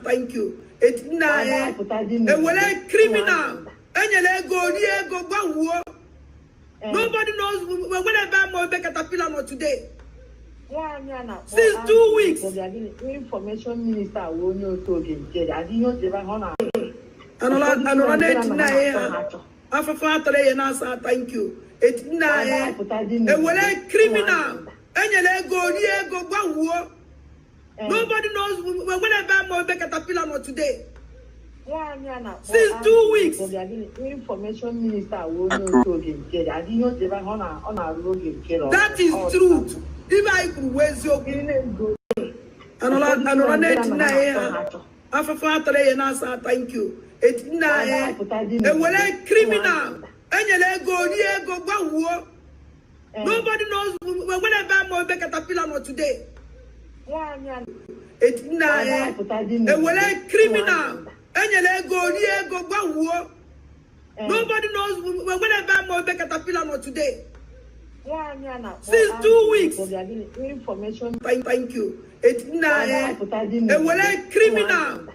Thank you. It's nine. Criminal. Nobody knows whenever caterpillar today. Since 2 weeks. Information minister will know to get. I didn't thank you. It's nine. Criminal. Nobody knows whenever caterpillar today. Since 2 weeks. Information minister will know to get. I didn't That is truth. If I could waste your thank you. It's nine. Criminal. Nobody knows whenever caterpillar today. It's nine. Criminal. Nobody knows whenever caterpillar today. Since 2 weeks. Information. Thank you. It's nine. Criminal.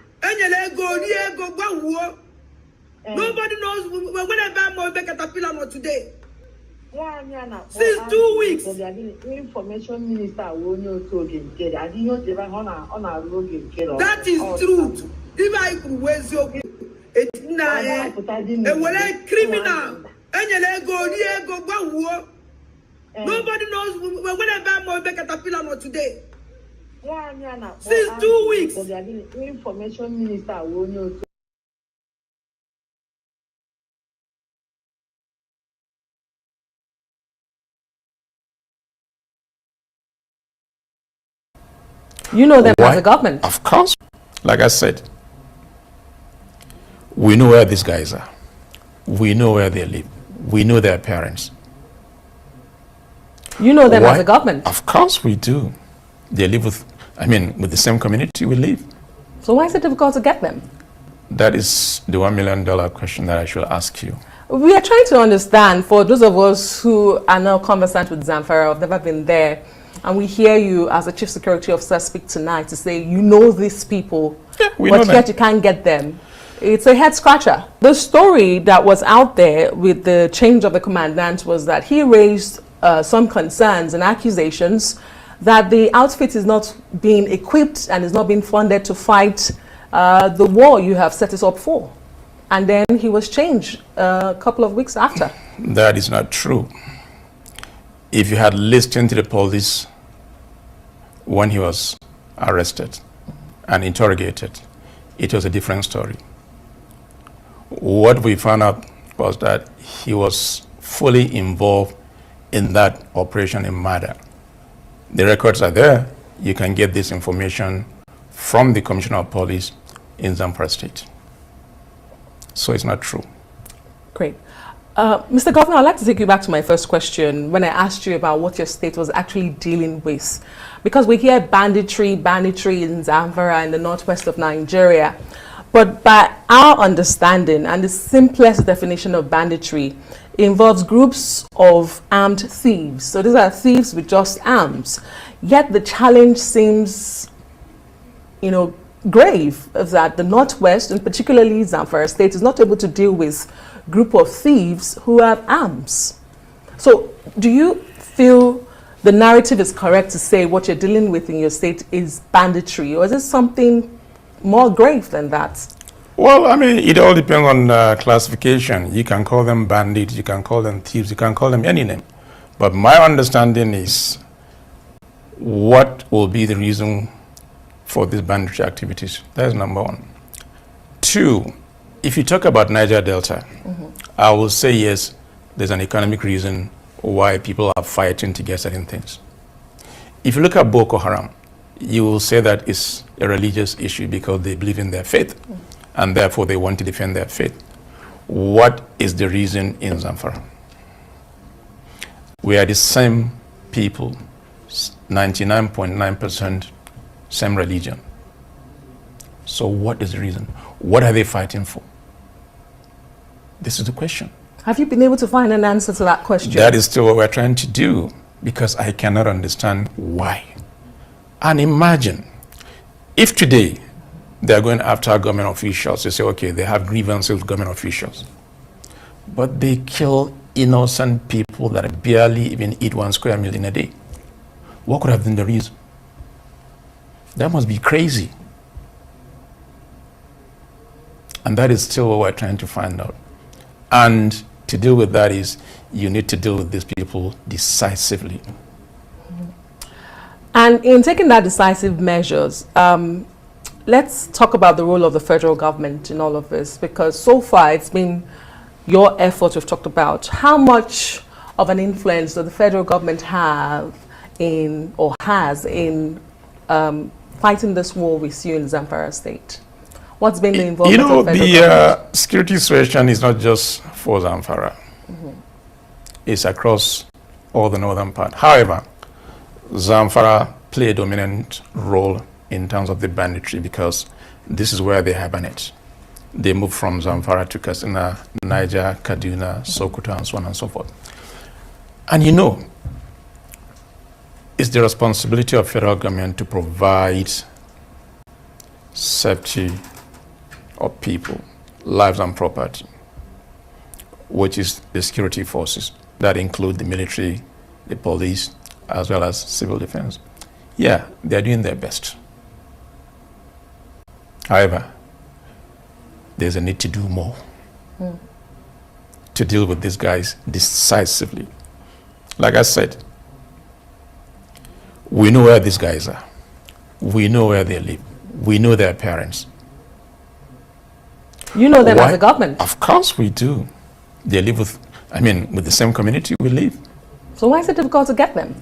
Nobody knows whenever caterpillar today. Since 2 weeks. Information minister will know to get. I didn't That is truth. If I could waste your it's nine. Criminal. Nobody knows whenever caterpillar today. Since 2 weeks. Information minister will know to You know them as a government. Of course. Like I said, we know where these guys are. We know where they live. We know their parents. You know them as a government. Of course we do. They live with the same community we live. So why is it difficult to get them? That is the $1 million question that I should ask you. We are trying to understand, for those of us who are now conversant with Zamfara, have never been there, and we hear you as a chief security officer speak tonight to say you know these people, but yet you can't get them. It's a head scratcher. The story that was out there with the change of the commandant was that he raised some concerns and accusations that the outfit is not being equipped and is not being funded to fight the war you have set us up for. And then he was changed a couple of weeks after. That is not true. If you had listened to the police when he was arrested and interrogated, it was a different story. What we found out was that he was fully involved in that operation in Mada. The records are there. You can get this information from the Commissioner of Police in Zamfara State. So it's not true. Great. Mr. Governor, I'd like to take you back to my first question when I asked you about what your state was actually dealing with. Because we hear banditry in Zamfara in the northwest of Nigeria. But by our understanding, and the simplest definition of banditry involves groups of armed thieves. So these are thieves with just arms. Yet the challenge seems, grave, that the northwest, and particularly Zamfara State, is not able to deal with a group of thieves who have arms. So do you feel the narrative is correct to say what you're dealing with in your state is banditry, or is it something more grave than that? Well, it all depends on classification. You can call them bandits, you can call them thieves, you can call them any name. But my understanding is what will be the reason for these banditry activities. That's number one. Two, if you talk about Niger Delta, I will say yes, there's an economic reason why people are fighting to get certain things. If you look at Boko Haram, you will say that it's a religious issue because they believe in their faith, and therefore they want to defend their faith. What is the reason in Zamfara? We are the same people, 99.9% same religion. So what is the reason? What are they fighting for? This is the question. Have you been able to find an answer to that question? That is still what we're trying to do, because I cannot understand why. And imagine if today they are going after government officials, they say, okay, they have grievances with government officials, but they kill innocent people that barely even eat 1 square meal in a day. What could have been the reason? That must be crazy. And that is still what we're trying to find out. And to deal with that is you need to deal with these people decisively. And in taking that decisive measures, let's talk about the role of the federal government in all of this, because so far it's been your effort we've talked about. How much of an influence does the federal government have in, or has in, fighting this war with you in Zamfara state? What's been the involvement of federal government? The security situation is not just for Zamfara. It's across all the northern part. However, Zamfara play a dominant role in terms of the banditry because this is where they hibernate. They move from Zamfara to Katsina, Niger, Kaduna, Sokoto, and so on and so forth. And you know, it's the responsibility of federal government to provide safety of people, lives and property, which is the security forces that include the military, the police, as well as civil defense. Yeah, they're doing their best. However, there's a need to do more to deal with these guys decisively. Like I said, we know where these guys are. We know where they live. We know their parents. You know them as a government? Of course we do. They live with the same community we live. So why is it difficult to get them?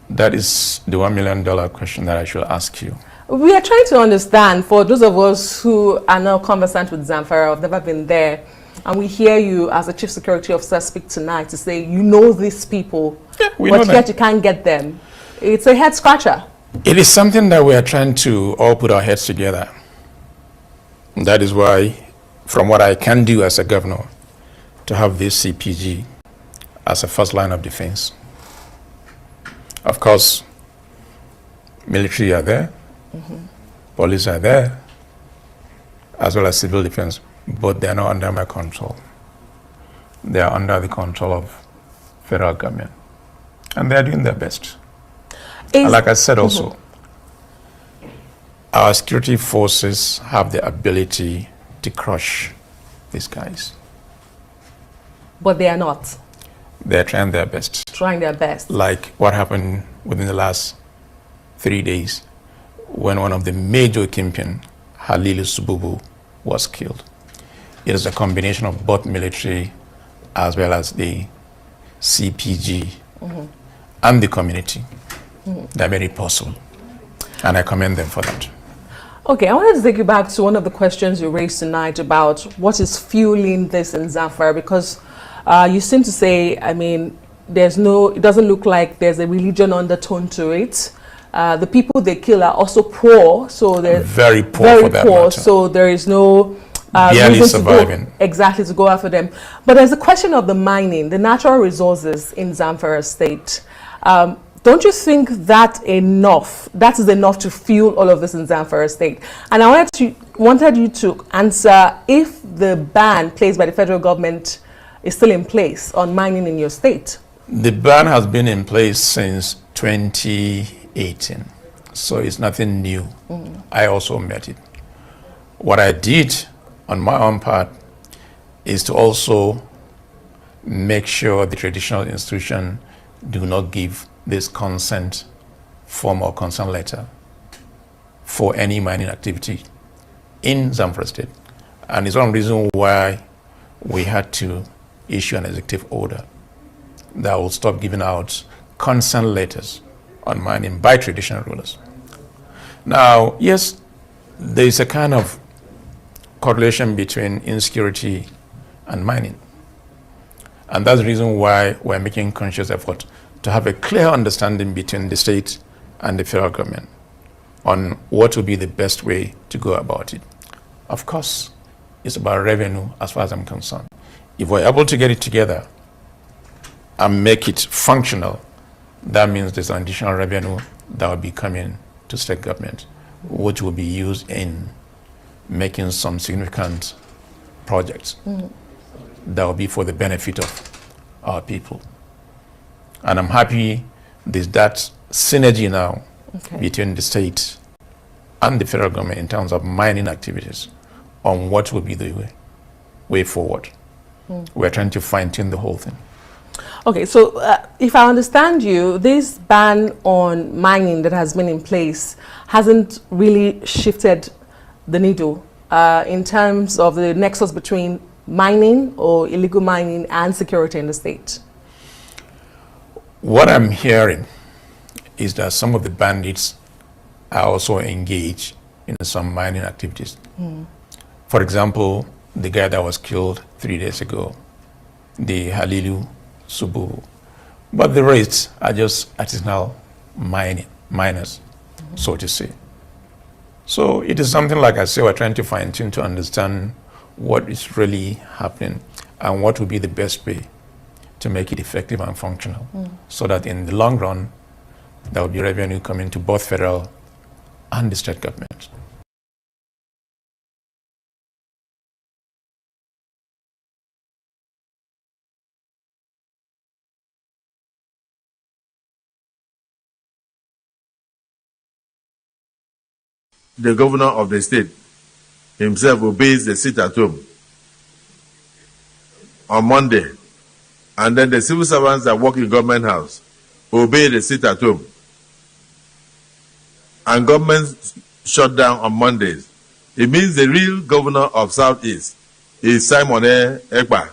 That is the $1 million question that I should ask you. We are trying to understand, for those of us who are now conversant with Zamfara, have never been there, and we hear you as a chief security officer speak tonight to say you know these people, but yet you can't get them. It's a head scratcher. It is something that we are trying to all put our heads together. That is why, from what I can do as a governor, to have this CPG as a first line of defense. Of course, military are there, police are there, as well as civil defense, but they are not under my control. They are under the control of federal government, and they are doing their best. And like I said also, our security forces have the ability to crush these guys. But they are not. They're trying their best. Trying their best. Like what happened within the last 3 days when one of the major kingpin, Halilu Sububu, was killed. It is a combination of both military as well as the CPG and the community that made it possible. And I commend them for that. Okay, I wanted to take you back to one of the questions you raised tonight about what is fueling this in Zamfara, because you seem to say, it doesn't look like there's a religion undertone to it. The people they kill are also poor, so they're very poor for that matter. So there is no barely surviving. To go after them. But there's a question of the mining, the natural resources in Zamfara state. Don't you think that is enough to fuel all of this in Zamfara state? And I wanted you to answer if the ban placed by the federal government is still in place on mining in your state. The ban has been in place since 2018, so it's nothing new. I also met it. What I did on my own part is to also make sure the traditional institution do not give this consent form or consent letter for any mining activity in Zamfara state. And it's one reason why we had to issue an executive order that will stop giving out consent letters on mining by traditional rulers. Now, yes, there is a kind of correlation between insecurity and mining. And that's the reason why we're making conscious effort to have a clear understanding between the state and the federal government on what will be the best way to go about it. Of course, it's about revenue as far as I'm concerned. If we're able to get it together and make it functional, that means there's an additional revenue that will be coming to state government, which will be used in making some significant projects that will be for the benefit of our people. And I'm happy there's that synergy now between the state and the federal government in terms of mining activities on what will be the way forward. We're trying to fine-tune the whole thing. Okay, so if I understand you, this ban on mining that has been in place hasn't really shifted the needle in terms of the nexus between mining or illegal mining and security in the state. What I'm hearing is that some of the bandits are also engaged in some mining activities. For example, the guy that was killed 3 days ago, the Halilu Subu. But the rest are just artisanal miners, so to say. So it is something, like I say, we're trying to fine-tune to understand what is really happening and what would be the best way to make it effective and functional, so that in the long run, there will be revenue coming to both federal and the state government. The governor of the state himself obeys the sit at home on Monday, and then the civil servants that work in government house obey the sit at home, and government shut down on Mondays. It means the real governor of Southeast is Simon Ekpa.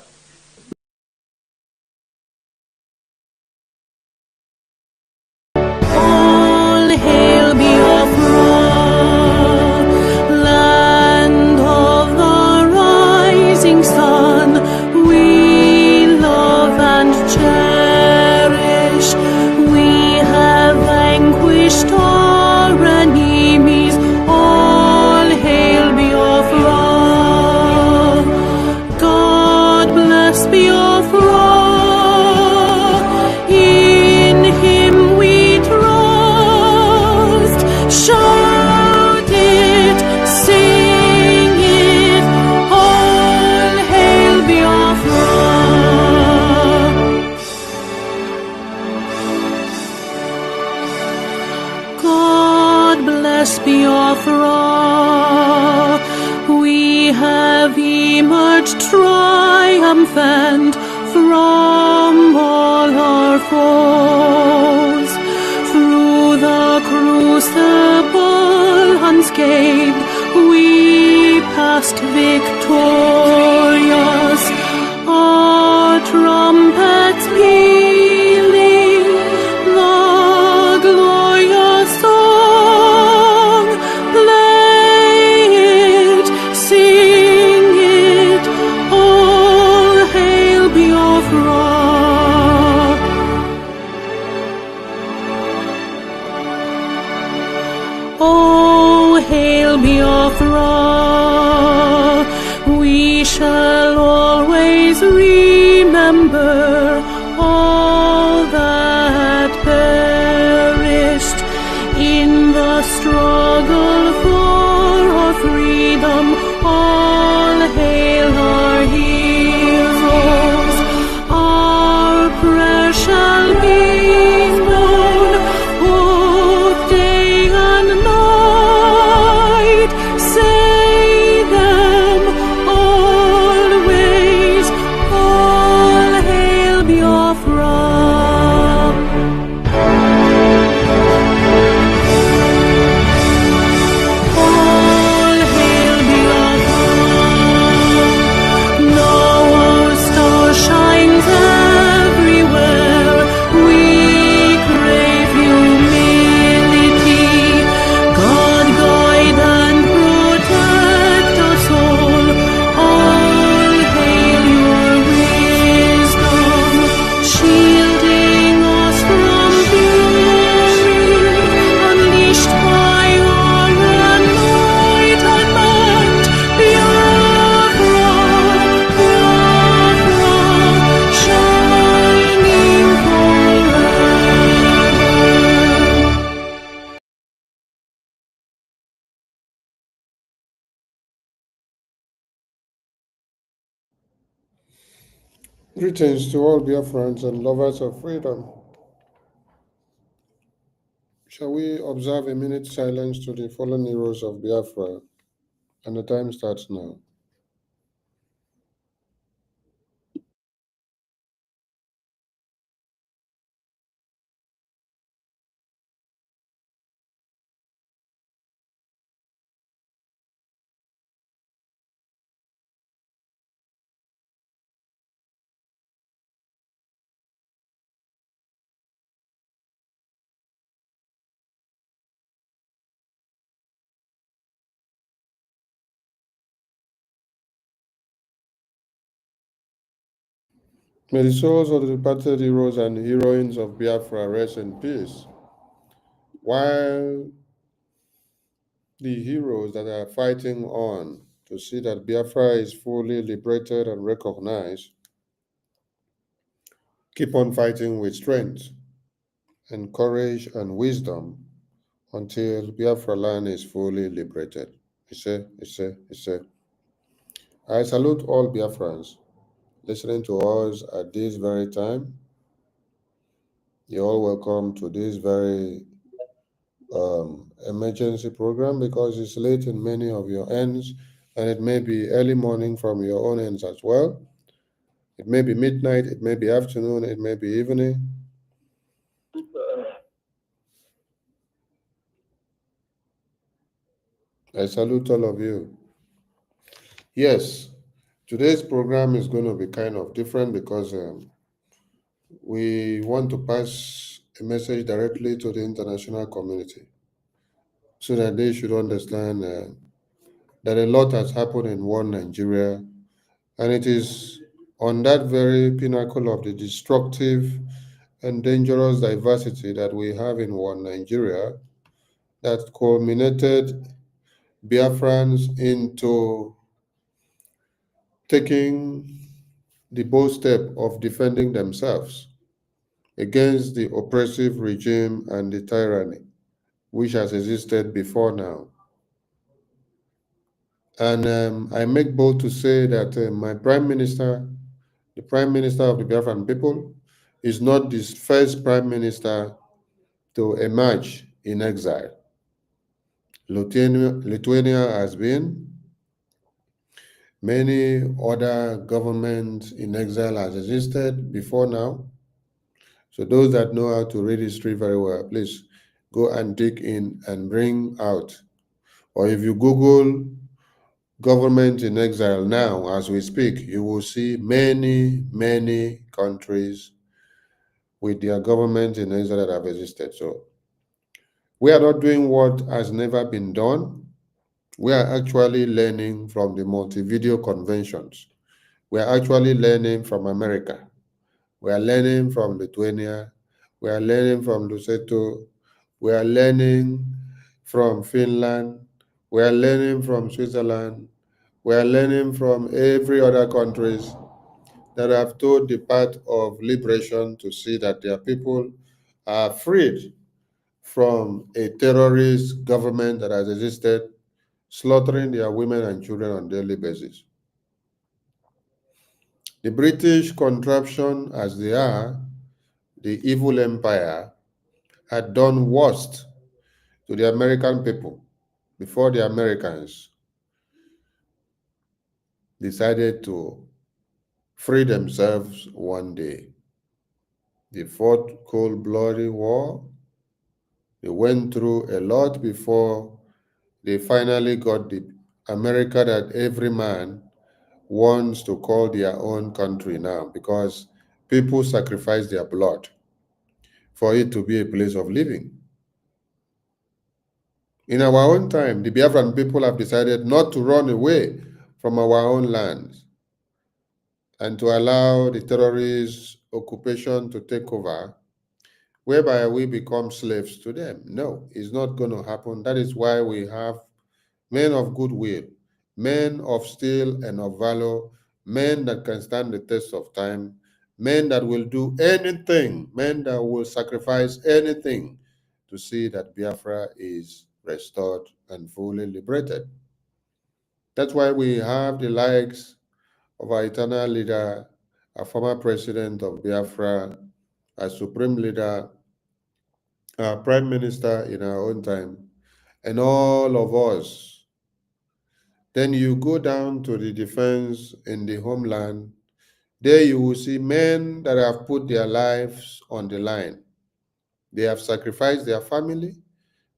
Biafra, we have emerged triumphant from all our foes. Through the crucible unscathed, we passed victorious. Our trumpets pealing the glorious song. Play it, sing it, all hail Biafra. Oh, hail Biafra, we shall always remember all that perished in the struggle for our freedom. All hail our heroes, our prayer shall be known both day and night. Say them always, oh Greetings to all Biafrans and lovers of freedom. Shall we observe a minute silence to the fallen heroes of Biafra? And the time starts now. May the souls of the departed heroes and heroines of Biafra rest in peace, while the heroes that are fighting on to see that Biafra is fully liberated and recognized keep on fighting with strength and courage and wisdom until Biafra land is fully liberated. I salute all Biafrans listening to us at this very time. You're all welcome to this very emergency program because it's late in many of your ends, and it may be early morning from your own ends as well. It may be midnight, it may be afternoon, it may be evening. I salute all of you. Yes, today's program is going to be kind of different because we want to pass a message directly to the international community so that they should understand that a lot has happened in one Nigeria, and it is on that very pinnacle of the destructive and dangerous diversity that we have in one Nigeria that culminated Biafrans into taking the bold step of defending themselves against the oppressive regime and the tyranny which has existed before now. And I make bold to say that my Prime Minister, the Prime Minister of the Biafran people, is not the first Prime Minister to emerge in exile. Lithuania has been, many other governments in exile has existed before now. So those that know how to read history very well, please go and dig in and bring out. Or if you Google government in exile now, as we speak, you will see many, many countries with their government in exile that have existed. So we are not doing what has never been done. We are actually learning from the multi-video conventions. We are actually learning from America. We are learning from Lithuania. We are learning from Lesotho. We are learning from Finland. We are learning from Switzerland. We are learning from every other countries that have told the path of liberation to see that their people are freed from a terrorist government that has existed, slaughtering their women and children on a daily basis. The British contraption as they are, the evil empire, had done worst to the American people before the Americans decided to free themselves one day. They fought cold-blooded war. They went through a lot before they finally got the America that every man wants to call their own country now, because people sacrifice their blood for it to be a place of living. In our own time, the Biafran people have decided not to run away from our own lands and to allow the terrorist occupation to take over, whereby we become slaves to them. No, it's not going to happen. That is why we have men of goodwill, men of steel and of valor, men that can stand the test of time, men that will do anything, men that will sacrifice anything to see that Biafra is restored and fully liberated. That's why we have the likes of our eternal leader, a former president of Biafra, a supreme leader, a prime minister in our own time, and all of us. Then you go down to the defense in the homeland. There you will see men that have put their lives on the line. They have sacrificed their family,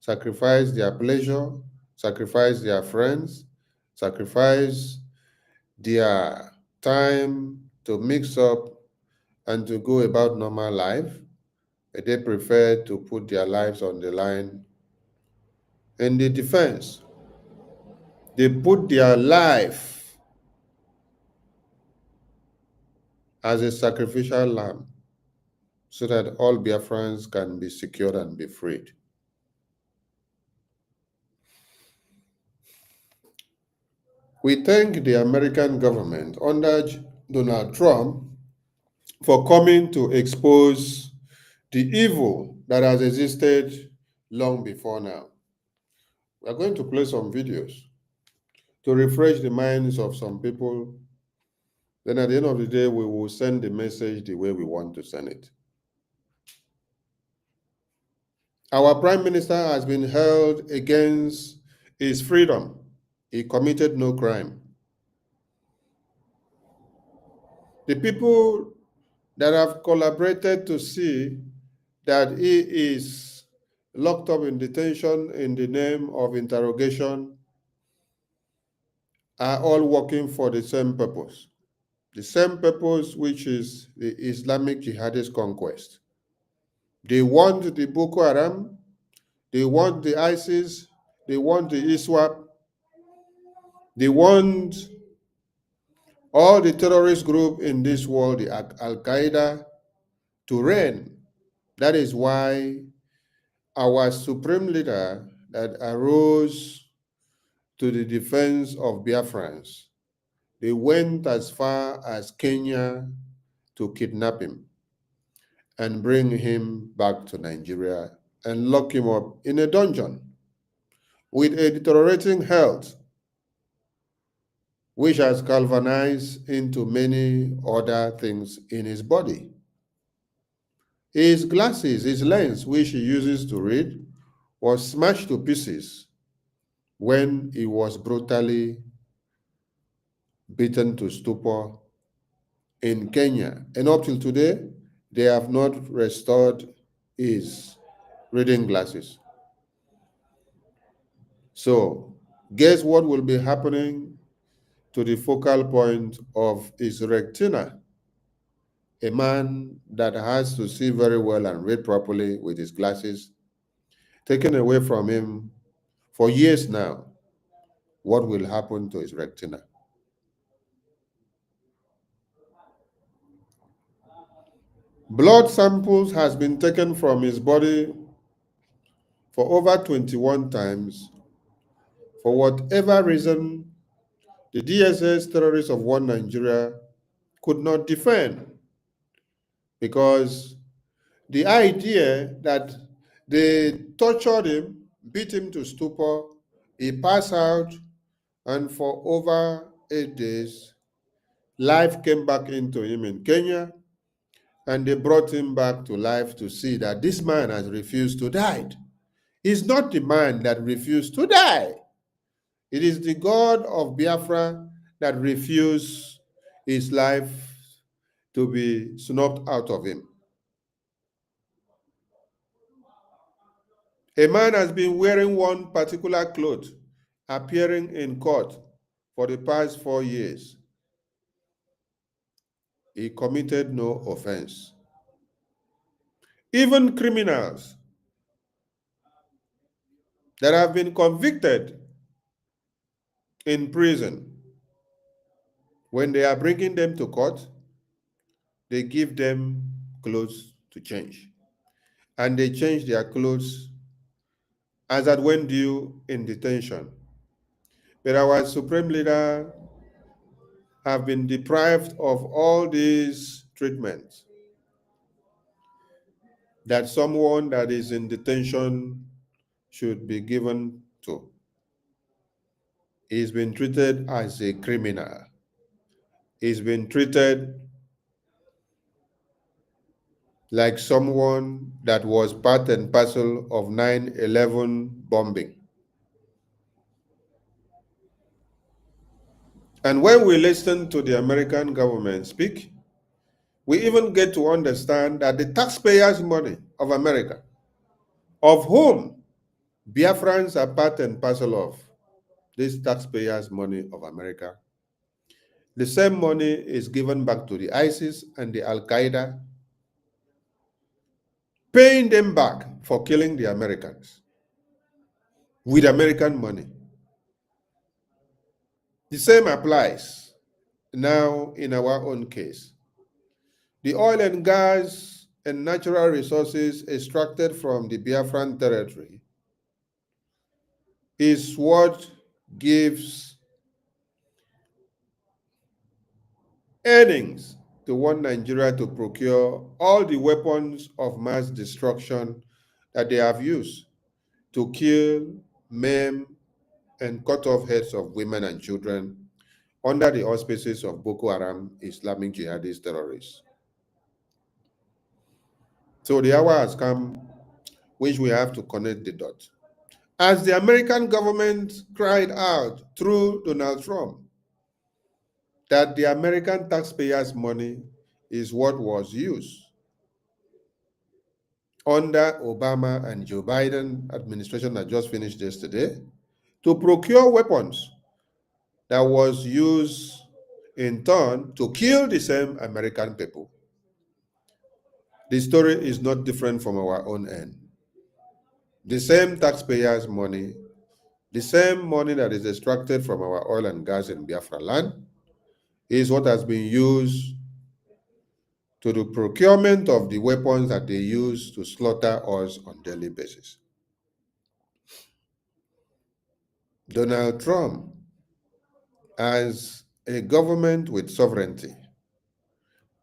sacrificed their pleasure, sacrificed their friends, sacrificed their time to mix up and to go about normal life. They prefer to put their lives on the line. In the defense, they put their life as a sacrificial lamb so that all Biafrans can be secured and be freed. We thank the American government under Donald Trump for coming to expose the evil that has existed long before now. We are going to play some videos to refresh the minds of some people. Then at the end of the day, we will send the message the way we want to send it. Our Prime Minister has been held against his freedom. He committed no crime. The people that have collaborated to see that he is locked up in detention in the name of interrogation are all working for the same purpose. The same purpose, which is the Islamic jihadist conquest. They want the Boko Haram, they want the ISIS, they want the ISWAP, they want all the terrorist group in this world, the Al-Qaeda, to reign. That is why our supreme leader that arose to the defense of Biafrans, they went as far as Kenya to kidnap him and bring him back to Nigeria and lock him up in a dungeon with a deteriorating health, which has galvanized into many other things in his body. His glasses, his lens, which he uses to read, was smashed to pieces when he was brutally beaten to stupor in Kenya. And up till today, they have not restored his reading glasses. So, guess what will be happening to the focal point of his retina? A man that has to see very well and read properly with his glasses, taken away from him for years now. What will happen to his retina? Blood samples has been taken from his body for over 21 times. For whatever reason, the DSS terrorists of one Nigeria could not defend, because the idea that they tortured him, beat him to stupor, he passed out, and for over 8 days, life came back into him in Kenya, and they brought him back to life to see that this man has refused to die. He's not the man that refused to die. It is the God of Biafra that refused his life to be snuffed out of him. A man has been wearing one particular cloth, appearing in court for the past 4 years. He committed no offense. Even criminals that have been convicted in prison, when they are bringing them to court, they give them clothes to change. And they change their clothes as at when due in detention. But our supreme leader have been deprived of all these treatments that someone that is in detention should be given to. He's been treated as a criminal. He's been treated like someone that was part and parcel of 9/11 bombing. And when we listen to the American government speak, we even get to understand that the taxpayers' money of America, of whom Biafrans are part and parcel of, this taxpayers' money of America, the same money is given back to the ISIS and the Al-Qaeda, paying them back for killing the Americans with American money. The same applies now in our own case. The oil and gas and natural resources extracted from the Biafran territory is what gives earnings to one Nigeria to procure all the weapons of mass destruction that they have used to kill, maim, and cut off heads of women and children under the auspices of Boko Haram Islamic jihadist terrorists. So the hour has come which we have to connect the dots. As the American government cried out through Donald Trump that the American taxpayers' money is what was used under Obama and Joe Biden administration that just finished yesterday to procure weapons that was used in turn to kill the same American people. The story is not different from our own end. The same taxpayers' money, the same money that is extracted from our oil and gas in Biafra land, is what has been used to the procurement of the weapons that they use to slaughter us on a daily basis. Donald Trump, as a government with sovereignty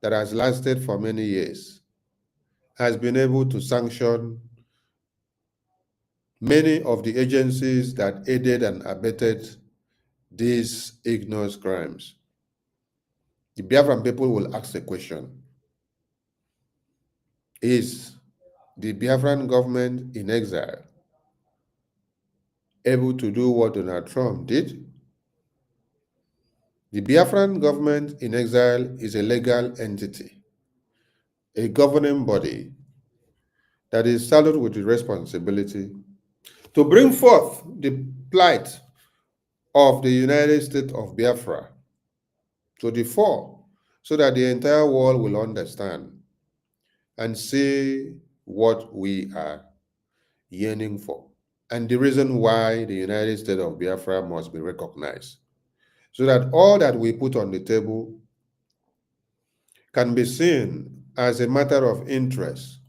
that has lasted for many years, has been able to sanction many of the agencies that aided and abetted these ignorant crimes. The Biafran people will ask the question, is the Biafran government in exile able to do what Donald Trump did? The Biafran government in exile is a legal entity, a governing body that is saddled with the responsibility to bring forth the plight of the United States of Biafra to the fore so that the entire world will understand and see what we are yearning for and the reason why the United States of Biafra must be recognized, so that all that we put on the table can be seen as a matter of interest.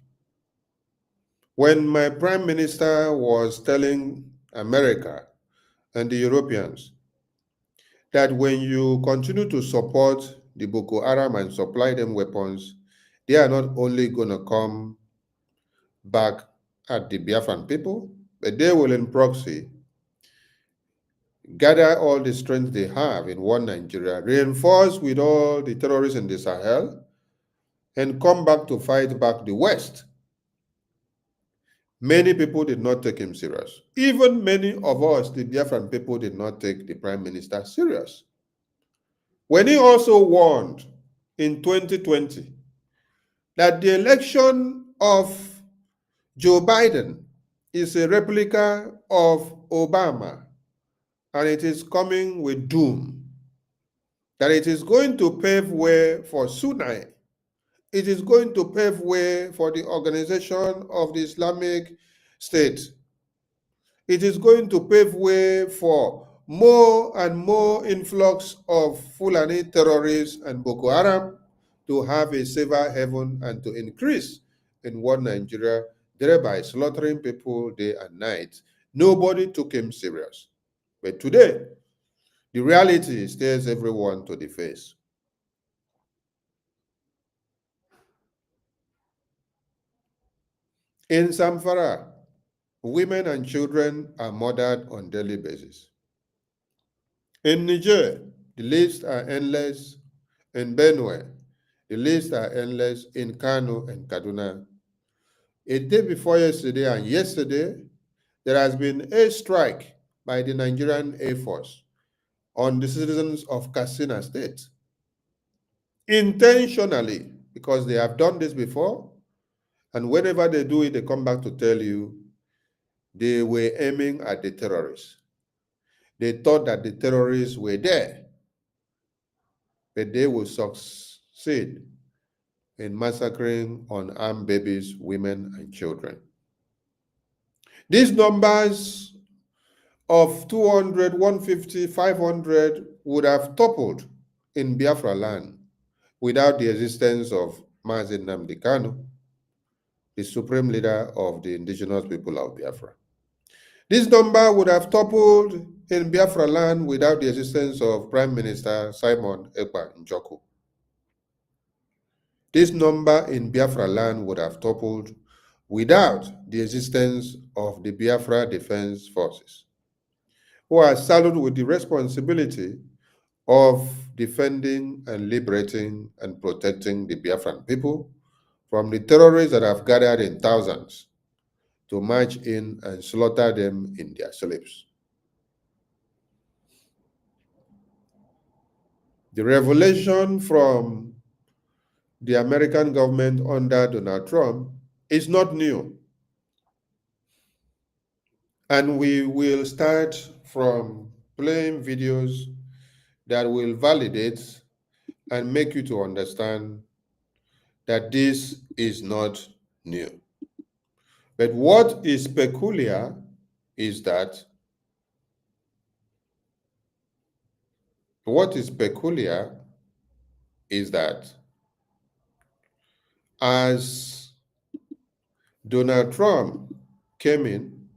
When my Prime Minister was telling America and the Europeans that when you continue to support the Boko Haram and supply them weapons, they are not only going to come back at the Biafran people, but they will in proxy gather all the strength they have in one Nigeria, reinforce with all the terrorists in the Sahel, and come back to fight back the West. Many people did not take him serious. Even many of us, the Biafran people, did not take the Prime Minister serious. When he also warned in 2020 that the election of Joe Biden is a replica of Obama and it is coming with doom, that it is going to pave way for Sunni, it is going to pave way for the organization of the Islamic State. It is going to pave way for more and more influx of Fulani terrorists and Boko Haram to have a safer heaven and to increase in one Nigeria, thereby slaughtering people day and night. Nobody took him serious. But today, the reality stares everyone to the face. In Zamfara, women and children are murdered on a daily basis. In Niger, the lists are endless. In Benue, The lists are endless in Kano and Kaduna. A day before yesterday and yesterday, there has been a strike by the Nigerian Air Force on the citizens of Katsina State. Intentionally, because they have done this before, and whenever they do it, they come back to tell you they were aiming at the terrorists. They thought that the terrorists were there, but they will succeed in massacring unarmed babies, women, and children. These numbers of 200, 150, 500 would have toppled in Biafra land without the existence of Mazi Nnamdi Kanu, the supreme leader of the indigenous people of Biafra. This number would have toppled in Biafra land without the existence of Prime Minister Simon Ekpa Njoku. This number in Biafra land would have toppled without the existence of the Biafra Defense Forces, who are saddled with the responsibility of defending and liberating and protecting the Biafran people from the terrorists that have gathered in thousands to march in and slaughter them in their sleeps. The revelation from the American government under Donald Trump is not new. And we will start from playing videos that will validate and make you to understand that this is not new. But what is peculiar is that as Donald Trump came in,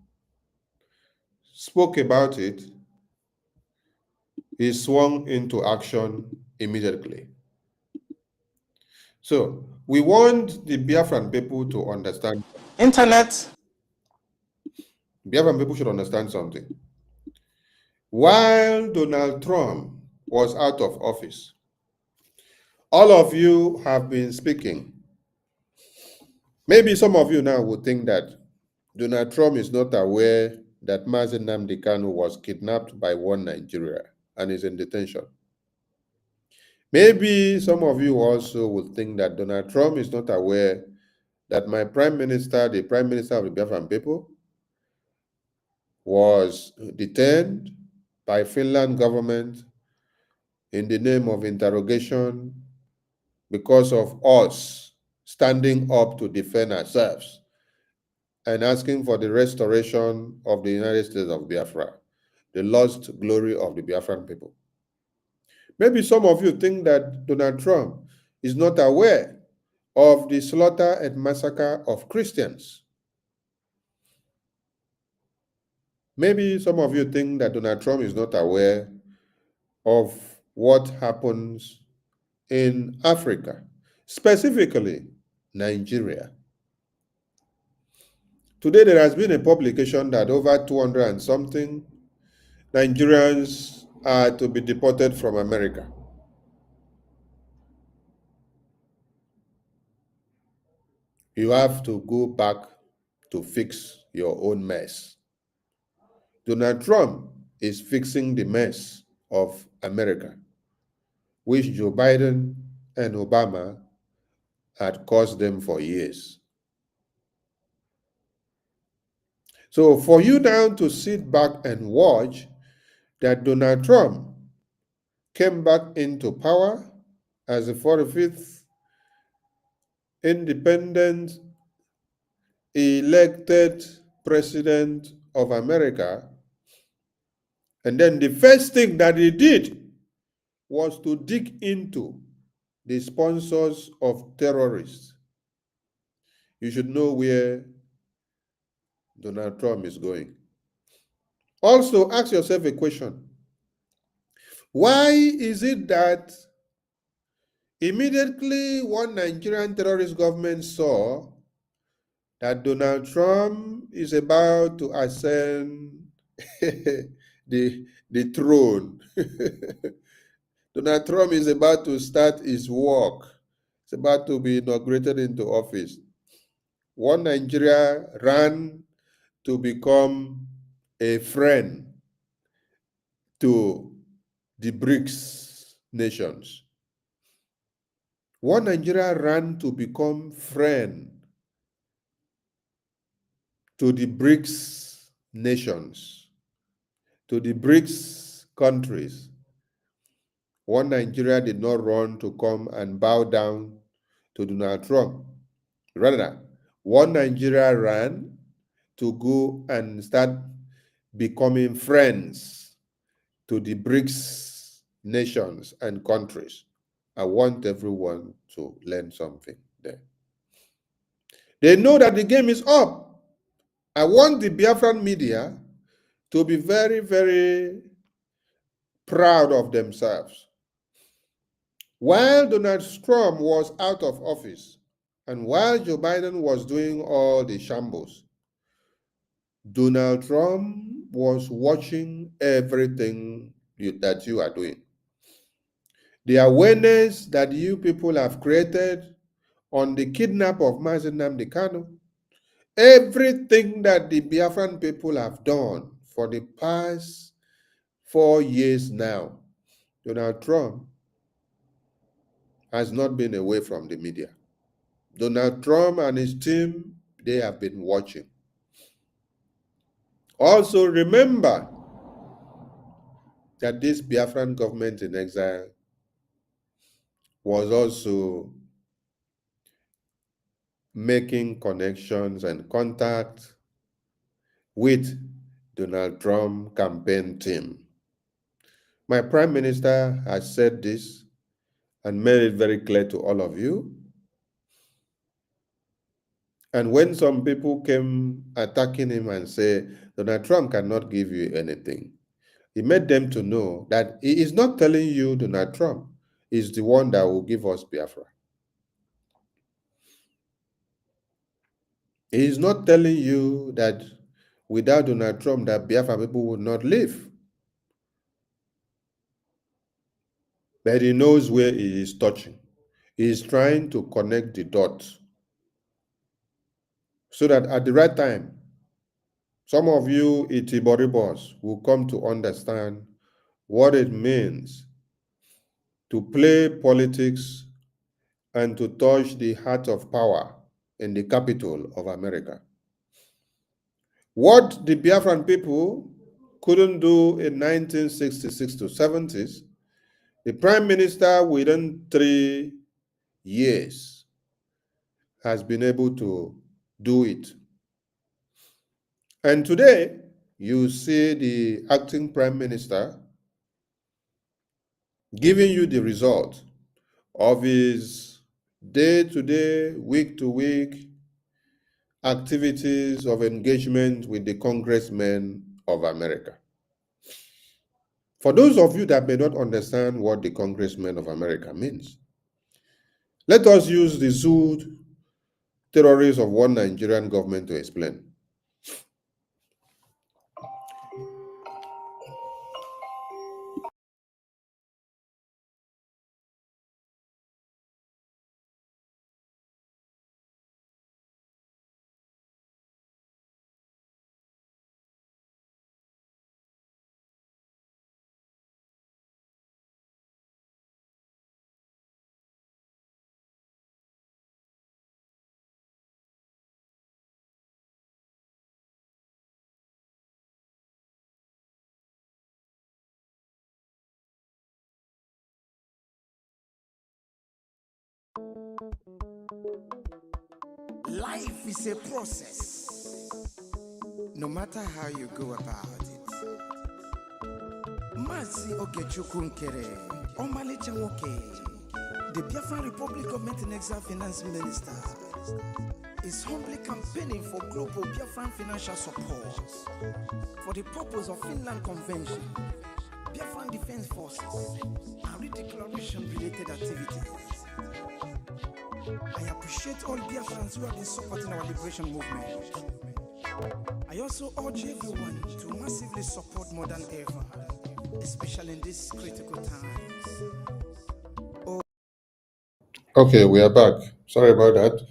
spoke about it, he swung into action immediately. So we want the Biafran people to understand. Biafran people should understand something. While Donald Trump was out of office, all of you have been speaking. Maybe some of you now would think that Donald Trump is not aware that Mazi Nnamdi Kanu was kidnapped by one Nigeria and is in detention. Maybe some of you also would think that Donald Trump is not aware that my prime minister, the prime minister of the Biafran people, was detained by Finland government in the name of interrogation because of us standing up to defend ourselves and asking for the restoration of the United States of Biafra, the lost glory of the Biafran people. Maybe some of you think that Donald Trump is not aware of the slaughter and massacre of Christians. Maybe some of you think that Donald Trump is not aware of what happens in Africa, specifically Nigeria. Today there has been a publication that over 200 and something Nigerians are to be deported from America. You have to go back to fix your own mess. Donald Trump is fixing the mess of America, which Joe Biden and Obama had caused them for years. So for you now to sit back and watch that Donald Trump came back into power as the 45th independent elected president of America, and then the first thing that he did was to dig into the sponsors of terrorists. You should know where Donald Trump is going. Also, ask yourself a question. Why is it that immediately one Nigerian terrorist government saw that Donald Trump is about to ascend the throne? Donald Trump is about to start his walk. He's about to be inaugurated into office. One Nigeria ran to become a friend to the BRICS nations. One Nigeria ran to become friend to the BRICS nations, to the BRICS countries. One Nigeria did not run to come and bow down to Donald Trump. Rather, one Nigeria ran to go and start becoming friends to the BRICS nations and countries. I want everyone to learn something there. They know that the game is up. I want the Biafran media to be very, very proud of themselves. While Donald Trump was out of office and while Joe Biden was doing all the shambles, Donald Trump was watching everything that you are doing. The awareness that you people have created on the kidnap of Mazi Nnamdi Kanu, everything that the Biafran people have done for the past 4 years now, Donald Trump has not been away from the media. Donald Trump and his team, they have been watching. Also remember that this Biafran government in exile was also making connections and contact with Donald Trump campaign team. My Prime Minister has said this and made it very clear to all of you. And when some people came attacking him and say, Donald Trump cannot give you anything, he made them to know that he is not telling you Donald Trump is the one that will give us Biafra. He is not telling you that without Donald Trump, that Biafra people would not live. But he knows where he is touching. He is trying to connect the dots so that at the right time, some of you Itiboribos will come to understand what it means to play politics and to touch the heart of power in the capital of America. What the Biafran people couldn't do in 1966 to 70s, the Prime Minister within 3 years has been able to do it. And today, you see the acting Prime Minister giving you the result of his day-to-day, week-to-week activities of engagement with the congressmen of America. For those of you that may not understand what the congressmen of America means, let us use the zoo terrorists of one Nigerian government to explain. Life is a process, no matter how you go about it. Mazi Ogechukwu Omale Chawoke, the Biafran Republic Government in Exile Finance Minister, is humbly campaigning for global Biafran financial support for the purpose of Finland Convention, Biafran Defense Forces, and redeclaration-related activities. I appreciate all Biafrans who have been supporting our liberation movement. I also urge everyone to massively support more than ever, especially in these critical times. Okay, we are back. Sorry about that.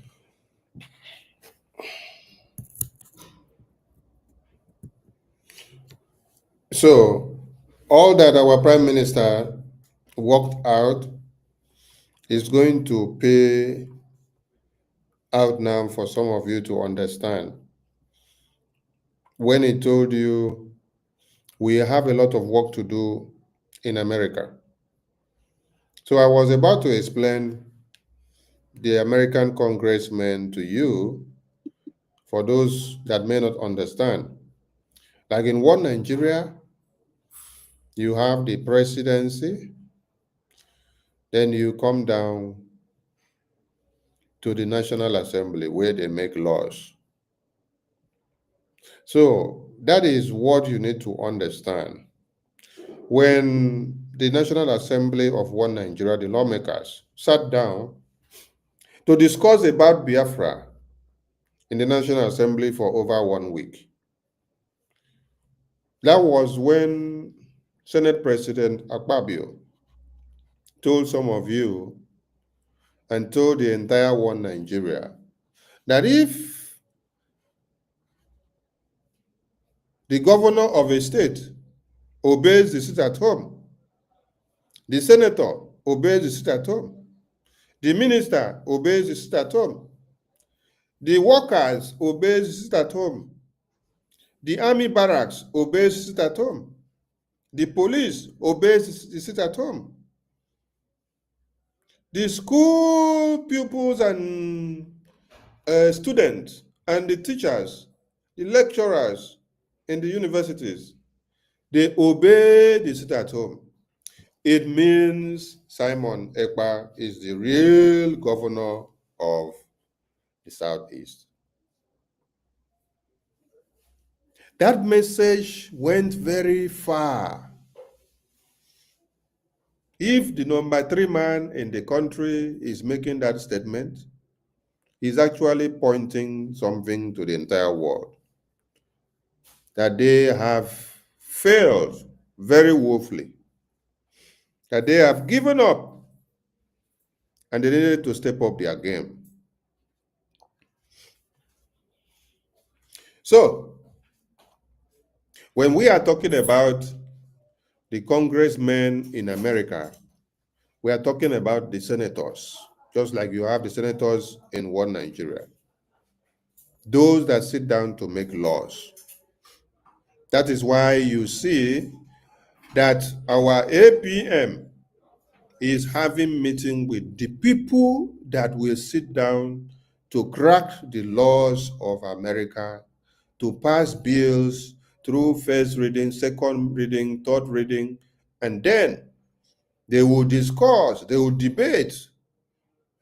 So, all that our Prime Minister worked out is going to pay out now for some of you to understand. When he told you, we have a lot of work to do in America. So I was about to explain the American congressmen to you, for those that may not understand. Like in one Nigeria, you have the presidency, then you come down to the National Assembly where they make laws. So that is what you need to understand. When the National Assembly of one Nigeria, the lawmakers, sat down to discuss about Biafra in the National Assembly for over 1 week, that was when Senate President EFIK-IBIBIO told some of you and told the entire one Nigeria that if the governor of a state obeys the sit at home, the senator obeys the sit at home, the minister obeys the sit at home, the workers obeys the sit at home, the army barracks obeys the sit at home, the police obeys the sit at home, the school pupils and students and the teachers, the lecturers in the universities, they obey the sit at home. It means Simon Ekpa is the real governor of the Southeast. That message went very far. If the number 3 man in the country is making that statement, he's actually pointing something to the entire world, that they have failed very woefully, that they have given up and they needed to step up their game. So, when we are talking about the congressmen in America, we are talking about the senators, just like you have the senators in one Nigeria. Those that sit down to make laws. That is why you see that our APM is having meeting with the people that will sit down to crack the laws of America, to pass bills through first reading, second reading, third reading, and then they will discuss, they will debate,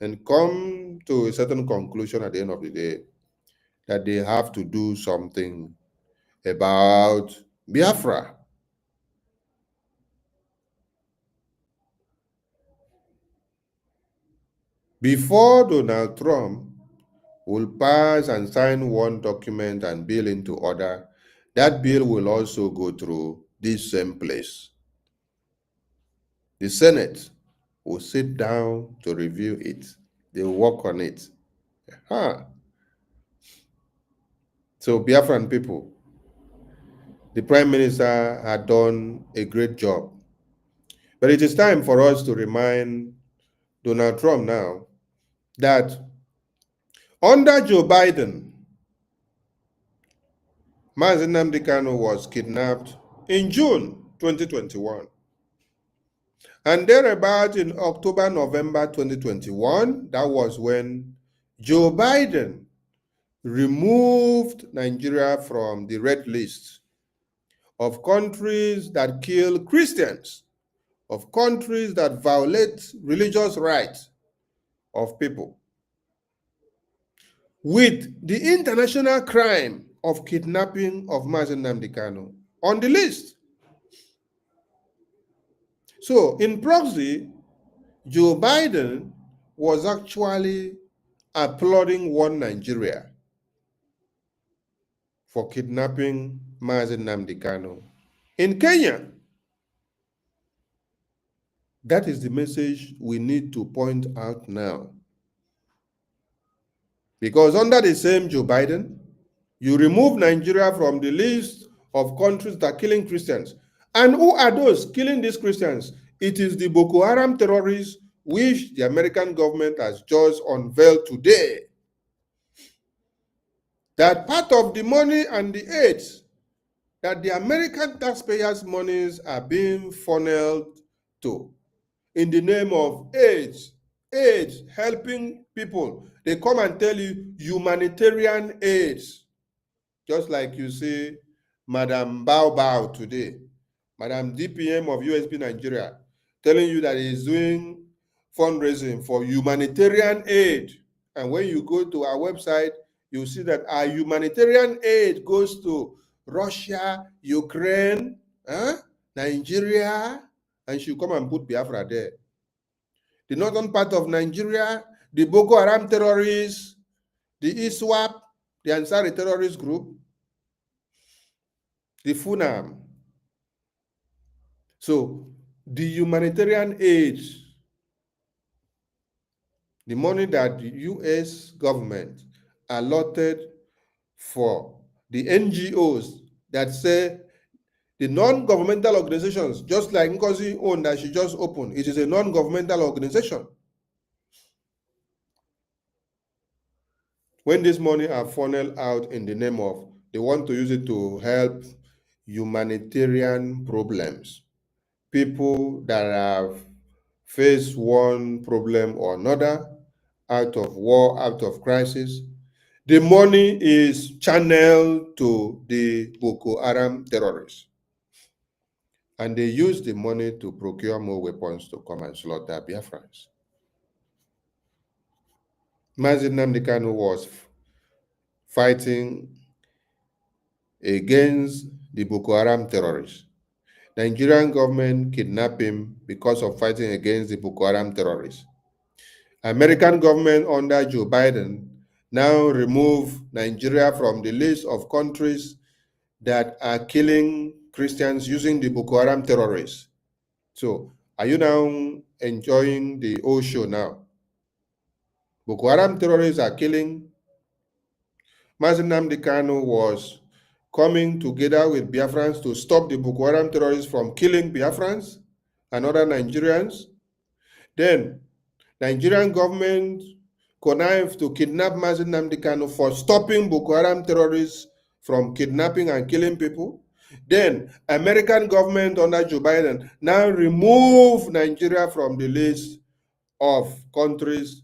and come to a certain conclusion at the end of the day that they have to do something about Biafra. Before Donald Trump will pass and sign one document and bill into order, that bill will also go through this same place. The Senate will sit down to review it. They will work on it. So Biafran people, the Prime Minister had done a great job. But it is time for us to remind Donald Trump now that under Joe Biden, Mazi Nnamdi Kanu was kidnapped in June 2021. And thereabout in October, November 2021, that was when Joe Biden removed Nigeria from the red list of countries that kill Christians, of countries that violate religious rights of people, with the international crime of kidnapping of Mazi Nnamdi Kanu on the list. So in proxy, Joe Biden was actually applauding one Nigeria for kidnapping Mazi Nnamdi Kanu in Kenya. That is the message we need to point out now. Because under the same Joe Biden, you remove Nigeria from the list of countries that are killing Christians. And who are those killing these Christians? It is the Boko Haram terrorists, which the American government has just unveiled today. That part of the money and the aids that the American taxpayers' monies are being funneled to in the name of AIDS, helping people. They come and tell you humanitarian aids. Just like you see Madam Bao today, Madam DPM of USB Nigeria, telling you that he is doing fundraising for humanitarian aid. And when you go to our website, you see that our humanitarian aid goes to Russia, Ukraine, Nigeria, and she'll come and put Biafra there. The northern part of Nigeria, the Boko Haram terrorists, the ISWAP, the Ansari terrorist group, the FUNAM. So the humanitarian aid, the money that the US government allotted for the NGOs that say the non-governmental organizations, just like NGOZI own that she just opened, it is a non-governmental organization. When this money are funneled out in the name of, they want to use it to help humanitarian problems, people that have faced one problem or another, out of war, out of crisis, the money is channeled to the Boko Haram terrorists. And they use the money to procure more weapons to come and slaughter Biafrans. Mazi Nnamdi Kanu was fighting against the Boko Haram terrorists. The Nigerian government kidnapped him because of fighting against the Boko Haram terrorists. American government under Joe Biden now remove Nigeria from the list of countries that are killing Christians using the Boko Haram terrorists. So, are you now enjoying the old show now? Boko Haram terrorists are killing. Mazi Nnamdi Kanu was coming together with Biafrans to stop the Boko Haram terrorists from killing Biafrans and other Nigerians. Then, Nigerian government connived to kidnap Mazi Nnamdi Kanu for stopping Boko Haram terrorists from kidnapping and killing people. Then, American government under Joe Biden now remove Nigeria from the list of countries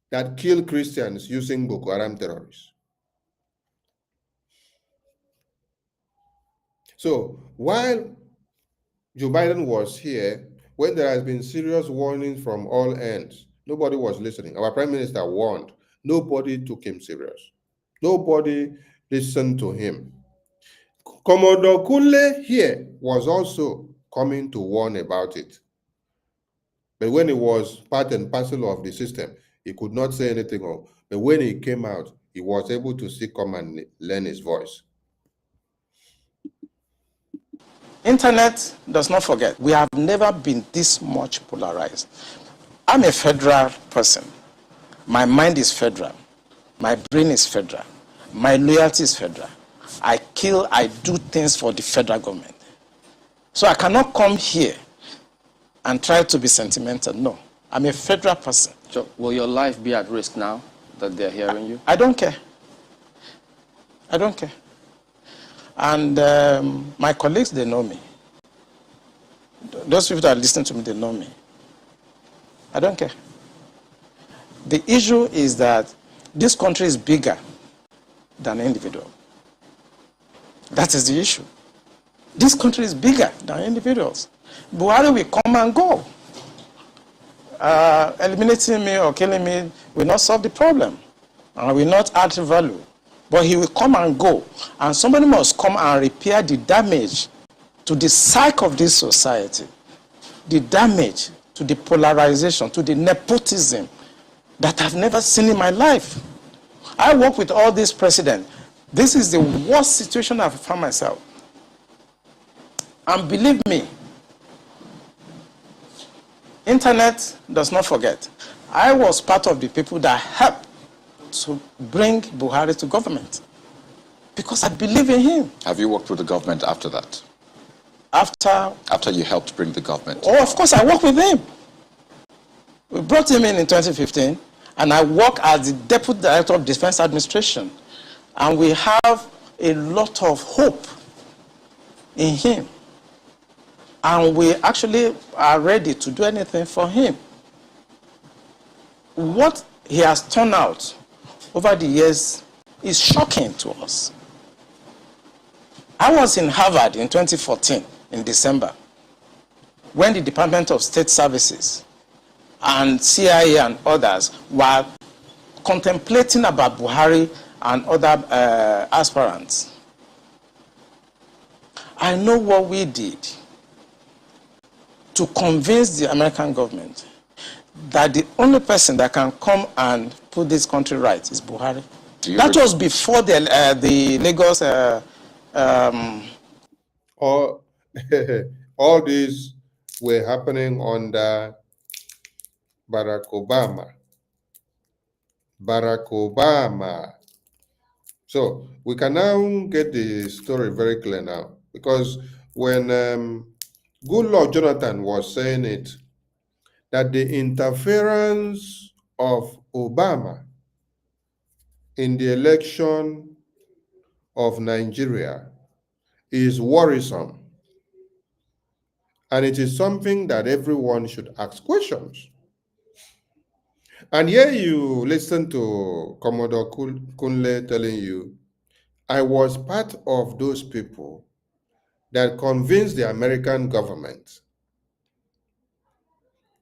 that kill Christians using Boko Haram terrorists. So, while Joe Biden was here, when there has been serious warnings from all ends, nobody was listening. Our Prime Minister warned. Nobody took him serious. Nobody listened to him. Commodore Kunle here was also coming to warn about it. But when it was part and parcel of the system, he could not say anything. But when he came out, he was able to come and learn his voice. Internet does not forget. We have never been this much polarized. I'm a federal person. My mind is federal. My brain is federal. My loyalty is federal. I do things for the federal government. So I cannot come here and try to be sentimental. No, I'm a federal person. So will your life be at risk now that they're hearing you? I don't care. I don't care. And my colleagues, they know me. Those people that listen to me, they know me. I don't care. The issue is that this country is bigger than an individual. That is the issue. This country is bigger than individuals. Buhari will come and go. Eliminating me or killing me will not solve the problem and will not add value. But he will come and go. And somebody must come and repair the damage to the psyche of this society, the damage to the polarization, to the nepotism that I've never seen in my life. I work with all these presidents. This is the worst situation I've found myself. And believe me, Internet does not forget. I was part of the people that helped to bring Buhari to government because I believe in him. Have you worked with the government after that? After you helped bring the government? Oh, of course, I worked with him. We brought him in 2015, and I work as the Deputy Director of Defense Administration. And we have a lot of hope in him. And we actually are ready to do anything for him. What he has turned out over the years is shocking to us. I was in Harvard in 2014, in December, when the Department of State Services and CIA and others were contemplating about Buhari and other aspirants. I know what we did to convince the American government that the only person that can come and put this country right is Buhari. That was before the Lagos... all these were happening under Barack Obama. Barack Obama. So we can now get the story very clear now, because when Goodluck Jonathan was saying it, that the interference of Obama in the election of Nigeria is worrisome. And it is something that everyone should ask questions. And here you listen to Commodore Kunle telling you, I was part of those people that convinced the American government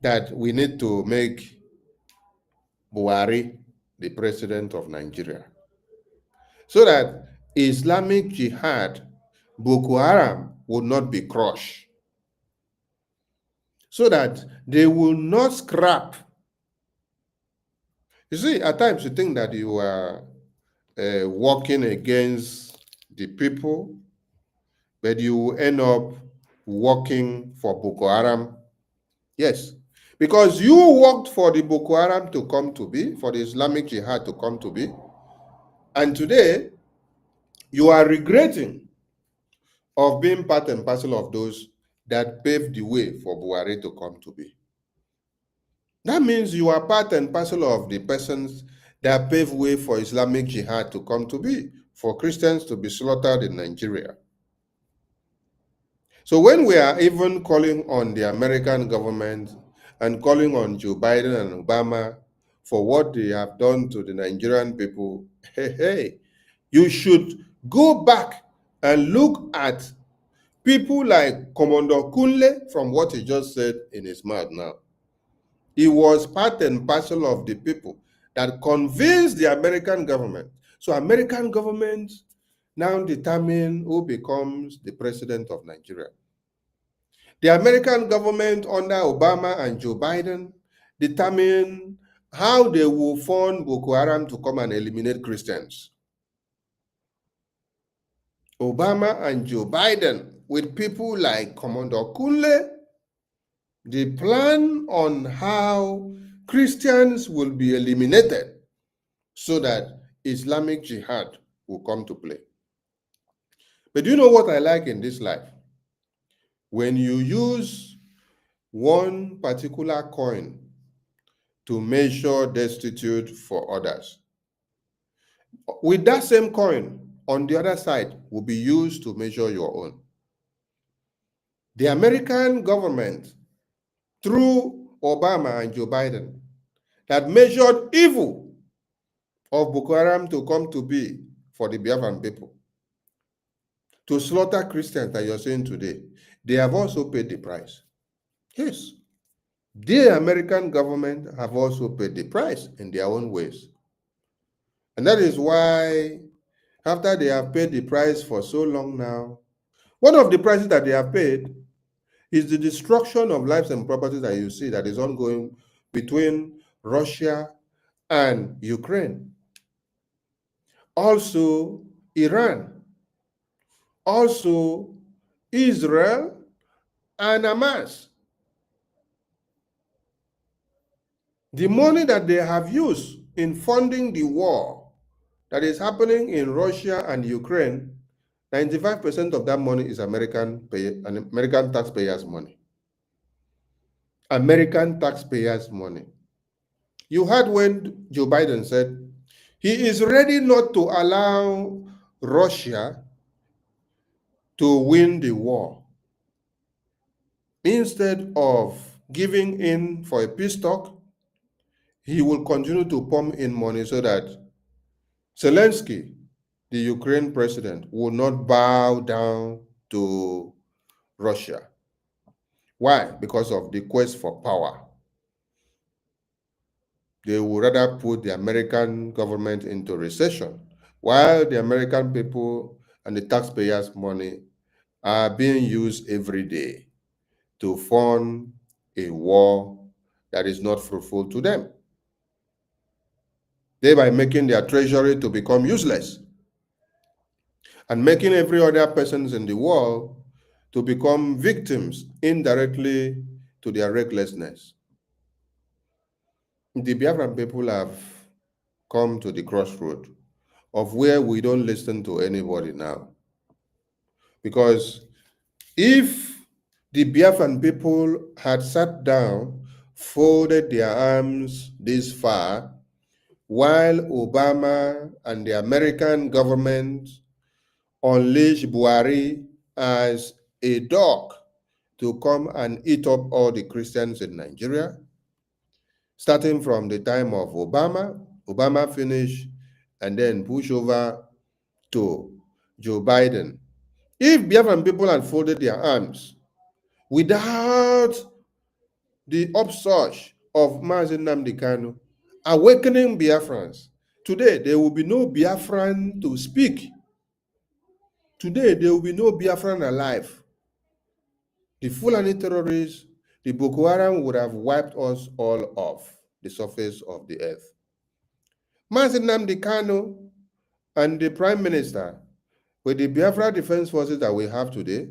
that we need to make Buhari the president of Nigeria, so that Islamic Jihad, Boko Haram, would not be crushed, so that they will not scrap. You see, at times you think that you are working against the people, but you end up working for Boko Haram. Yes, because you worked for the Boko Haram to come to be, for the Islamic Jihad to come to be, and today you are regretting of being part and parcel of those that paved the way for Buhari to come to be. That means you are part and parcel of the persons that paved way for Islamic Jihad to come to be, for Christians to be slaughtered in Nigeria. So when we are even calling on the American government and calling on Joe Biden and Obama for what they have done to the Nigerian people, hey, you should go back and look at people like Commander Kunle, from what he just said in his mouth now. He was part and parcel of the people that convinced the American government. So American government now determine who becomes the president of Nigeria. The American government under Obama and Joe Biden determine how they will fund Boko Haram to come and eliminate Christians. Obama and Joe Biden, with people like Commander Kunle, they plan on how Christians will be eliminated so that Islamic Jihad will come to play. But do you know what I like in this life? When you use one particular coin to measure destitute for others, with that same coin on the other side will be used to measure your own. The American government, through Obama and Joe Biden, that measured evil of Boko Haram to come to be for the Biafran people, to slaughter Christians that you're saying today, they have also paid the price. Yes, the American government have also paid the price in their own ways. And that is why, after they have paid the price for so long now, one of the prices that they have paid is the destruction of lives and properties that you see that is ongoing between Russia and Ukraine. Also, Iran. Also, Israel and Hamas. The money that they have used in funding the war that is happening in Russia and Ukraine, 95% of that money is American taxpayers' money. American taxpayers' money. You heard when Joe Biden said he is ready not to allow Russia to win the war. Instead of giving in for a peace talk, he will continue to pump in money so that Zelensky, the Ukraine president, will not bow down to Russia. Why? Because of the quest for power. They would rather put the American government into recession, while the American people and the taxpayers' money are being used every day to fund a war that is not fruitful to them, thereby making their treasury to become useless and making every other person in the world to become victims indirectly to their recklessness. The Biafran people have come to the crossroad of where we don't listen to anybody now. Because if the Biafran people had sat down, folded their arms this far, while Obama and the American government unleashed Buhari as a dog to come and eat up all the Christians in Nigeria, starting from the time of Obama finished, and then push over to Joe Biden. If Biafran people had folded their arms without the upsurge of Mazi Nnamdi Kanu awakening Biafrans, today there will be no Biafran to speak. Today there will be no Biafran alive. The Fulani terrorists, the Boko Haram would have wiped us all off the surface of the earth. Mazi Nnamdi Kanu and the Prime Minister, with the Biafra Defense Forces that we have today,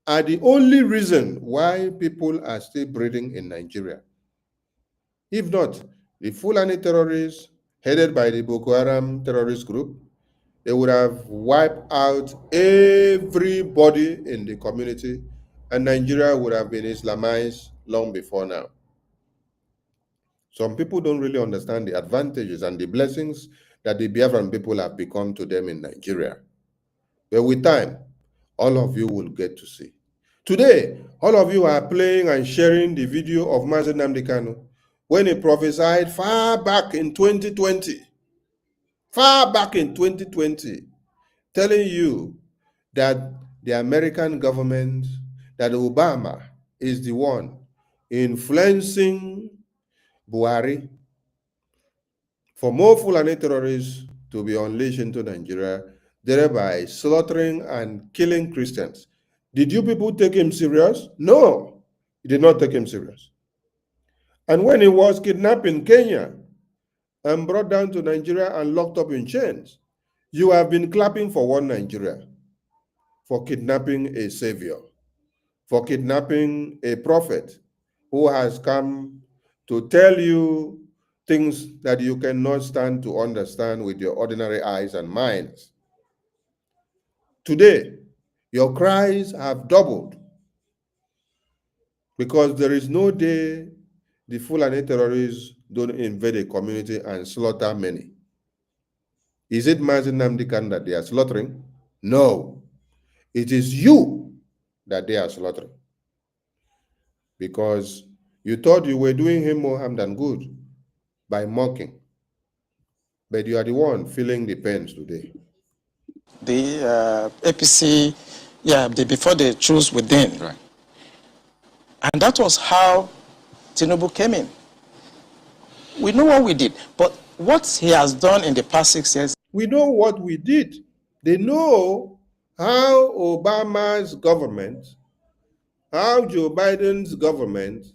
are the only reason why people are still breathing in Nigeria. If not, the Fulani terrorists, headed by the Boko Haram terrorist group, they would have wiped out everybody in the community, and Nigeria would have been Islamized long before now. Some people don't really understand the advantages and the blessings that the Biafran people have become to them in Nigeria. But with time, all of you will get to see. Today, all of you are playing and sharing the video of Mazi Nnamdi Kanu when he prophesied far back in 2020, telling you that the American government, that Obama is the one influencing Buhari for more Fulani terrorists to be unleashed into Nigeria, thereby slaughtering and killing Christians. Did you people take him serious? No, you did not take him serious. And when he was kidnapped in Kenya and brought down to Nigeria and locked up in chains, you have been clapping for one Nigeria, for kidnapping a savior, for kidnapping a prophet who has come to tell you things that you cannot stand to understand with your ordinary eyes and minds. Today, your cries have doubled because there is no day the Fulani terrorists don't invade a community and slaughter many. Is it Mazi Nnamdi Kanu that they are slaughtering? No. It is you that they are slaughtering. Because you thought you were doing him more harm than good by mocking. But you are the one feeling the pains today. The APC, before they choose within. Right. And that was how Tinubu came in. We know what we did, but what he has done in the past 6 years. We know what we did. They know how Obama's government, how Joe Biden's government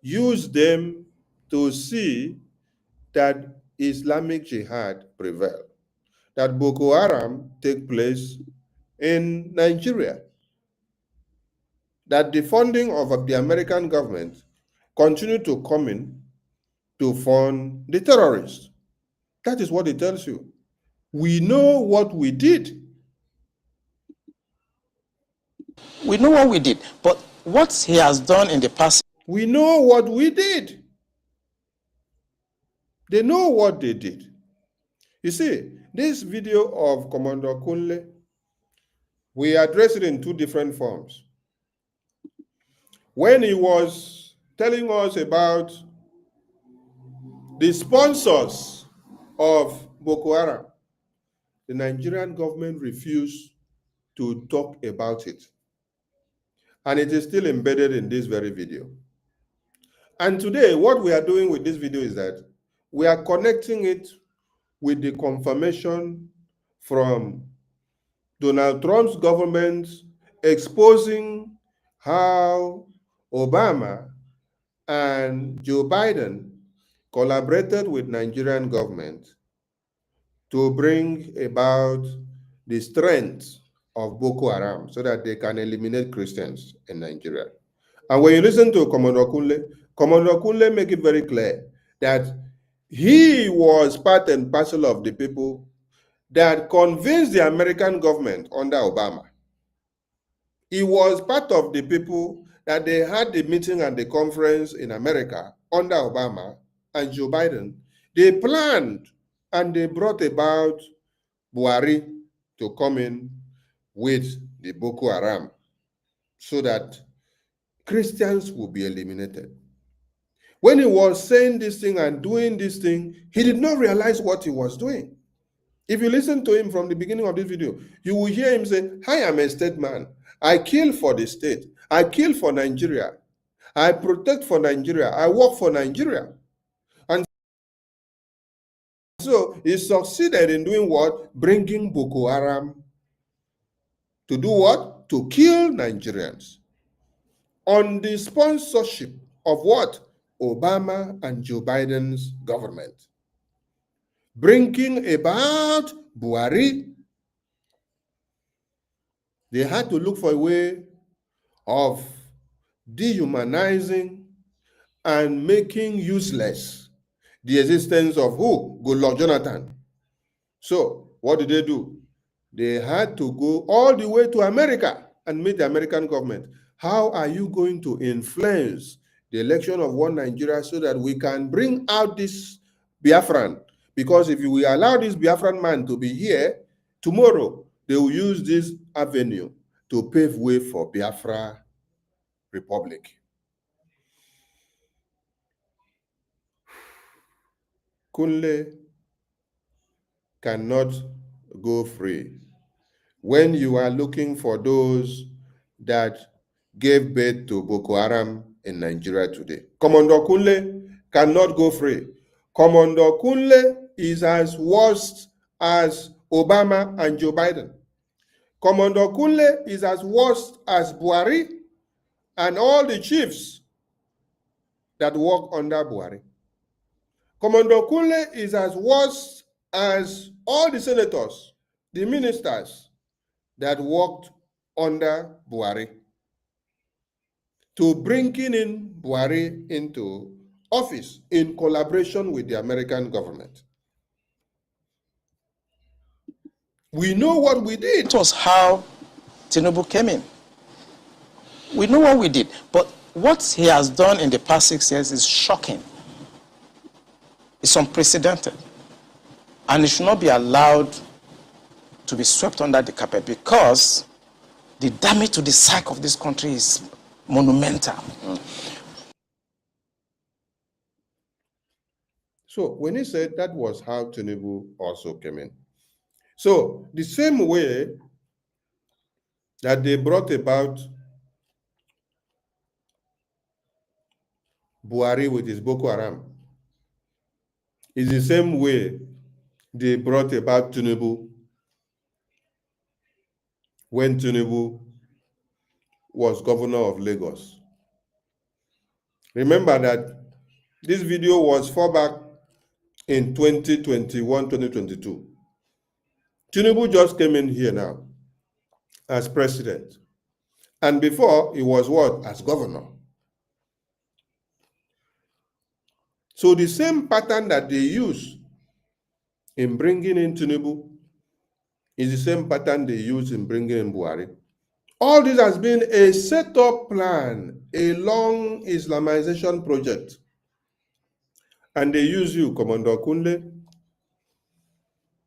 used them to see that Islamic Jihad prevail, that Boko Haram take place in Nigeria, that the funding of the American government continue to come in to fund the terrorists. That is what it tells you. We know what we did. We know what we did, but what he has done in the past. We know what we did. They know what they did. You see, this video of Commander Kunle, we addressed it in two different forms. When he was telling us about the sponsors of Boko Haram, the Nigerian government refused to talk about it. And it is still embedded in this very video. And today, what we are doing with this video is that we are connecting it with the confirmation from Donald Trump's government exposing how Obama and Joe Biden collaborated with Nigerian government to bring about the strength of Boko Haram so that they can eliminate Christians in Nigeria. And when you listen to Commander Kunle make it very clear that he was part and parcel of the people that convinced the American government under Obama. He was part of the people that they had the meeting and the conference in America under Obama and Joe Biden. They planned and they brought about Buhari to come in with the Boko Haram so that Christians will be eliminated. When he was saying this thing and doing this thing, he did not realize what he was doing. If you listen to him from the beginning of this video, you will hear him say, I am a state man. I kill for the state. I kill for Nigeria. I protect for Nigeria. I work for Nigeria. And so he succeeded in doing what? Bringing Boko Haram to do what? To kill Nigerians. On the sponsorship of what? Obama and Joe Biden's government. Bringing about Buhari. They had to look for a way of dehumanizing and making useless the existence of who? Goodluck Jonathan. So what did they do? They had to go all the way to America and meet the American government. How are you going to influence the election of one Nigeria so that we can bring out this Biafran? Because if we allow this Biafran man to be here, tomorrow they will use this avenue to pave way for Biafra Republic. Kunle cannot go free. When you are looking for those that gave birth to Boko Haram in Nigeria today, Commander Kunle cannot go free. Commander Kunle is as worst as Obama and Joe Biden. Commander Kunle is as worst as Buhari and all the chiefs that work under Buhari. Commander Kunle is as worst as all the senators, the ministers that worked under Buhari to bringing in Buhari into office in collaboration with the American government. We know what we did. It was how Tinubu came in. We know what we did, but what he has done in the past 6 years is shocking. It's unprecedented. And it should not be allowed to be swept under the carpet because the damage to the psyche of this country is monumental. So when he said that was how Tinubu also came in. So the same way that they brought about Buhari with his Boko Haram is the same way they brought about Tinubu when Tinubu was governor of Lagos. Remember that this video was far back in 2021, 2022. Tinubu just came in here now as president. And before, he was what? As governor. So the same pattern that they use in bringing in Tinubu is the same pattern they use in bringing in Buhari. All this has been a set-up plan, a long Islamization project. And they use you, Commander Kunle,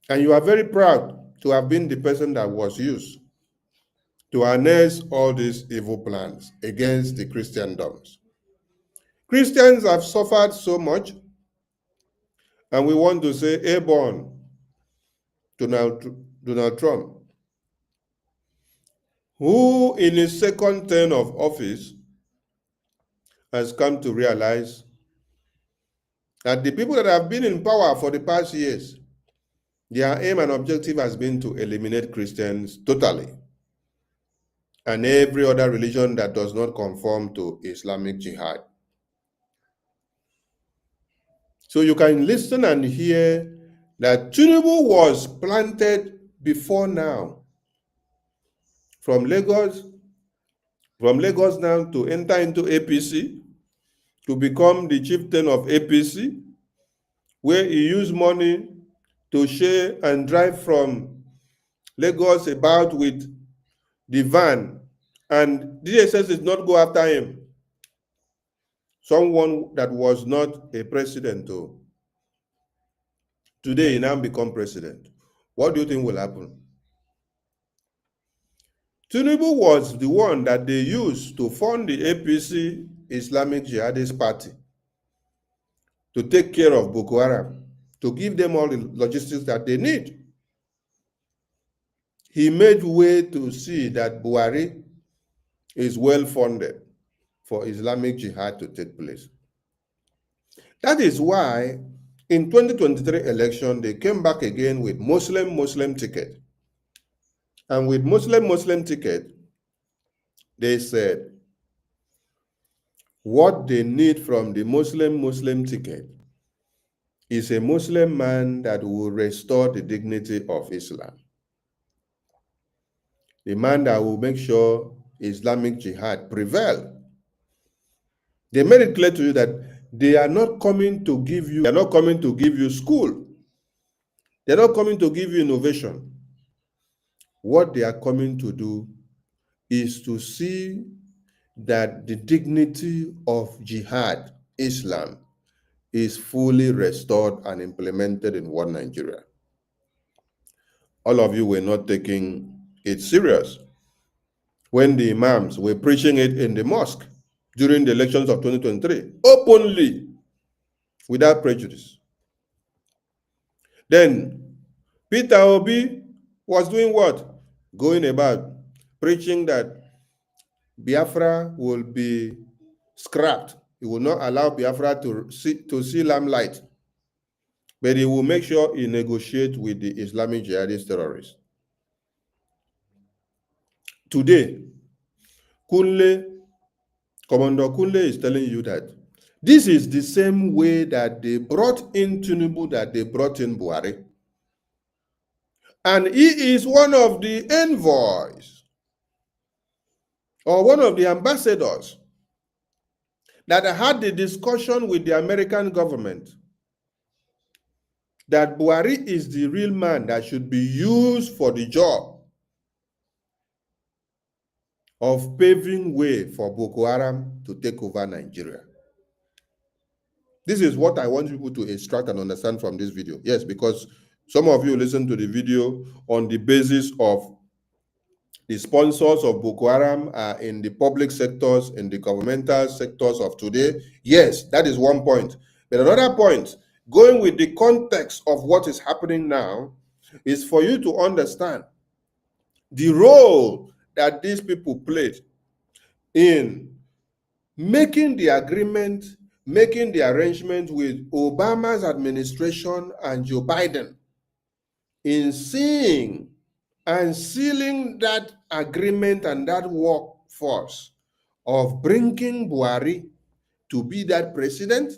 and you are very proud to have been the person that was used to harness all these evil plans against the Christendoms. Christians have suffered so much, and we want to say airborne to Donald Trump, who in his second term of office has come to realize that the people that have been in power for the past years, their aim and objective has been to eliminate Christians totally and every other religion that does not conform to Islamic jihad. So you can listen and hear that Tinubu was planted before now. From Lagos now to enter into APC, to become the chieftain of APC, where he used money to share and drive from Lagos about with the van, and DSS did not go after him. Someone that was not a president, though. Today he now become president. What do you think will happen? Tinubu was the one that they used to fund the APC Islamic Jihadist Party to take care of Boko Haram, to give them all the logistics that they need. He made way to see that Buhari is well funded for Islamic Jihad to take place. That is why in 2023 election, they came back again with Muslim ticket. And with Muslim ticket, they said what they need from the Muslim ticket is a Muslim man that will restore the dignity of Islam. The man that will make sure Islamic Jihad prevail. They made it clear to you that they are not coming to give you, school. They're not coming to give you innovation. What they are coming to do is to see that the dignity of Jihad, Islam, is fully restored and implemented in one Nigeria. All of you were not taking it serious when the imams were preaching it in the mosque during the elections of 2023, openly, without prejudice. Then Peter Obi was doing what? Going about preaching that Biafra will be scrapped. He will not allow Biafra to see lamplight, but he will make sure he negotiates with the Islamic jihadist terrorists. Today, Commander Kunle is telling you that this is the same way that they brought in Tinubu, that they brought in Buhari. And he is one of the envoys or one of the ambassadors that had the discussion with the American government that Buhari is the real man that should be used for the job of paving way for Boko Haram to take over Nigeria. This is what I want people to extract and understand from this video. Yes, because some of you listen to the video on the basis of the sponsors of Boko Haram are in the public sectors, in the governmental sectors of today. Yes, that is one point. But another point, going with the context of what is happening now, is for you to understand the role that these people played in making the agreement, making the arrangement with Obama's administration and Joe Biden in seeing and sealing that agreement and that workforce of bringing Buhari to be that president,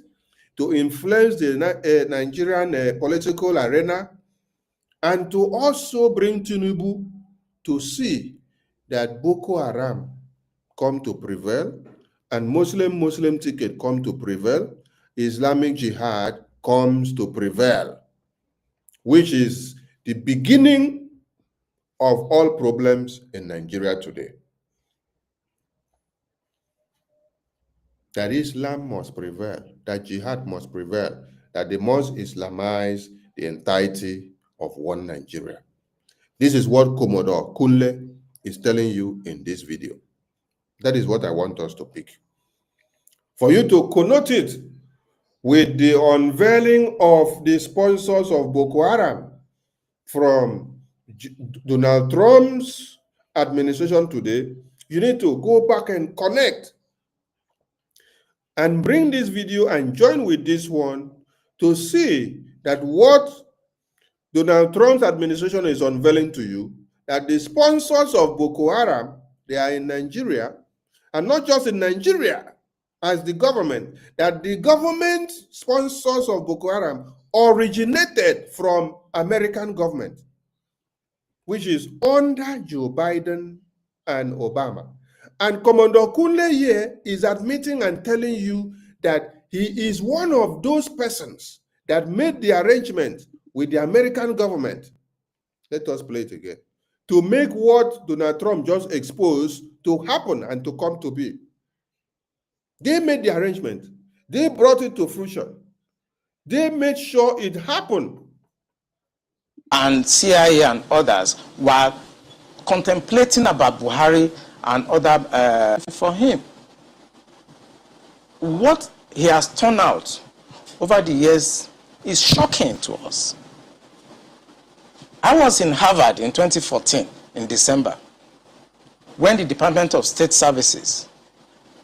to influence the Nigerian political arena, and to also bring Tinubu to see that Boko Haram come to prevail and Muslim ticket come to prevail, Islamic Jihad comes to prevail, which is the beginning of all problems in Nigeria today. That Islam must prevail, that jihad must prevail, that they must Islamize the entirety of one Nigeria. This is what Commodore Kunle is telling you in this video. That is what I want us to pick. For you to connote it with the unveiling of the sponsors of Boko Haram from Donald Trump's administration today, you need to go back and connect and bring this video and join with this one to see that what Donald Trump's administration is unveiling to you, that the sponsors of Boko Haram, they are in Nigeria, and not just in Nigeria as the government, that the government sponsors of Boko Haram originated from American government, which is under Joe Biden and Obama. And Commander Kunle here is admitting and telling you that he is one of those persons that made the arrangement with the American government. Let us play it again. To make what Donald Trump just exposed to happen and to come to be. They made the arrangement. They brought it to fruition. They made sure it happened. And CIA and others were contemplating about Buhari and other for him. What he has turned out over the years is shocking to us. I was in Harvard in 2014, in December, when the Department of State Services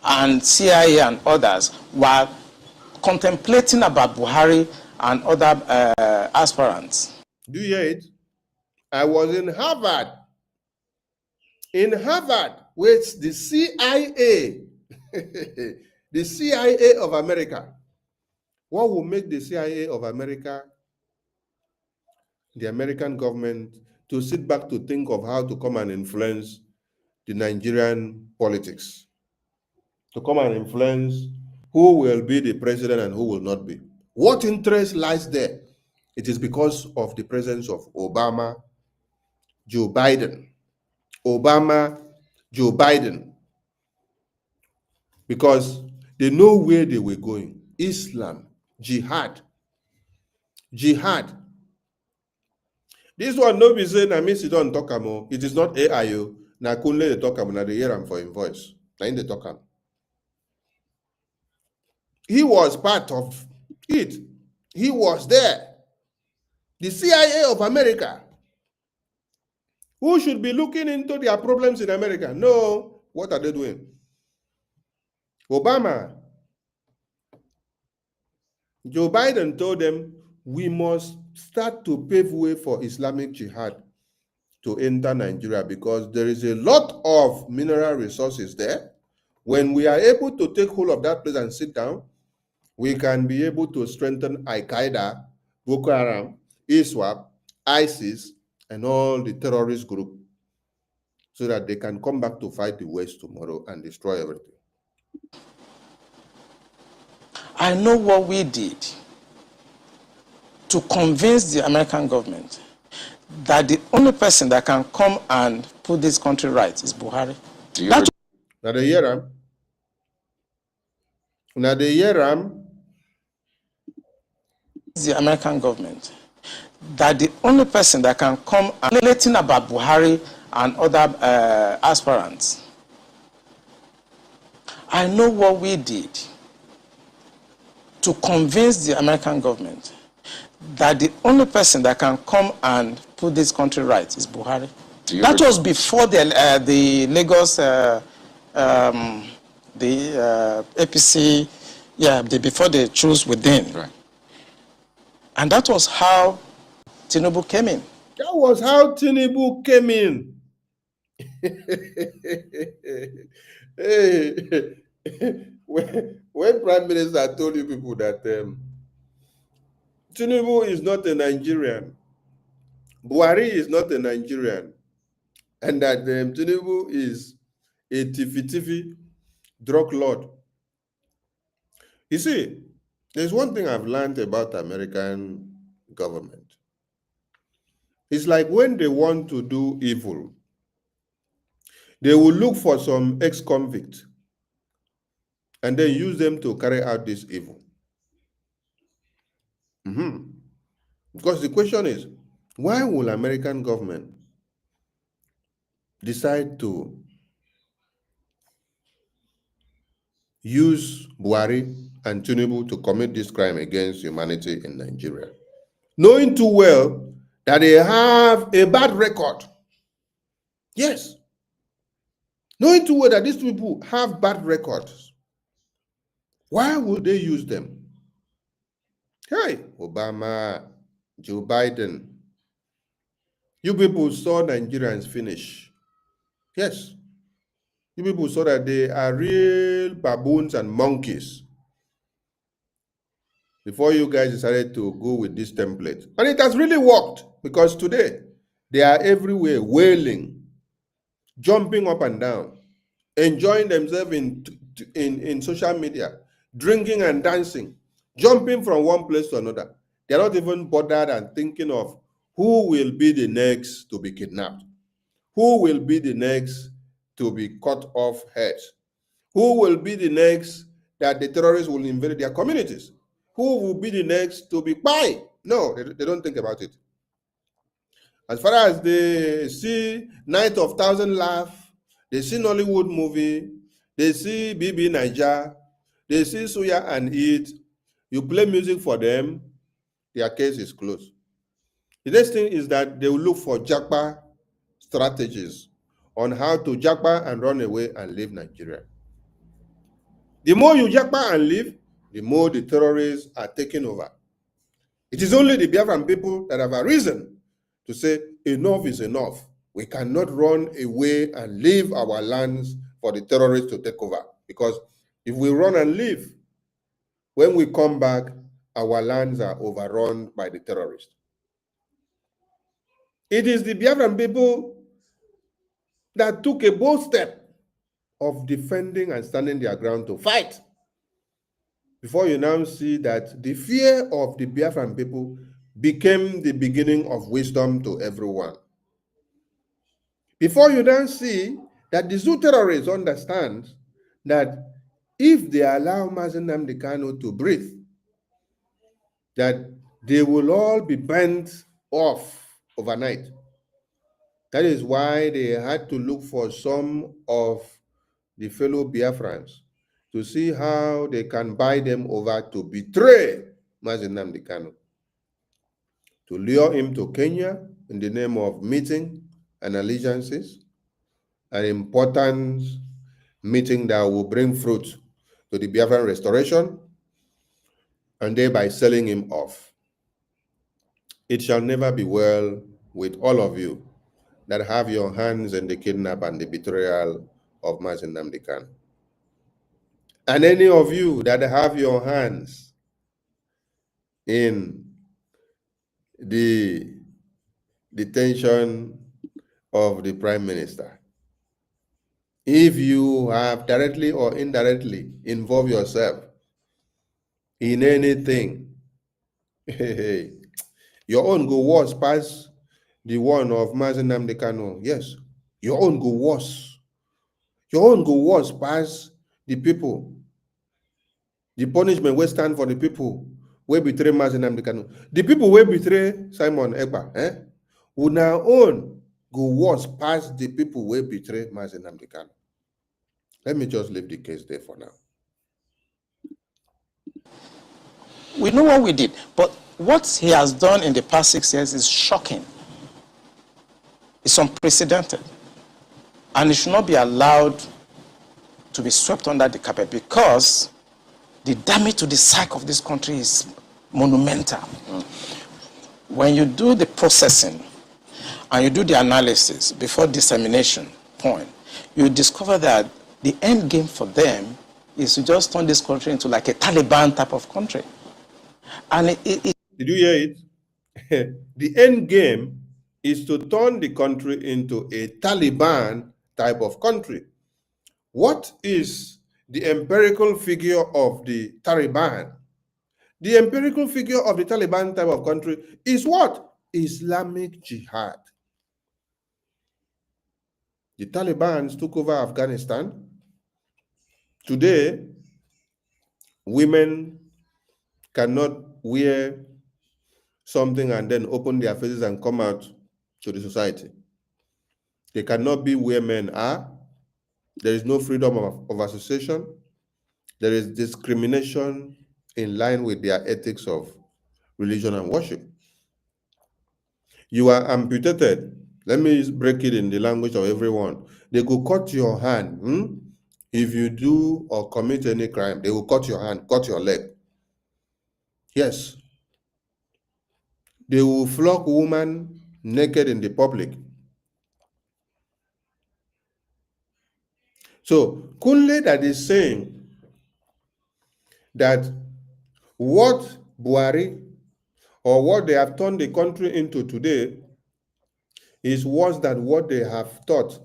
and CIA and others were contemplating about Buhari and other aspirants. Do you hear it? I was in Harvard. In Harvard, with the CIA, the CIA of America. What will make the CIA of America, the American government, to sit back to think of how to come and influence the Nigerian politics? To come and influence who will be the president and who will not be. What interest lies there? It is because of the presence of Obama, Joe Biden. Obama, Joe Biden. Because they know where they were going. Islam, jihad. Jihad. This one no be saying I miss it on Tokamo. It is not AIO. Na kunle de Tokamo, na the Haram for invoice. Na in the Tokam. He was part of it. He was there. The CIA of America. Who should be looking into their problems in America? No. What are they doing? Obama. Joe Biden told them, we must start to pave way for Islamic Jihad to enter Nigeria because there is a lot of mineral resources there. When we are able to take hold of that place and sit down, we can be able to strengthen Al-Qaeda, Boko Haram, ISWAP, ISIS, and all the terrorist group so that they can come back to fight the West tomorrow and destroy everything. I know what we did to convince the American government that the only person that can come and put this country right is Buhari. Now the Haram. Now the Haram. The American government that the only person that can come and relating about Buhari and other aspirants. I know what we did to convince the American government that the only person that can come and put this country right is Buhari. That was before the Lagos, APC, before they chose within. Right. And that was how Tinubu came in. That was how Tinubu came in. when Prime Minister told you people that Tinubu is not a Nigerian, Buhari is not a Nigerian, and that Tinubu is a tiffy drug lord. You see, There's one thing I've learned about American government. It's like when they want to do evil, they will look for some ex-convict and then use them to carry out this evil. Because the question is, why will American government decide to use Buhari and Tinubu to commit this crime against humanity in Nigeria, knowing too well that they have a bad record? Yes. Knowing too well that these people have bad records, why would they use them? Hey, Obama, Joe Biden, you people saw Nigerians finish. Yes. You people saw that they are real baboons and monkeys before you guys decided to go with this template. And it has really worked, because today they are everywhere wailing, jumping up and down, enjoying themselves in social media, drinking and dancing, jumping from one place to another. They're not even bothered and thinking of who will be the next to be kidnapped, who will be the next to be cut off heads, who will be the next that the terrorists will invade their communities, who will be the next to be spy. No, they don't think about it. As far as they see Night of Thousand Laugh, they see Nollywood movie, they see BB Niger, they see Suya and Eat, you play music for them, their case is closed. The next thing is that they will look for Japa strategies on how to Japa and run away and leave Nigeria. The more you Japa and leave, the more the terrorists are taking over. It is only the Biafran people that have a reason to say enough is enough. We cannot run away and leave our lands for the terrorists to take over. Because if we run and leave, when we come back, our lands are overrun by the terrorists. It is the Biafran people that took a bold step of defending and standing their ground to fight. Before you now see that the fear of the Biafran people became the beginning of wisdom to everyone. Before you then see that the Zoo terrorists understand that if they allow Mazi Nnamdi Kanu to breathe, that they will all be bent off overnight. That is why they had to look for some of the fellow Biafrans to see how they can buy them over to betray Mazi Nnamdi Kanu, to lure him to Kenya in the name of meeting and allegiances, an important meeting that will bring fruit to the Biafran restoration, and thereby selling him off. It shall never be well with all of you that have your hands in the kidnap and the betrayal of Mazi Nnamdi Kanu. And any of you that have your hands in the detention of the Prime Minister, if you have directly or indirectly involved yourself in anything, your own go worse past the one of Mazi Nnamdi Kanu. Yes, your own go worse. Your own go worse past the people. The punishment will stand for the people who betray Mazi Nnamdi Kanu. The people who betray Simon Ekpa, will now own go worse past the people who betray Mazi Nnamdi Kanu. Let me just leave the case there for now. We know what we did, but what he has done in the past 6 years is shocking. It's unprecedented. And it should not be allowed to be swept under the carpet, because the damage to the psyche of this country is monumental. When you do the processing and you do the analysis before dissemination point, you discover that the end game for them is to just turn this country into like a Taliban type of country. And did you hear it? The end game is to turn the country into a Taliban type of country. What is the empirical figure of the Taliban? The empirical figure of the Taliban type of country is what? Islamic Jihad. The Taliban took over Afghanistan. Today, women cannot wear something and then open their faces and come out to the society. They cannot be where men are. There is no freedom of association. There is discrimination in line with their ethics of religion and worship. You are amputated. Let me break it in the language of everyone. They will cut your hand. If you do or commit any crime, they will cut your hand, cut your leg. Yes. They will flog women naked in the public. So, Kunle that is saying that what Buhari or what they have turned the country into today is worse than what they have thought.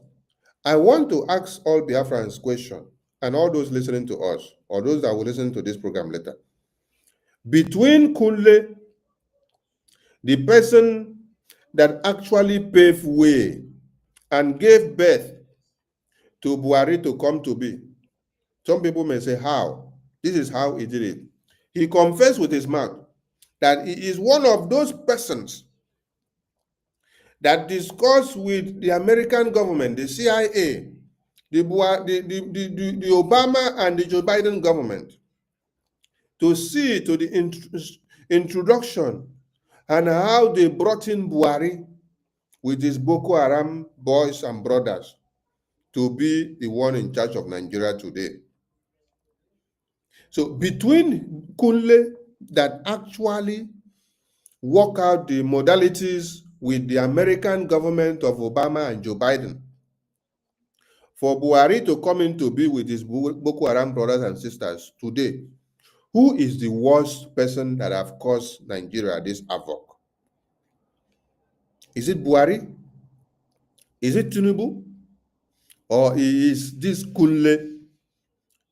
I want to ask all Biafrans question, and all those listening to us, or those that will listen to this program later. Between Kunle, the person that actually paved way and gave birth to Buhari to come to be, some people may say, how? This is how he did it. He confessed with his mouth that he is one of those persons that discussed with the American government, the CIA, the Obama and the Joe Biden government to see to the introduction and how they brought in Buhari with his Boko Haram boys and brothers to be the one in charge of Nigeria today. So between Kunle that actually work out the modalities with the American government of Obama and Joe Biden for Buhari to come in to be with his Boko Haram brothers and sisters today, who is the worst person that have caused Nigeria this havoc? Is it Buhari? Is it Tinubu? Or is this Kunle?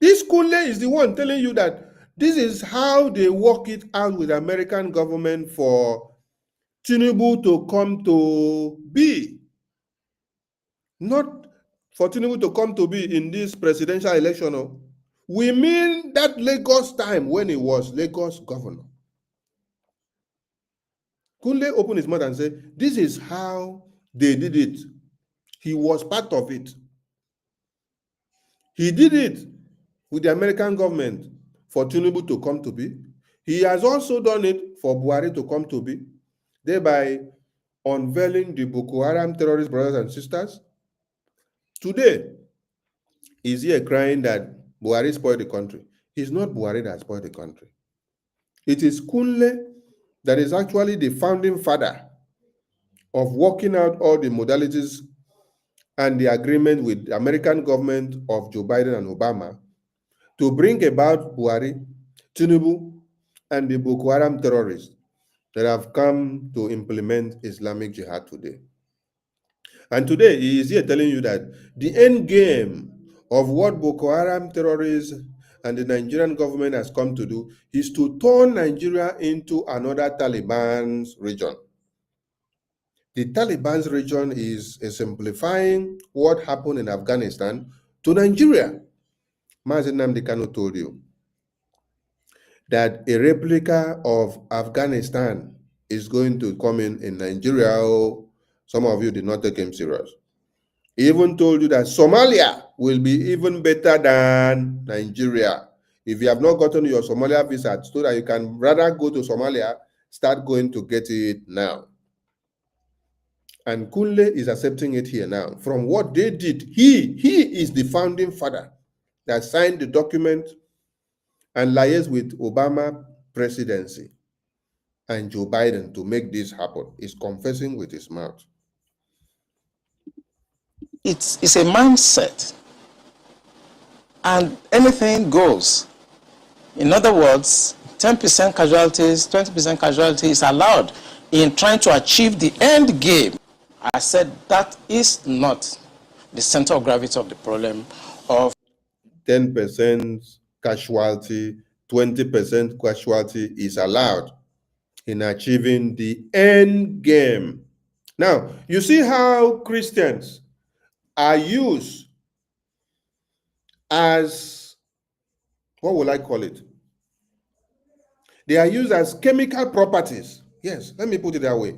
This Kunle is the one telling you that this is how they work it out with the American government for Tinubu to come to be. Not for Tinubu to come to be in this presidential election. No. We mean that Lagos time when he was Lagos governor. Kunle opened his mouth and said, this is how they did it. He was part of it. He did it with the American government for Tinubu to come to be. He has also done it for Buhari to come to be, thereby unveiling the Boko Haram terrorist brothers and sisters. Today, is here crying that Buhari spoiled the country. It's not Buhari that spoiled the country. It is Kunle that is actually the founding father of working out all the modalities and the agreement with the American government of Joe Biden and Obama to bring about Buhari, Tinubu, and the Boko Haram terrorists that have come to implement Islamic Jihad today. And today, he is here telling you that the end game of what Boko Haram terrorists and the Nigerian government has come to do is to turn Nigeria into another Taliban's region. The Taliban's region is exemplifying what happened in Afghanistan to Nigeria. Mazi Nnamdi Kanu told you that a replica of Afghanistan is going to come in Nigeria. Some of you did not take him serious. He even told you that Somalia will be even better than Nigeria. If you have not gotten your Somalia visa, so that you can rather go to Somalia, start going to get it now. And Kunle is accepting it here now. From what they did, he is the founding father that signed the document and liaised with Obama presidency and Joe Biden to make this happen. He's confessing with his mouth. It's a mindset, and anything goes. In other words, 10% casualties, 20% casualties is allowed in trying to achieve the end game. I said that is not the center of gravity of the problem of 10% casualty, 20% casualty is allowed in achieving the end game. Now, you see how Christians are used as, what will I call it? They are used as chemical properties. Yes, let me put it that way.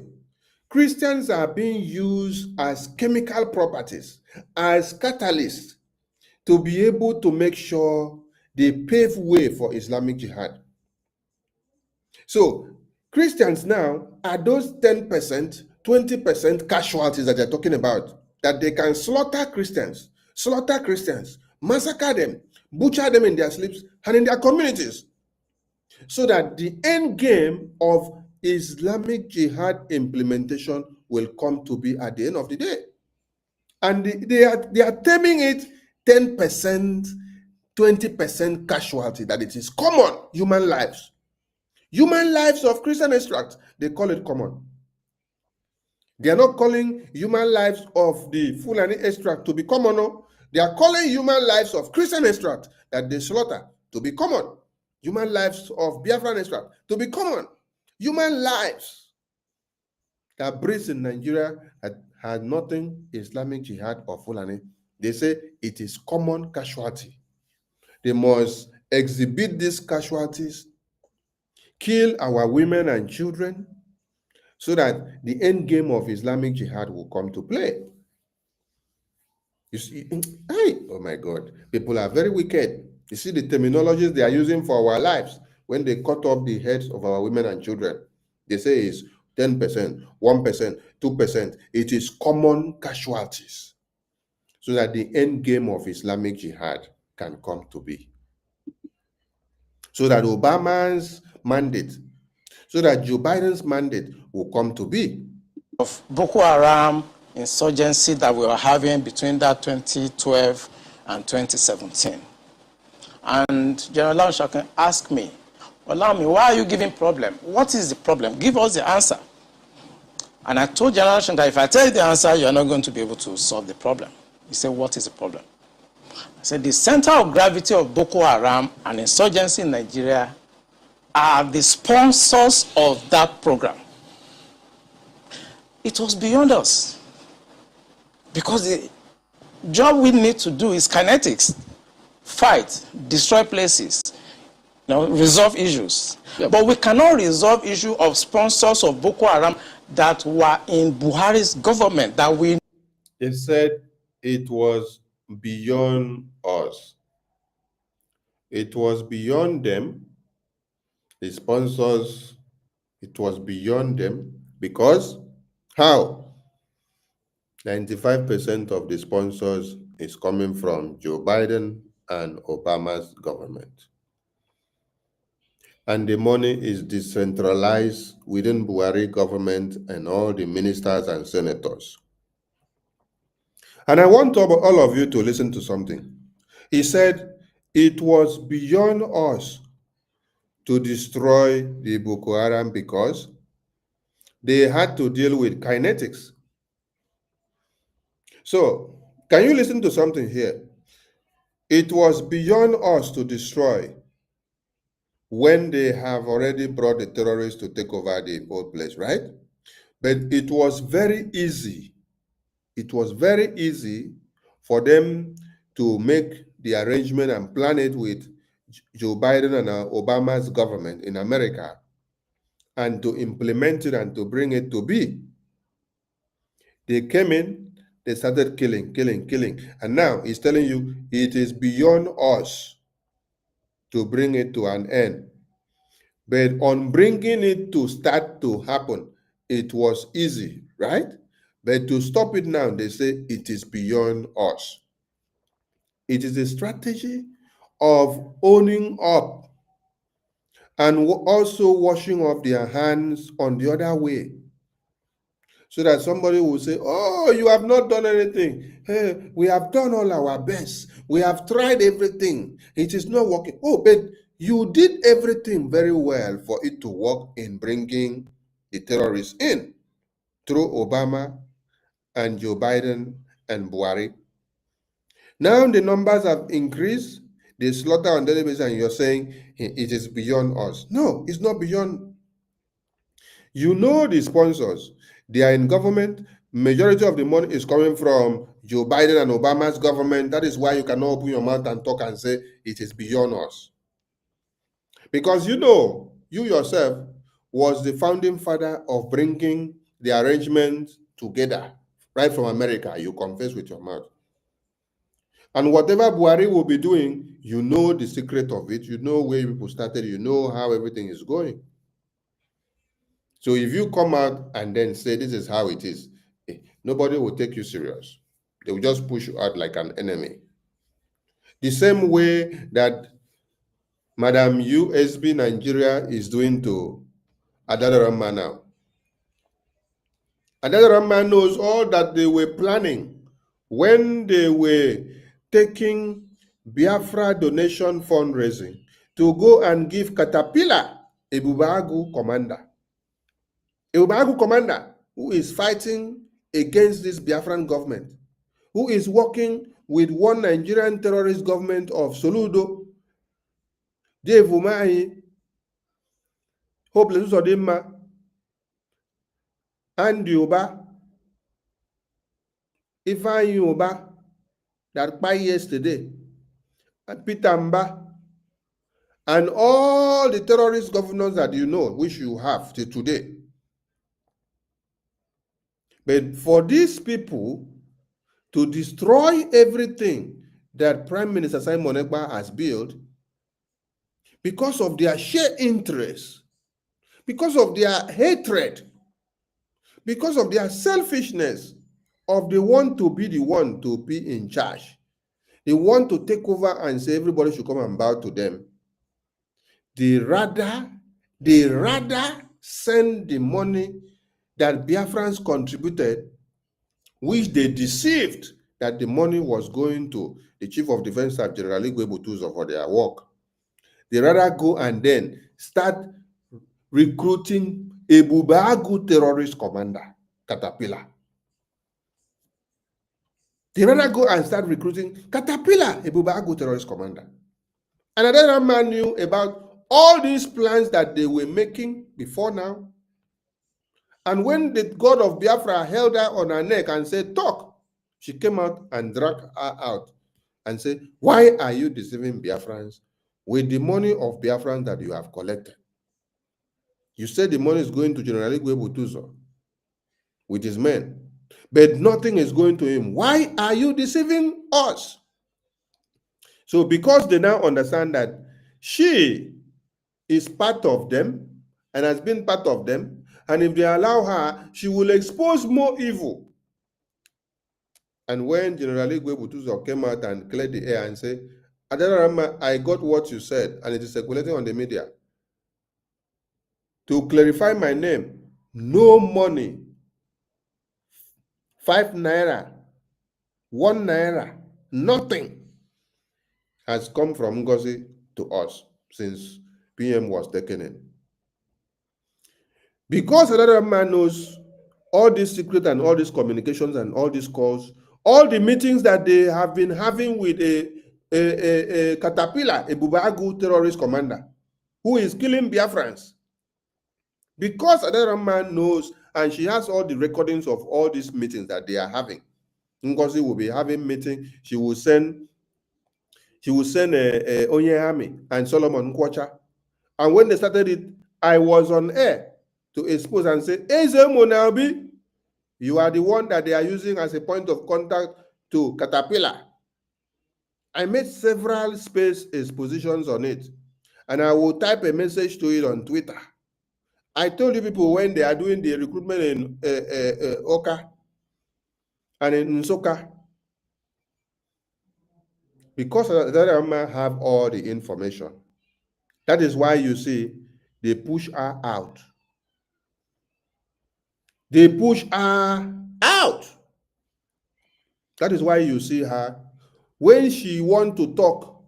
Christians are being used as chemical properties, as catalysts to be able to make sure they pave way for Islamic Jihad. So Christians now are those 10%, 20% casualties that they're talking about, that they can slaughter Christians, massacre them, butcher them in their sleeps and in their communities, so that the end game of Islamic Jihad implementation will come to be at the end of the day. And they are terming it 10%, 20% casualty, that it is common human lives. Human lives of Christian extract, they call it common. They are not calling human lives of the Fulani extract to be common. No. They are calling human lives of Christian extract that they slaughter to be common. Human lives of Biafran extract to be common. Human lives that breeds in Nigeria had nothing Islamic Jihad or Fulani. They say it is common casualty. They must exhibit these casualties, kill our women and children, so that the end game of Islamic Jihad will come to play. You see, oh my God, people are very wicked. You see the terminologies they are using for our lives when they cut off the heads of our women and children. They say it's 10%, 1%, 2%. It is common casualties, so that the end game of Islamic Jihad can come to be. So that Obama's mandate, so that Joe Biden's mandate will come to be. Of Boko Haram insurgency that we were having between that 2012 and 2017. And General Lanshakan asked me, Olami, why are you giving problem? What is the problem? Give us the answer. And I told General Lanshakan that if I tell you the answer, you're not going to be able to solve the problem. He said, what is the problem? I said, the center of gravity of Boko Haram and insurgency in Nigeria are the sponsors of that program. It was beyond us. Because the job we need to do is kinetics. Fight, destroy places, resolve issues. Yep. But we cannot resolve issue of sponsors of Boko Haram that were in Buhari's government that we... They said it was beyond us. It was beyond them. The sponsors, it was beyond them, because how? 95% of the sponsors is coming from Joe Biden and Obama's government. And the money is decentralized within Buhari government and all the ministers and senators. And I want all of you to listen to something. He said, it was beyond us to destroy the Boko Haram because they had to deal with kinetics. So, can you listen to something here? It was beyond us to destroy when they have already brought the terrorists to take over the whole place, right? But it was very easy. It was very easy for them to make the arrangement and plan it with Joe Biden and Obama's government in America, and to implement it and to bring it to be. They came in, they started killing. And now he's telling you it is beyond us to bring it to an end. But on bringing it to start to happen, it was easy, right? But to stop it now, they say it is beyond us. It is a strategy of owning up and also washing off their hands on the other way. So that somebody will say, oh, you have not done anything. Hey, we have done all our best. We have tried everything. It is not working. Oh, but you did everything very well for it to work in bringing the terrorists in through Obama and Joe Biden and Buhari. Now the numbers have increased. they slaughter on daily basis, and you're saying it is beyond us. No, it's not beyond. You know the sponsors. They are in government. Majority of the money is coming from Joe Biden and Obama's government. That is why you cannot open your mouth and talk and say it is beyond us. Because you know, you yourself was the founding father of bringing the arrangement together, right from America. You confess with your mouth. And whatever Buhari will be doing, you know the secret of it. You know where people started. You know how everything is going. So if you come out and then say this is how it is, nobody will take you serious. They will just push you out like an enemy. The same way that Madam USB Nigeria is doing to Adadarama now. Adadarama knows all that they were planning when they were taking Biafra donation fundraising to go and give Caterpillar a Bubagu commander. A Bubagu commander who is fighting against this Biafran government, who is working with one Nigerian terrorist government of Soludo, Dave Umahi, Hopeless Odima, Andy Uba, Ifeanyi Uba, that by yesterday, and Peter Mba, and all the terrorist governors that you know, which you have till today. But for these people to destroy everything that Prime Minister Simon Ekpa has built, because of their sheer interest, because of their hatred, because of their selfishness, of they want to be the one to be in charge. They want to take over and say everybody should come and bow to them. They rather send the money that Biafrans contributed, which they deceived that the money was going to the Chief of Defense Staff, General Igwe Butuzo, for their work. They rather go and then start recruiting a Bubagu terrorist commander, Caterpillar. They rather go and start recruiting Caterpillar, a Bubagu terrorist commander. And another man knew about all these plans that they were making before now. And when the God of Biafra held her on her neck and said, talk, she came out and dragged her out and said, why are you deceiving Biafrans with the money of Biafrans that you have collected? You said the money is going to General Igwe Butuzo with his men, but nothing is going to him. Why are you deceiving us? So because they now understand that she is part of them and has been part of them, and if they allow her, she will expose more evil. And when General Igwe Butuzo came out and cleared the air and said, Adarama, I got what you said, and it is circulating on the media. To clarify my name, no money, 5 naira, 1 naira, nothing has come from NGOZI to us since PM was taken in. Because another man knows all this secret and all these communications and all these calls, all the meetings that they have been having with a Caterpillar, a Bubagu terrorist commander, who is killing Biafrans. Because another man knows, and she has all the recordings of all these meetings that they are having. NGOZI will be having meeting. She will send Onyehami and Solomon Nkwocha. And when they started it, I was on air to expose and say, Eze Monabi, you are the one that they are using as a point of contact to Caterpillar. I made several space expositions on it, and I will type a message to it on Twitter. I told you people when they are doing the recruitment in Oka and in Nsoka, because that have all the information. That is why you see they push her out. They push her out. That is why you see her. When she wants to talk,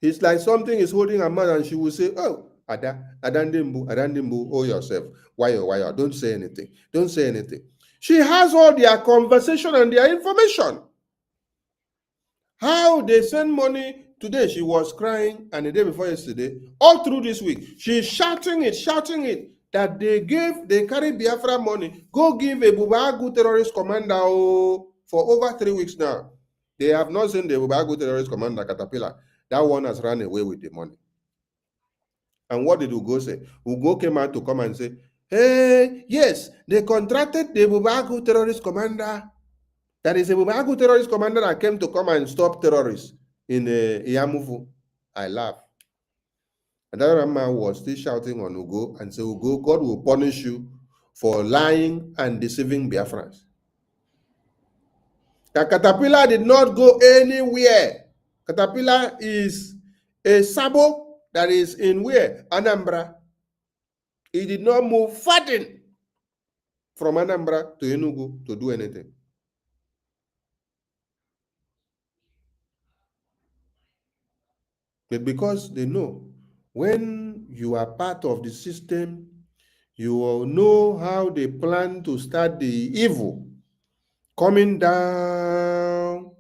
it's like something is holding her mouth and she will say, oh, Adandimbu, oh yourself. Why? Don't say anything. Don't say anything. She has all their conversation and their information. How they send money today, she was crying, and the day before yesterday, all through this week, she's shouting it, that they carry Biafra money, go give a Bubagu terrorist commander for over 3 weeks now. They have not seen the Bubagu terrorist commander, Caterpillar. That one has run away with the money. And what did Ugo say? Ugo came out to come and say, hey, yes, they contracted the Bubagu terrorist commander. That is a Bubagu terrorist commander that came to come and stop terrorists in Yamufu. I laugh. And that man was still shouting on Ugo and say, Ugo, God will punish you for lying and deceiving Biafrans. The Caterpillar did not go anywhere. Caterpillar is a sabo that is in where? Anambra. He did not move farthing from Anambra to Enugu to do anything. But because they know, when you are part of the system, you will know how they plan to start the evil coming down.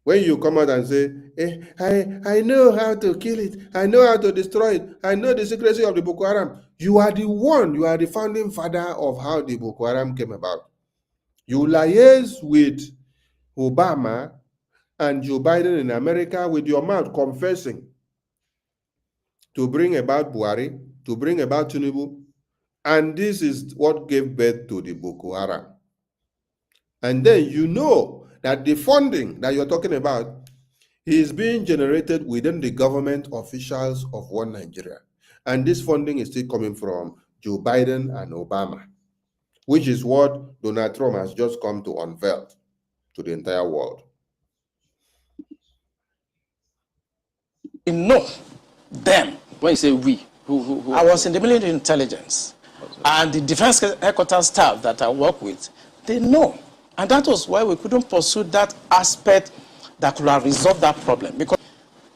When you come out and say, I know how to kill it, I know how to destroy it, I know the secrecy of the Boko Haram. You are the one, you are the founding father of how the Boko Haram came about. You liaise with Obama and Joe Biden in America with your mouth confessing to bring about Buhari, to bring about Tinubu, and this is what gave birth to the Boko Haram. And then you know that the funding that you're talking about is being generated within the government officials of one Nigeria. And this funding is still coming from Joe Biden and Obama, which is what Donald Trump has just come to unveil to the entire world. We know them. When you say we, who I was in the military intelligence, and the defense headquarters staff that I work with, they know. And that was why we couldn't pursue that aspect that could have resolved that problem. Because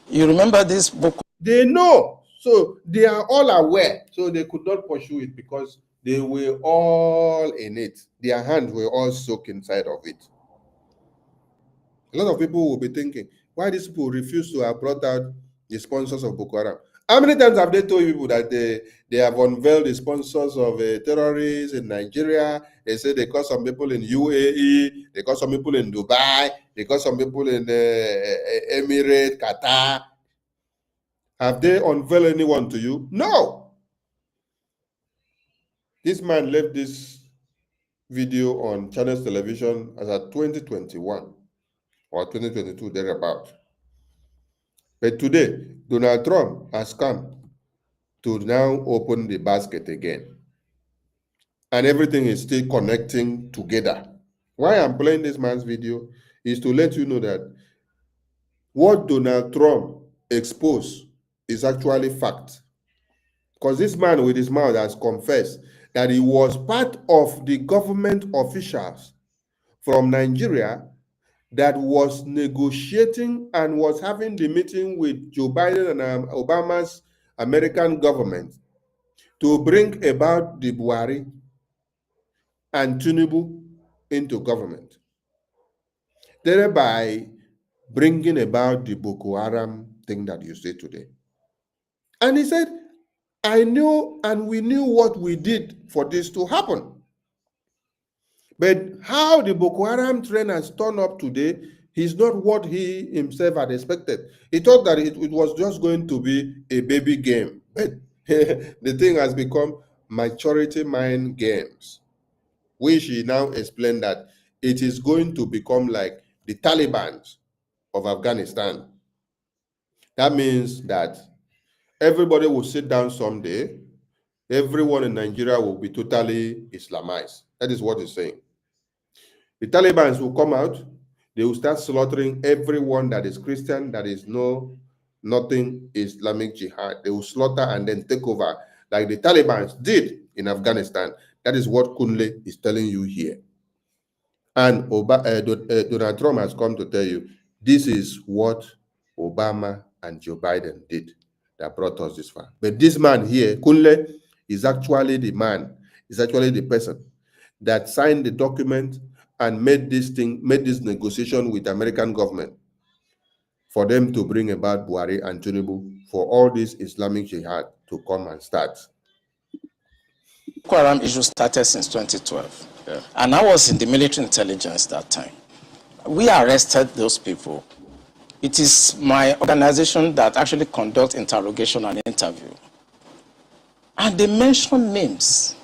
you remember this book. They know. So they are all aware. So they could not pursue it because they were all in it. Their hands were all soaked inside of it. A lot of people will be thinking, why these people refuse to have brought out the sponsors of Boko Haram? How many times have they told people that they have unveiled the sponsors of terrorists in Nigeria? They say they caught some people in UAE, they caught some people in Dubai, they caught some people in Emirates, Qatar. Have they unveiled anyone to you? No. This man left this video on Channels Television as at 2021 or 2022, thereabout. But today, Donald Trump has come to now open the basket again. And everything is still connecting together. Why I'm playing this man's video is to let you know that what Donald Trump exposed is actually fact. Because this man with his mouth has confessed that he was part of the government officials from Nigeria that was negotiating and was having the meeting with Joe Biden and Obama's American government to bring about the Buhari and Tinubu into government, thereby bringing about the Boko Haram thing that you see today. And he said, I knew and we knew what we did for this to happen. But how the Boko Haram train has turned up today is not what he himself had expected. He thought that it was just going to be a baby game. But the thing has become maturity mind games, which he now explained that it is going to become like the Taliban of Afghanistan. That means that everybody will sit down someday. Everyone in Nigeria will be totally Islamized. That is what he's saying. The Taliban will come out. They will start slaughtering everyone that is Christian, that is nothing Islamic jihad. They will slaughter and then take over like the Taliban did in Afghanistan. That is what Kunle is telling you here. And Donald Trump has come to tell you, this is what Obama and Joe Biden did that brought us this far. But this man here, Kunle, is actually the man, is actually the person that signed the document and made this negotiation with the American government for them to bring about Buhari and Tinubu for all this Islamic jihad to come and start? Boko Haram issue started since 2012. Yeah. And I was in the military intelligence that time. We arrested those people. It is my organization that actually conducts interrogation and interview. And they mention names.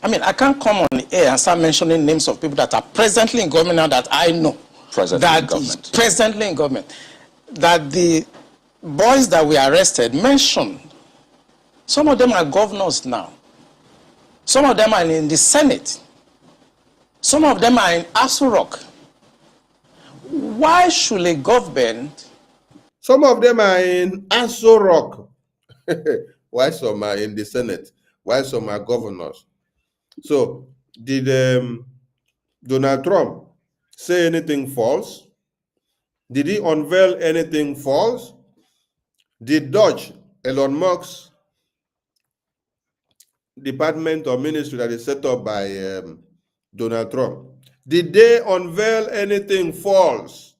I mean, I can't come on the air and start mentioning names of people that are presently in government now that I know. Presently in government. That the boys that we arrested mentioned. Some of them are governors now. Some of them are in the Senate. Some of them are in Aso Rock. Why should a government? Some of them are in Aso Rock. Why some are in the Senate? Why some are governors? So, did Donald Trump say anything false? Did he unveil anything false? Did Dodge, Elon Musk's department or ministry that is set up by Donald Trump, did they unveil anything false?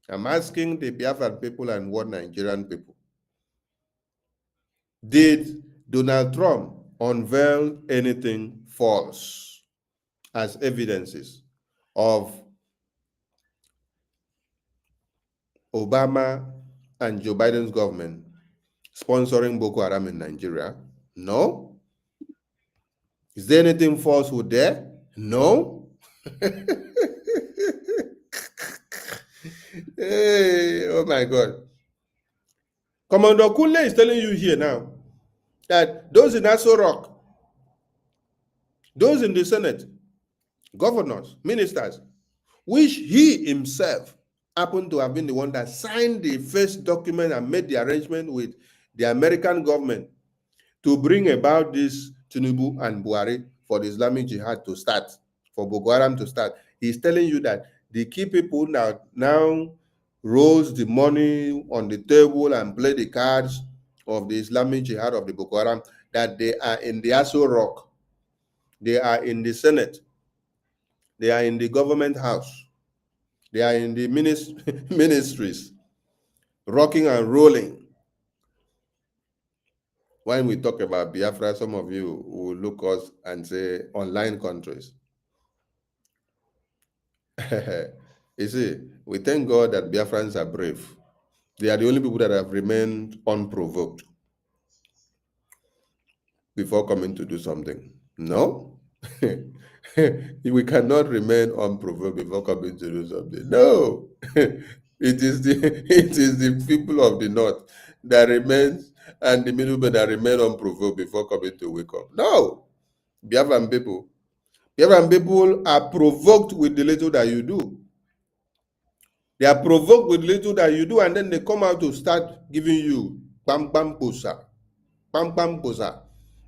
I'm asking the Biafran people and what Nigerian people. Did Donald Trump unveil anything false as evidences of Obama and Joe Biden's government sponsoring Boko Haram in Nigeria? No. Is there anything falsehood there? No. Hey, oh my God. Commander Kunle is telling you here now that those in Aso Rock, those in the Senate, governors, ministers, which he himself happened to have been the one that signed the first document and made the arrangement with the American government to bring about this Tinubu and Buhari for the Islamic Jihad to start, for Boko Haram to start. He's telling you that the key people now rolls the money on the table and play the cards of the Islamic Jihad of the Boko Haram, that they are in the Aso Rock, they are in the Senate, they are in the government house, they are in the ministries, rocking and rolling. When we talk about Biafra, some of you will look us and say online countries. You see, we thank God that Biafrans are brave. They are the only people that have remained unprovoked before coming to do something. No. We cannot remain unprovoked before coming to do something. No. It is the people of the north that remains and the middle belt that remain unprovoked before coming to wake up. No. Biafran people are provoked with the little that you do. They are provoked with little that you do, and then they come out to start giving you bam bam posa. Bam bam posa.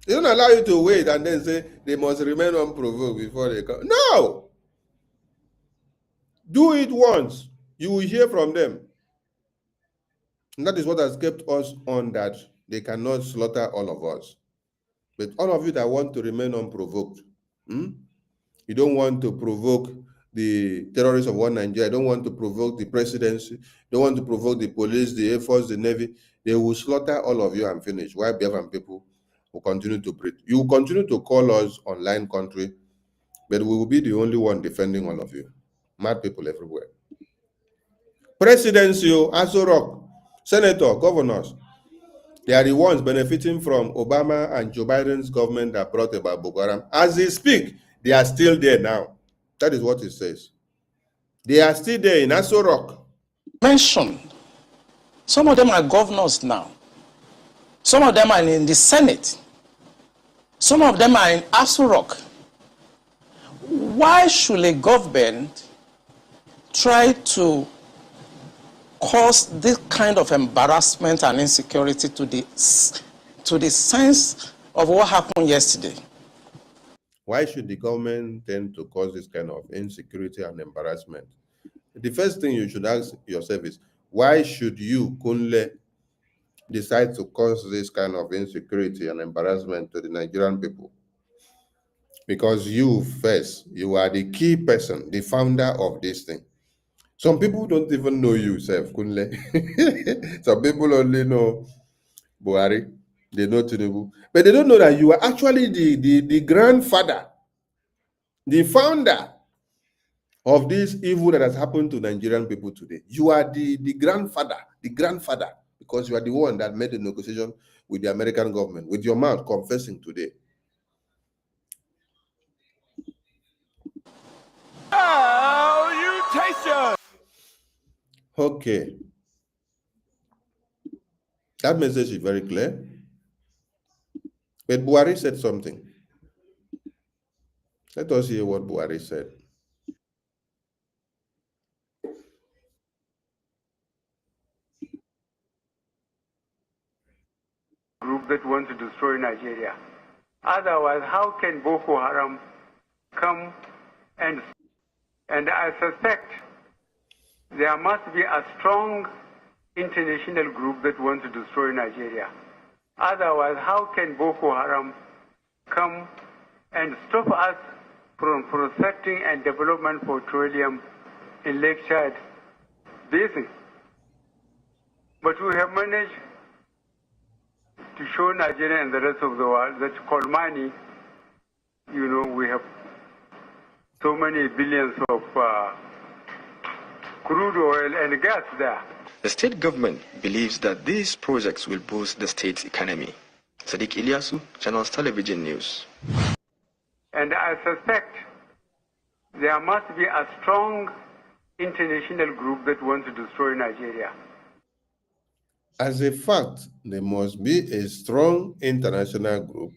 They don't allow you to wait and then say they must remain unprovoked before they come. No! Do it once. You will hear from them. And that is what has kept us on that they cannot slaughter all of us. But all of you that want to remain unprovoked, you don't want to provoke the terrorists of one Nigeria, don't want to provoke the presidency, don't want to provoke the police, the Air Force, the Navy. They will slaughter all of you and finish. Why Biafran people will continue to breathe? You will continue to call us online country, but we will be the only one defending all of you. Mad people everywhere. Presidency, Aso Rock, senator, governors, they are the ones benefiting from Obama and Joe Biden's government that brought about Boko Haram. As they speak, they are still there now. That is what it says. They are still there in Aso Rock. Mentioned. Some of them are governors now. Some of them are in the Senate. Some of them are in Aso Rock. Why should a government try to cause this kind of embarrassment and insecurity to the sense of what happened yesterday? Why should the government tend to cause this kind of insecurity and embarrassment? The first thing you should ask yourself is, why should you, Kunle, decide to cause this kind of insecurity and embarrassment to the Nigerian people? Because you first, you are the key person, the founder of this thing. Some people don't even know you, Sef Kunle. Some people only know Buhari. They know Tinubu. But they don't know that you are actually the grandfather, the founder of this evil that has happened to Nigerian people today. You are the grandfather, because you are the one that made the negotiation with the American government, with your mouth confessing today. Okay. That message is very clear. But Buhari said something. Let us hear what Buhari said. Group that wants to destroy Nigeria. Otherwise, how can Boko Haram come and I suspect there must be a strong international group that wants to destroy Nigeria. Otherwise, how can Boko Haram come and stop us from processing and development petroleum in Lake Chad Basin? But we have managed to show Nigeria and the rest of the world that Kolmani, we have so many billions of crude oil and gas there. The state government believes that these projects will boost the state's economy. Sadiq Ilyasu, Channels Television News. And I suspect there must be a strong international group that wants to destroy Nigeria. As a fact, there must be a strong international group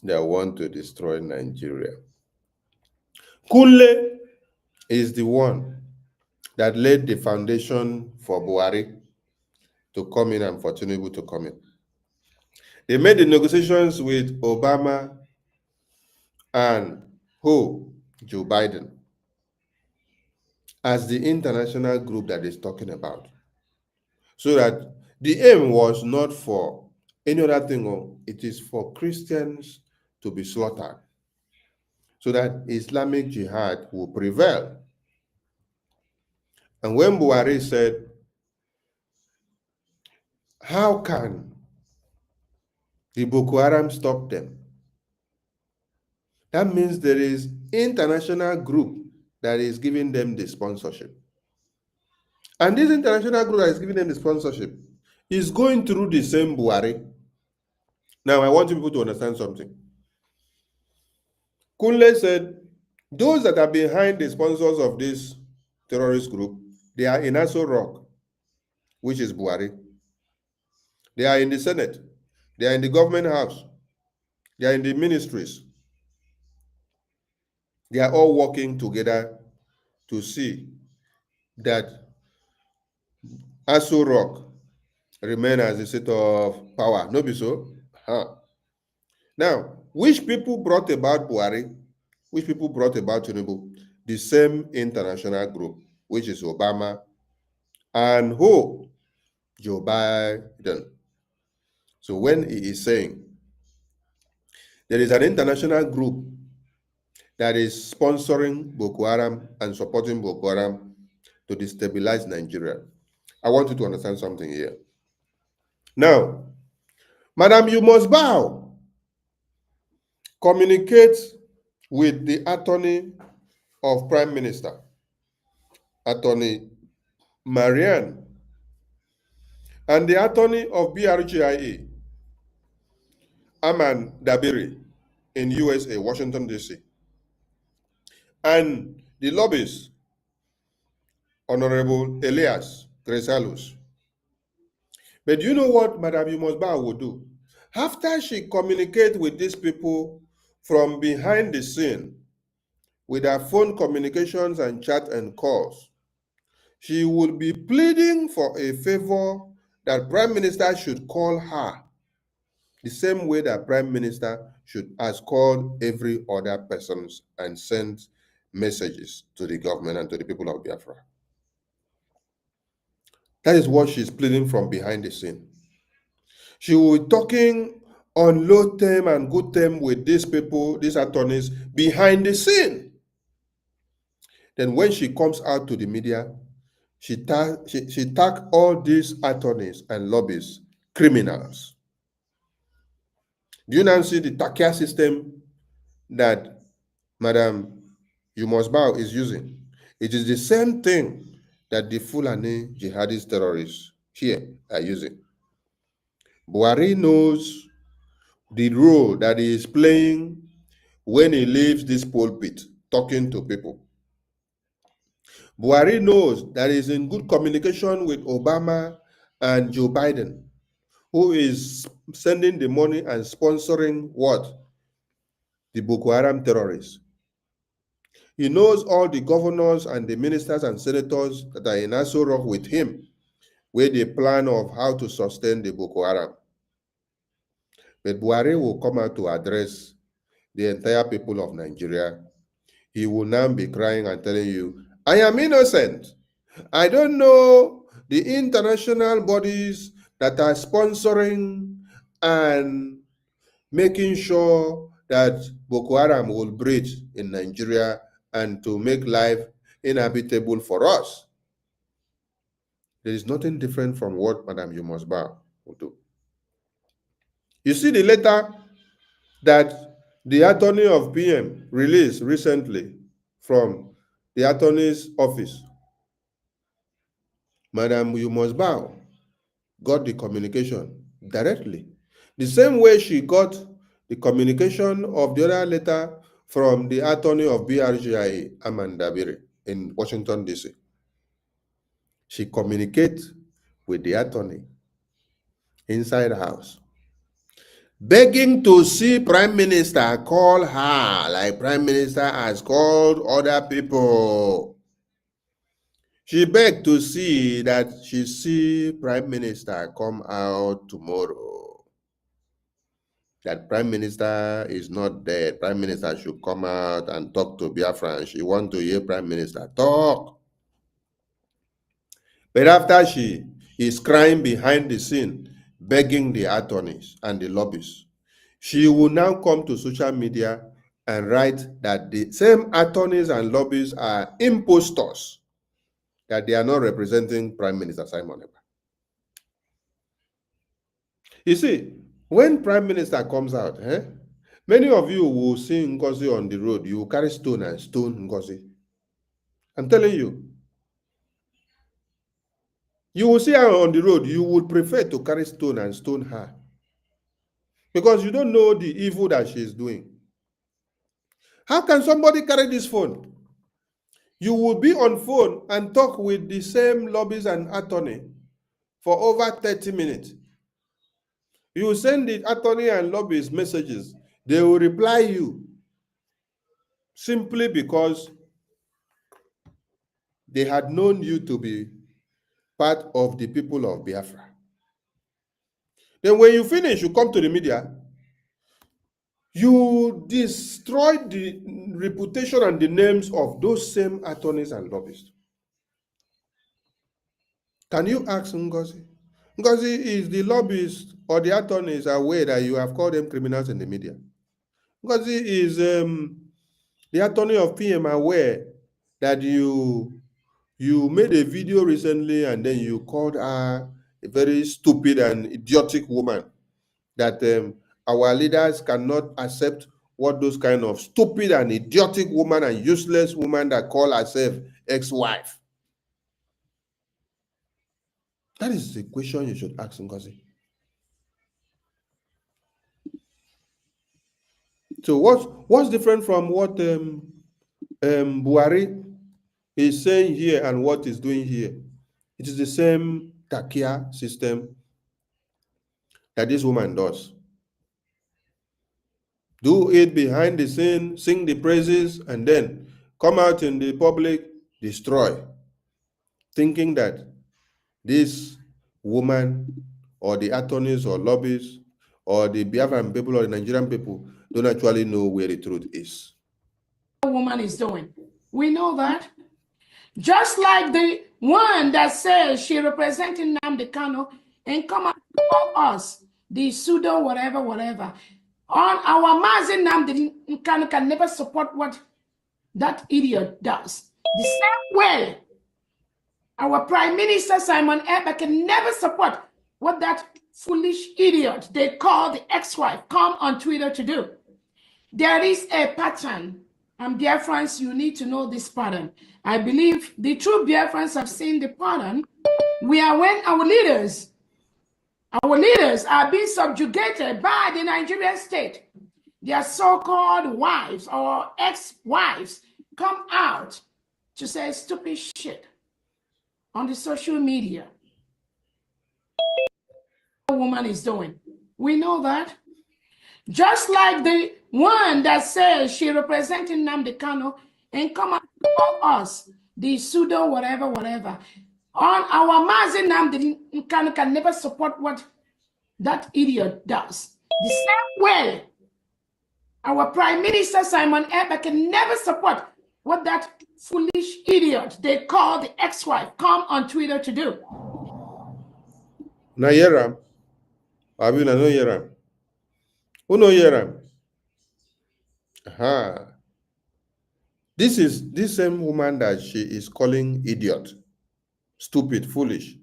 that want to destroy Nigeria. Kule is the one that laid the foundation for Buhari to come in and for Tinubu to come in. They made the negotiations with Obama and Joe Biden as the international group that is talking about. So that the aim was not for any other thing, it is for Christians to be slaughtered, so that Islamic jihad will prevail. And when Buhari said, how can the Boko Haram stop them? That means there is international group that is giving them the sponsorship. And this international group that is giving them the sponsorship is going through the same Buhari. Now, I want people to understand something. Kunle said, those that are behind the sponsors of this terrorist group, they are in Aso Rock, which is Buhari. They are in the Senate. They are in the government house. They are in the ministries. They are all working together to see that Aso Rock remain as a seat of power. No be so? Now, which people brought about Buhari? Which people brought about Tinubu? The same international group, which is Obama and Joe Biden. So when he is saying there is an international group that is sponsoring Boko Haram and supporting Boko Haram to destabilize Nigeria, I want you to understand something here. Now, Madam, you must bow. Communicate with the attorney of Prime Minister, Attorney Marianne, and the attorney of BRGIE, Aman Dabiri, in USA, Washington, D.C., and the lobbyist, Honorable Elias Gresalus. But you know what Madam Yumusba will do? After she communicates with these people from behind the scene, with her phone communications and chat and calls, she will be pleading for a favor that Prime Minister should call her the same way that Prime Minister has called every other person and sent messages to the government and to the people of Biafra. That is what she's pleading from behind the scene. She will be talking on low term and good term with these people, these attorneys, behind the scene. Then when she comes out to the media, she tag all these attorneys and lobbyists criminals. Do you now see the Takia system that Madam Yumusbao is using? It is the same thing that the Fulani jihadist terrorists here are using. Buhari knows the role that he is playing when he leaves this pulpit talking to people. Buhari knows that he is in good communication with Obama and Joe Biden, who is sending the money and sponsoring what? The Boko Haram terrorists. He knows all the governors and the ministers and senators that are in Aso Rock with him, where they plan of how to sustain the Boko Haram. But Buhari will come out to address the entire people of Nigeria. He will now be crying and telling you, I am innocent. I don't know the international bodies that are sponsoring and making sure that Boko Haram will breed in Nigeria and to make life inhabitable for us. There is nothing different from what Madam Yumusbao will do. You see the letter that the attorney of PM released recently from the attorney's office. Madam Yumusbao got the communication directly. The same way she got the communication of the other letter from the attorney of BRGIE, Amanda Biri, in Washington, D.C. She communicates with the attorney inside the house, begging to see Prime Minister call her like Prime Minister has called other people. She begged to see that she see Prime Minister come out tomorrow. That Prime Minister is not dead. Prime Minister should come out and talk to BIAFRANS. She want to hear Prime Minister talk. But after she is crying behind the scene, begging the attorneys and the lobbyists, she will now come to social media and write that the same attorneys and lobbyists are impostors, that they are not representing Prime Minister Simon Ekpa. You see, when Prime Minister comes out, many of you will see NGOZI on the road. You will carry stone and stone NGOZI. I'm telling you. You will see her on the road. You would prefer to carry stone and stone her. Because you don't know the evil that she is doing. How can somebody carry this phone? You will be on phone and talk with the same lobbyists and attorney for over 30 minutes. You send the attorney and lobbyists messages. They will reply you simply because they had known you to be part of the people of Biafra. Then when you finish, you come to the media, you destroy the reputation and the names of those same attorneys and lobbyists. Can you ask NGOZI? NGOZI, is the lobbyists or the attorneys aware that you have called them criminals in the media? NGOZI, is the attorney of PM aware that you made a video recently and then you called her a very stupid and idiotic woman, that our leaders cannot accept what those kind of stupid and idiotic woman and useless woman that call herself ex-wife? That is the question you should ask NGOZI. So what's different from what Buhari is saying here and what he's doing here? It is the same Takia system that this woman does. Do it behind the scene, sing the praises, and then come out in the public, destroy, thinking that this woman or the attorneys or lobbyists or the Biafran people or the Nigerian people don't actually know where the truth is. Woman is doing. We know that. Just like the one that says she representing Nnamdi Kanu and come out to call us, the pseudo whatever. On our Mazi Nnamdi Kanu can never support what that idiot does. The same way our Prime Minister Simon Ekpa can never support what that foolish idiot they call the ex-wife come on Twitter to do. There is a pattern, and Biafrans, you need to know this pattern. I believe the true Biafrans have seen the pattern where when our leaders are being subjugated by the Nigerian state, their so-called wives or ex-wives come out to say stupid shit on the social media. What a woman is doing. We know that. Just like the one that says she representing Nnamdi Kanu and come out to call us the pseudo whatever. On our Mazi Nnamdi Kanu can never support what that idiot does. The same way our Prime Minister Simon Ekpa can never support what that foolish idiot they call the ex-wife come on Twitter to do. Na Yeram. I mean, I know Yeram. Who know Yeram? Aha. This is this same woman that she is calling idiot, stupid, foolish.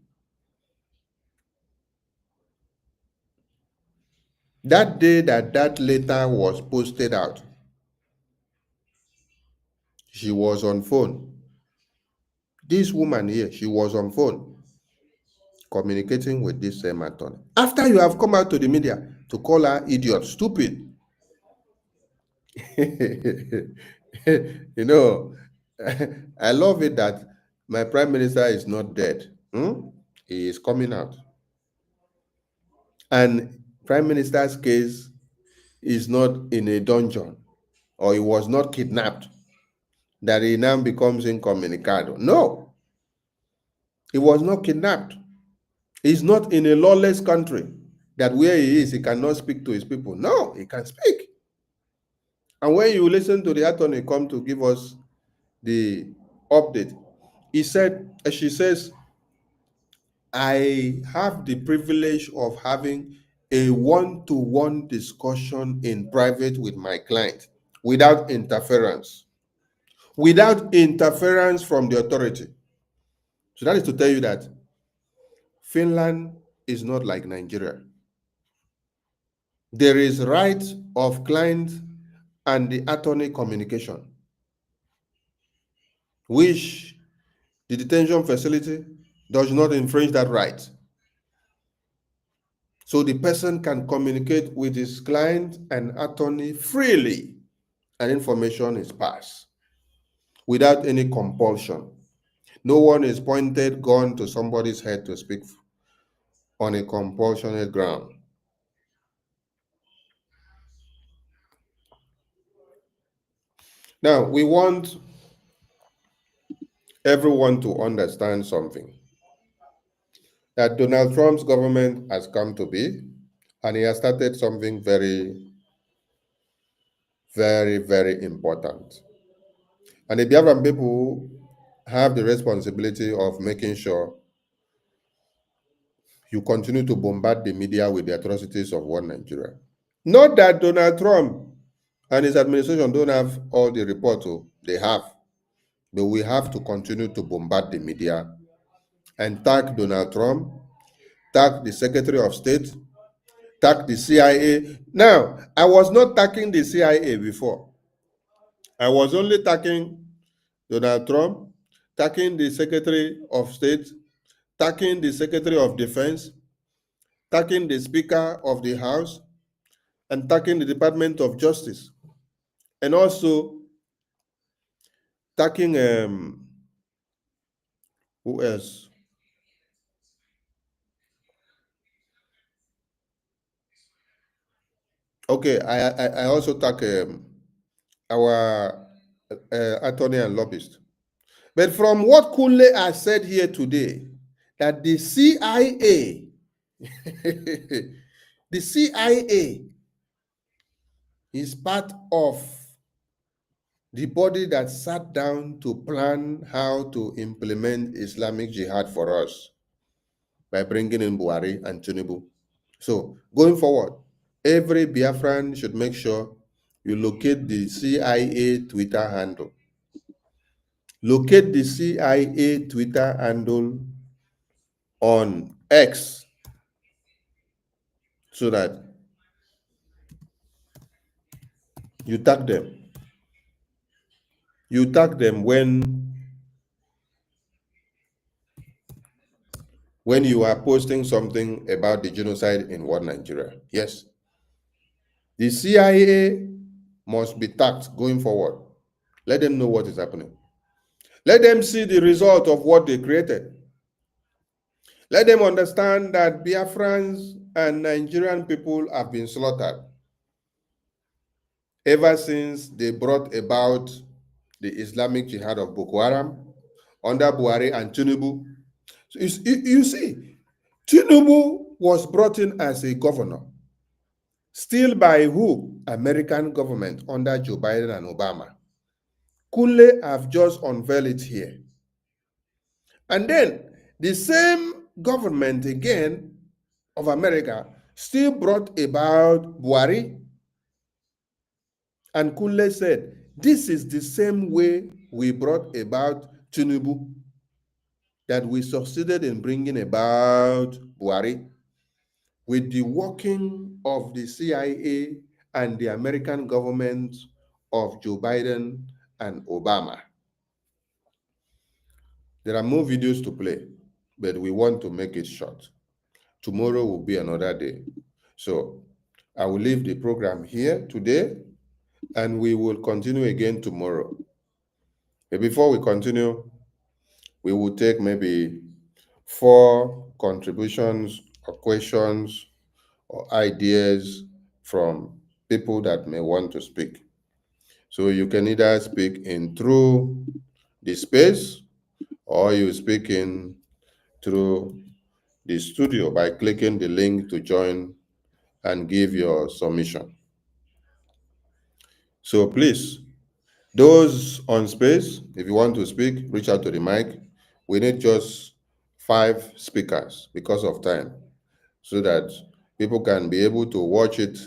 That day that letter was posted out, she was on phone. This woman here, she was on phone communicating with this same attorney. After you have come out to the media to call her idiot, stupid. You know, I love it that my prime minister is not dead. He is coming out. And prime minister's case is not in a dungeon, or he was not kidnapped, that he now becomes incommunicado. No, he was not kidnapped. He's not in a lawless country that where he is, he cannot speak to his people. No, he can speak. And when you listen to the attorney come to give us the update, he said, she says, I have the privilege of having a one-to-one discussion in private with my client without interference from the authority. So that is to tell you that Finland is not like Nigeria. There is right of client and the attorney communication, which the detention facility does not infringe that right. So the person can communicate with his client and attorney freely, and information is passed without any compulsion. No one is pointed gun to somebody's head to speak on a compulsionate ground. Now, we want everyone to understand something. That Donald Trump's government has come to be, and he has started something very, very, very important. And the Biafran people have the responsibility of making sure you continue to bombard the media with the atrocities of one Nigeria. Not that Donald Trump and his administration don't have all the reports, they have. But we have to continue to bombard the media and tag Donald Trump, tag the Secretary of State, tag the CIA. Now, I was not tagging the CIA before. I was only tagging Donald Trump, tagging the Secretary of State, tagging the Secretary of Defense, tagging the Speaker of the House, and tagging the Department of Justice. And also tagging, who else? Okay, I also tag our attorney and lobbyist. But from what Kunle has said here today, that the CIA, the CIA is part of the body that sat down to plan how to implement Islamic Jihad for us by bringing in Buhari and Tinubu. So going forward, every Biafran should make sure you locate the CIA Twitter handle Locate the CIA Twitter handle on X so that you tag them. You tag them when you are posting something about the genocide in what Nigeria. Yes. The CIA must be tagged going forward. Let them know what is happening. Let them see the result of what they created. Let them understand that Biafrans and Nigerian people have been slaughtered ever since they brought about the Islamic Jihad of Boko Haram under Buhari and Tinubu. So you see, Tinubu was brought in as a governor. Still by who? American government under Joe Biden and Obama. Kunle have just unveiled it here. And then the same government again of America still brought about Buhari. And Kunle said, this is the same way we brought about Tinubu, that we succeeded in bringing about Buhari with the working of the CIA and the American government of Joe Biden and Obama. There are more videos to play, but we want to make it short. Tomorrow will be another day. So I will leave the program here today, and we will continue again tomorrow. But before we continue, we will take maybe 4 contributions or questions or ideas from people that may want to speak. So you can either speak in through the space, or you speak in through the studio by clicking the link to join and give your submission. So please, those on space, if you want to speak, reach out to the mic. We need just 5 speakers because of time, so that people can be able to watch it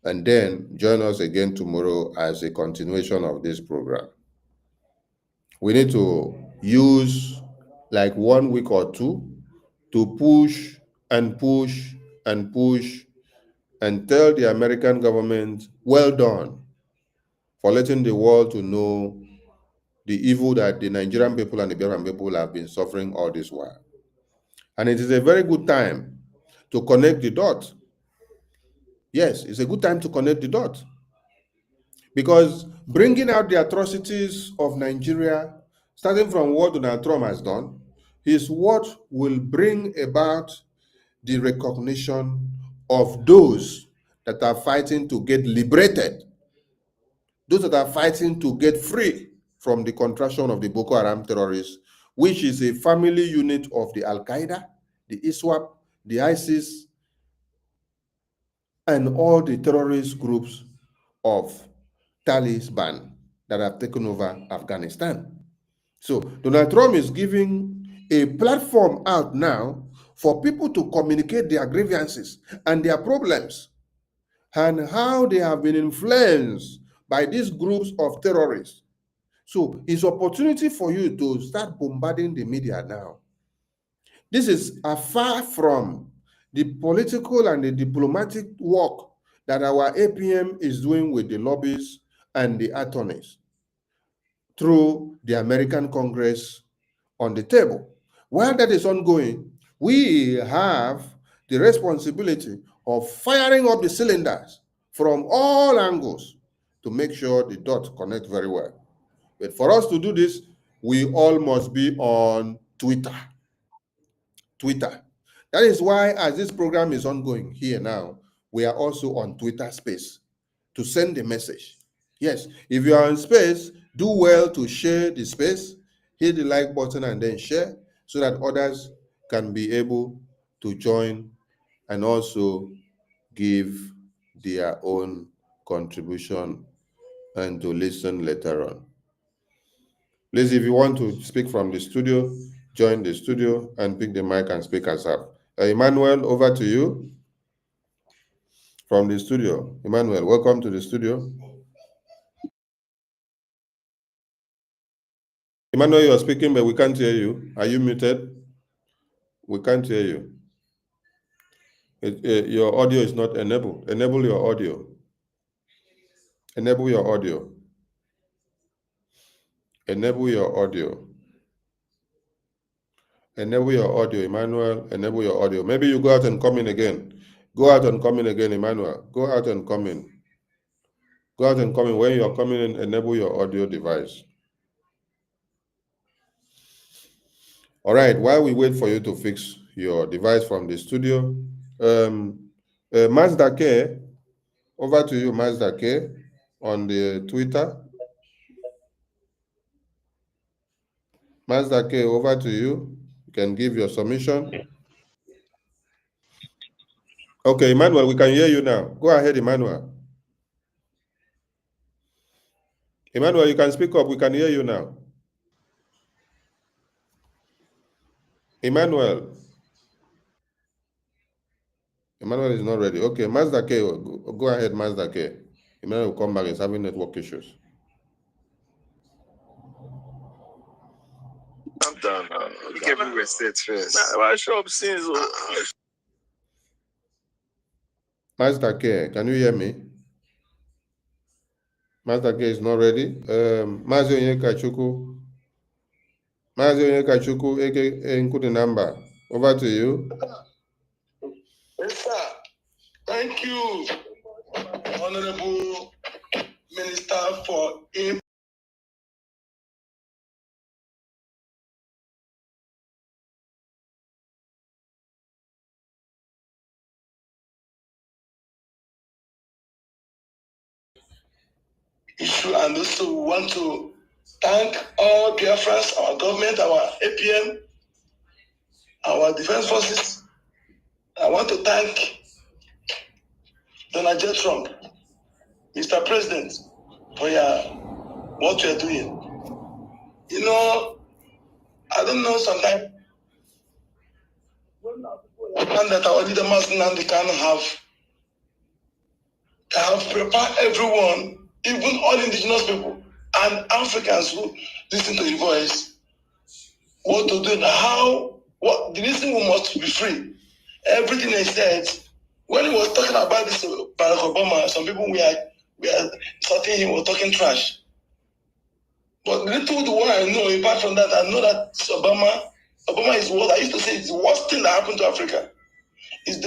and then join us again tomorrow as a continuation of this program. We need to use like 1 week or 2 to push and push and push and tell the American government, well done for letting the world to know the evil that the Nigerian people and the Biafran people have been suffering all this while. And it is a very good time to connect the dots. Yes, it's a good time to connect the dots. Because bringing out the atrocities of Nigeria, starting from what Donald Trump has done, is what will bring about the recognition of those that are fighting to get liberated, those that are fighting to get free from the contraction of the Boko Haram terrorists, which is a family unit of the Al-Qaeda, the ISWAP, the ISIS, and all the terrorist groups of Taliban that have taken over Afghanistan. So Donald Trump is giving a platform out now for people to communicate their grievances and their problems and how they have been influenced by these groups of terrorists. So it's opportunity for you to start bombarding the media now. This is far from the political and the diplomatic work that our APM is doing with the lobbies and the attorneys through the American Congress on the table. While that is ongoing, we have the responsibility of firing up the cylinders from all angles to make sure the dots connect very well. But for us to do this, we all must be on Twitter. That is why, as this program is ongoing here now, we are also on Twitter Space to send the message. Yes, if you are in space, do well to share the space, hit the like button and then share so that others can be able to join and also give their own contribution and to listen later on. Please, if you want to speak from the studio, join the studio and pick the mic and speak us up. Emmanuel, over to you from the studio. Emmanuel, welcome to the studio. Emmanuel, you are speaking, but we can't hear you. Are you muted? We can't hear you. Your audio is not enabled. Enable your audio. Enable your audio. Enable your audio. Enable your audio, Emmanuel. Enable your audio. Maybe you go out and come in again. Go out and come in again, Emmanuel. Go out and come in. Go out and come in. When you are coming in, enable your audio device. All right, while we wait for you to fix your device from the studio, Mazda K, over to you, Mazda K, on the Twitter. Mazda K, over to you. You can give your submission. Okay, Emmanuel, we can hear you now. Go ahead, Emmanuel. Emmanuel, you can speak up. We can hear you now. Emmanuel. Emmanuel is not ready. Okay, Mazda K, go ahead, Mazda K. Emmanuel will come back. He's having network issues. I'm done. Look everywhere states first. Why show up since? Mazda K, can you hear me? Mazda K is not ready. Mazi Onyeka-Chukwu. Mazi Onyeka-Chukwu, aka Nkuti number. Over to you. Yes, sir. Thank you, Honorable Minister, for issue and also we want to thank all Biafrans, our government, our APM, our defense forces. I want to thank Donald J. Trump, Mr. President, for what you are doing. You know, I don't know sometimes that our leader Nandi can have prepared everyone, even all indigenous people and Africans who listen to his voice, what to do and how, what the reason we must be free. Everything he said, when he was talking about this Barack Obama, some people we are sorting him, were talking trash. But little the one I know, apart from that, I know that Obama is what I used to say is the worst thing that happened to Africa. Is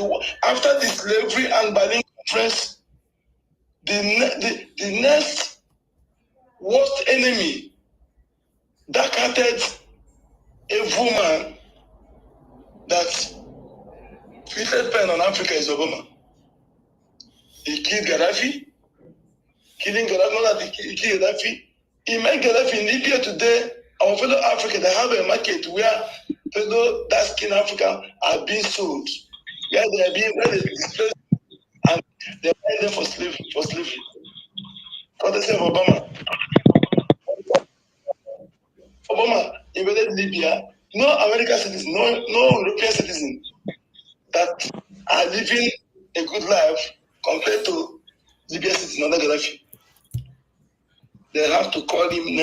after the slavery and Berlin conference, the next worst enemy, dark-hearted, evil man that fitted pen on Africa is Obama. He killed Gaddafi. Killing Gaddafi, not that he killed Gaddafi. He made Gaddafi in Libya today. Our fellow Africa, they have a market where fellow dark-skinned Africans are being sold. Where they displaced and they're buying them for slavery. For the sake of Obama. Obama invaded Libya. No American citizen, no European citizen that are living a good life compared to Libyan citizens under Gaddafi. They have to call him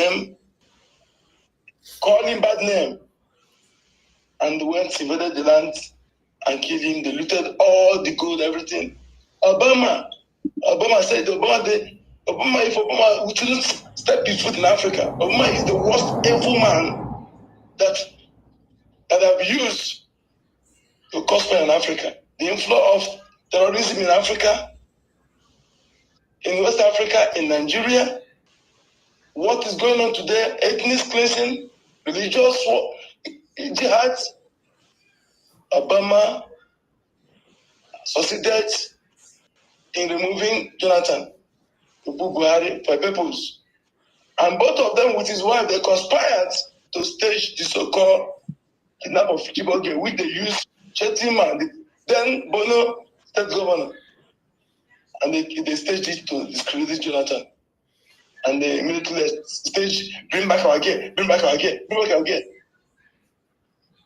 bad name. And went, invaded the land and killed him. They looted all the gold, everything. Obama said, if Obama we shouldn't step his foot in Africa. Obama is the worst evil man that have used to cause pain in Africa. The inflow of terrorism in Africa, in West Africa, in Nigeria, what is going on today, ethnic cleansing, religious war, jihad. Obama succeeded in removing Jonathan to Buhari for purpose. And both of them with his wife, they conspired to stage the so-called kidnap of Chibok, which they used Chetima, then Bono state governor. And they staged it to discredit Jonathan. And they immediately staged, bring back our gear.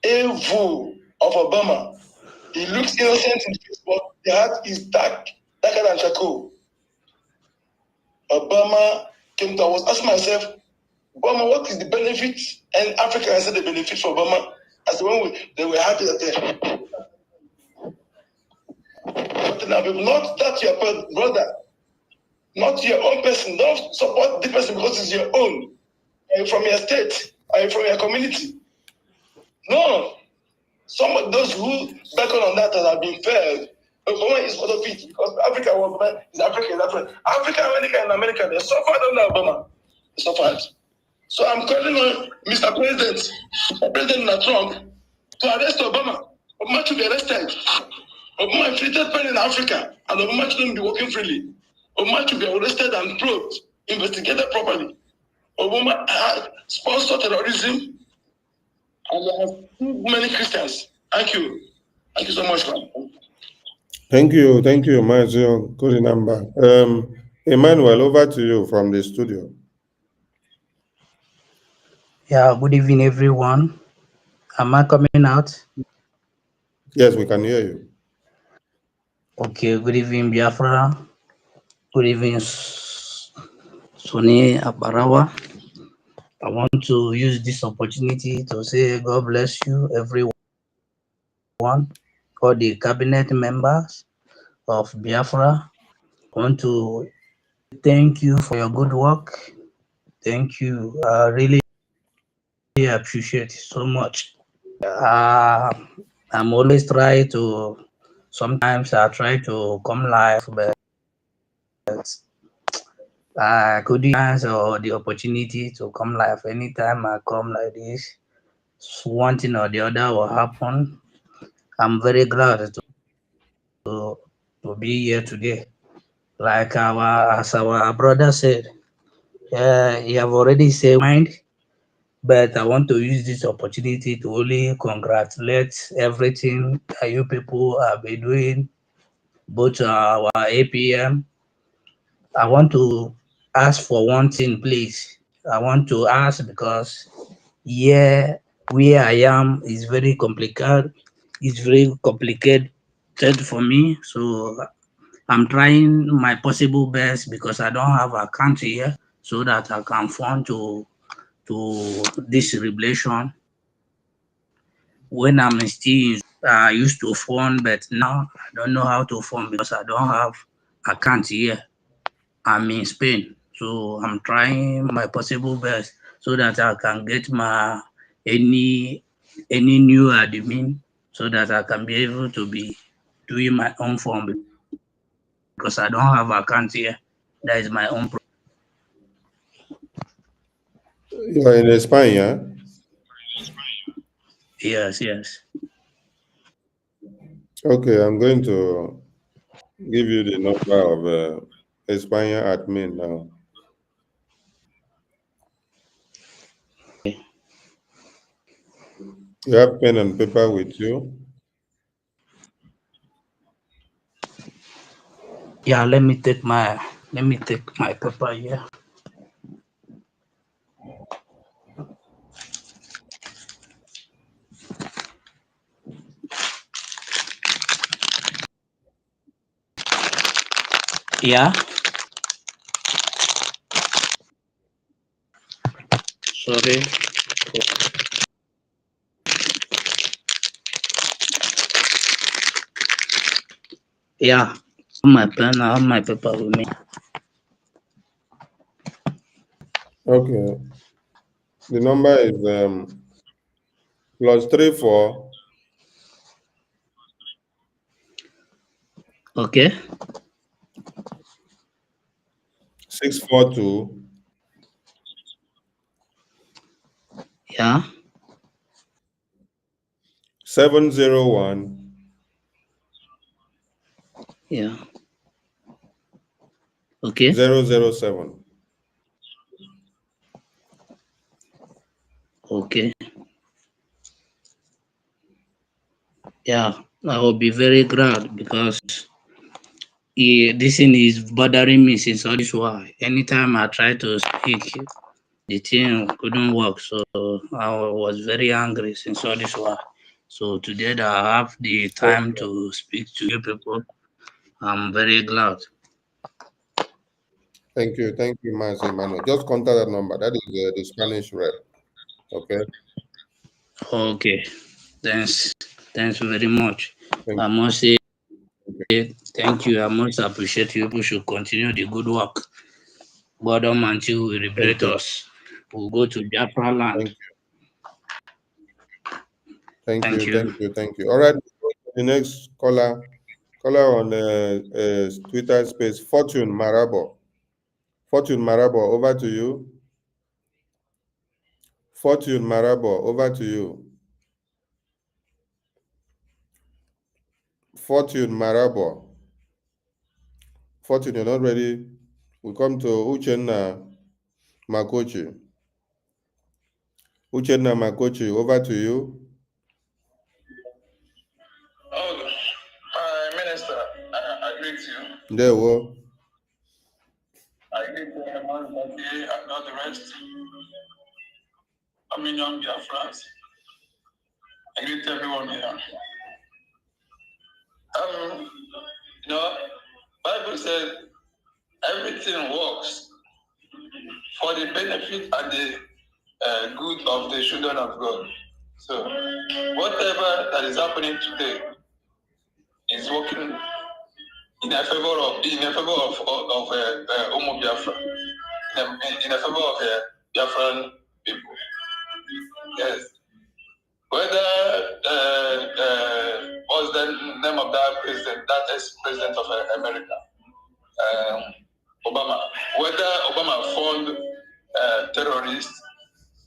Evil of Obama. He looks innocent in face, but the heart is darker than charcoal. Obama came to, I was asking myself, Obama, what is the benefit? And Africa said the benefit for Obama. As when they were happy that they not that your brother, not your own person. Don't support the person because it's your own. Are you from your state? Are you from your community? No. Some of those who back on that have been failed. Obama is part of it because Africa is Africa. Africa, America, and America, they suffered under Obama. They suffered. So I'm calling on Mr. President Trump to arrest Obama. Obama should be arrested. Obama inflicted pain in Africa, and Obama shouldn't be working freely. Obama should be arrested and probed, investigated properly. Obama sponsored terrorism, and there have too many Christians. Thank you. Thank you so much, man. Thank you, Mazio. Good number. Emmanuel, over to you from the studio. Yeah, good evening, everyone. Am I coming out? Yes, we can hear you. Okay, good evening, Biafra. Good evening, Soni Abarawa. I want to use this opportunity to say God bless you, everyone, all the cabinet members of Biafra. I want to thank you for your good work. Thank you. I really appreciate it so much. I'm always trying to, sometimes I try to come live, but I couldn't answer the opportunity to come live. Anytime I come like this, one thing or the other will happen. I'm very glad to be here today. Like as our brother said, you have already said mind, but I want to use this opportunity to only congratulate everything that you people have been doing, both our APM. I want to ask for one thing, please. I want to ask because here where I am is very complicated. It's very complicated for me. So I'm trying my possible best because I don't have a country here so that I can fund to this revelation. When I'm still, I used to fund, but now I don't know how to fund because I don't have a country here. I'm in Spain, so I'm trying my possible best so that I can get my any new admin so that I can be able to be doing my own form because I don't have a account here. That is my own. You are in Spain, yeah? Yes, yes. Okay, I'm going to give you the number of España admin now. You have pen and paper with you? Yeah, let me take my paper here. Yeah. Sorry. Yeah, my pen, I have my paper with me. Okay. The number is +34. Okay. 642. Yeah. 701. Yeah. Okay. 007. Okay. Yeah, I will be very glad because this thing is bothering me since all this while. Anytime I try to speak, the thing couldn't work. So I was very angry since all this while. So today that I have the time to speak to you people, I'm very glad. Thank you, Mas Emmanuel. Just contact that number. That is the Spanish rep. Okay. Okay. Thanks very much. Thank I must say thank you. I must appreciate you. People should continue the good work. God Almighty will liberate us. We'll go to Biafra land. Thank you. All right, the next caller on Twitter space, Fortune Marabo. Fortune Marabo, over to you. Fortune Marabo, over to you. Fortune Marabo. Fortune, you're not ready. We come to Uchenna Makochi. Uchenna Makochi, over to you. Minister, I greet you. There we go. I greet everyone here and all the rest. I'm in young BIAFRANS. I greet everyone here. Bible says everything works for the benefit and the good of the children of God. So whatever that is happening today is working in a favor of Omo Biafra, in a favor of Biafran people. Yes. Whether what's the name of that president, that ex-president of America, Obama, whether Obama fund terrorists,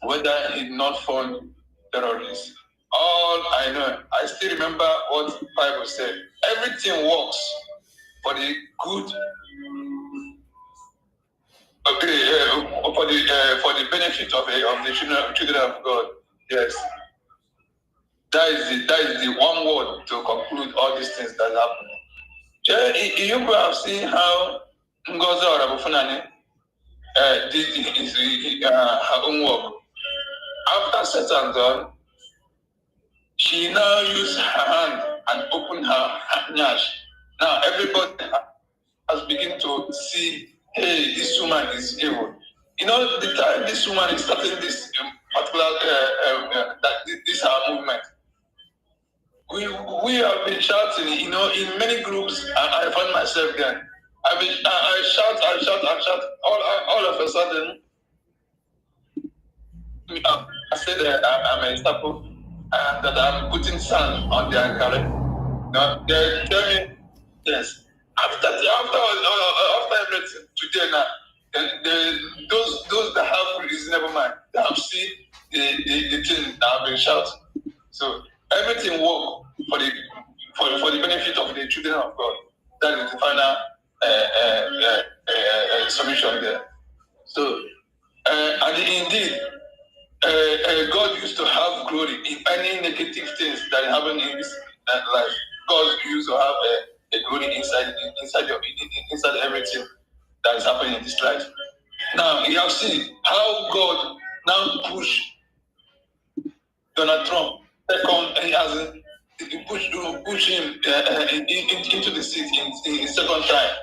whether he did not fund terrorists. All I know, I still remember what the Bible said. Everything works for the good, for the benefit of the children of God. Yes. That is the one word to conclude all these things that happen. You could have seen how NGOZI or Abufunani did her own work. After set and done, she now used her hand and opened her nyash. Now everybody has begun to see, hey, this woman is evil. You know, the time this woman is starting this particular this her movement, we have been shouting, you know, in many groups, and I found myself there. I shout. All of a sudden, I said I'm a staple and that I'm putting sand on their career. Now they tell me, yes. After everything today now, those that have reasonable mind, they have seen the thing that have been shouted. So everything work for the benefit of the children of God. That is the final solution there. So and indeed, God used to have glory in any negative things that happen in this life. God used to have a glory inside everything that is happening in this life. Now you have seen how God now push Donald Trump push him into the seat in second time.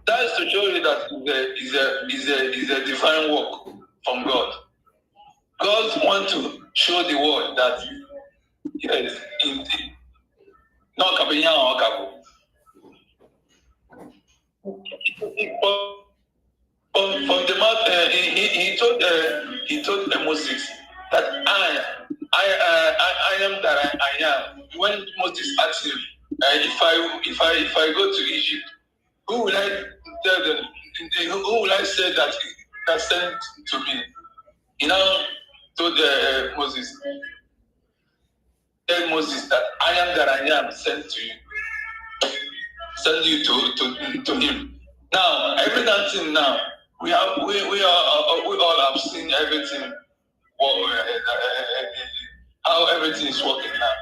That is to show you that is a divine work from God. God wants to show the world that yes, indeed, not Kabinya or Kabo. From the mouth, he told Moses that I am that I am. When Moses asked him, if I go to Egypt, who will I tell them? Who will I say that sent to me? You know, told Moses. Tell Moses that I am that I am sent to you. Send you to him. Now, everything now we all have seen everything. How everything is working now.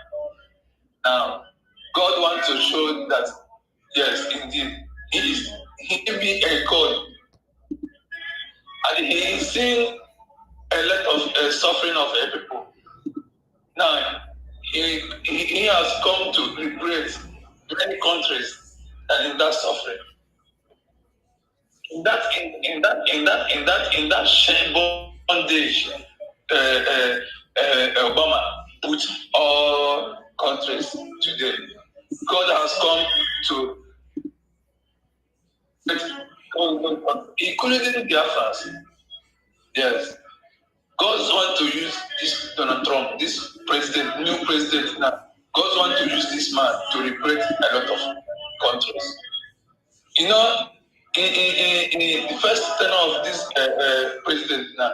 Now, God wants to show that yes, indeed, He be a God, and He is seeing a lot of suffering of people. Now, he has come to liberate many countries and in that suffering. in that shame bondage, Obama put all countries today. God has come to including Biafrans. Yes. God wants to use this Donald Trump, this president, new president now. God wants to use this man to liberate a lot of countries. You know, in the first tenure of this president now,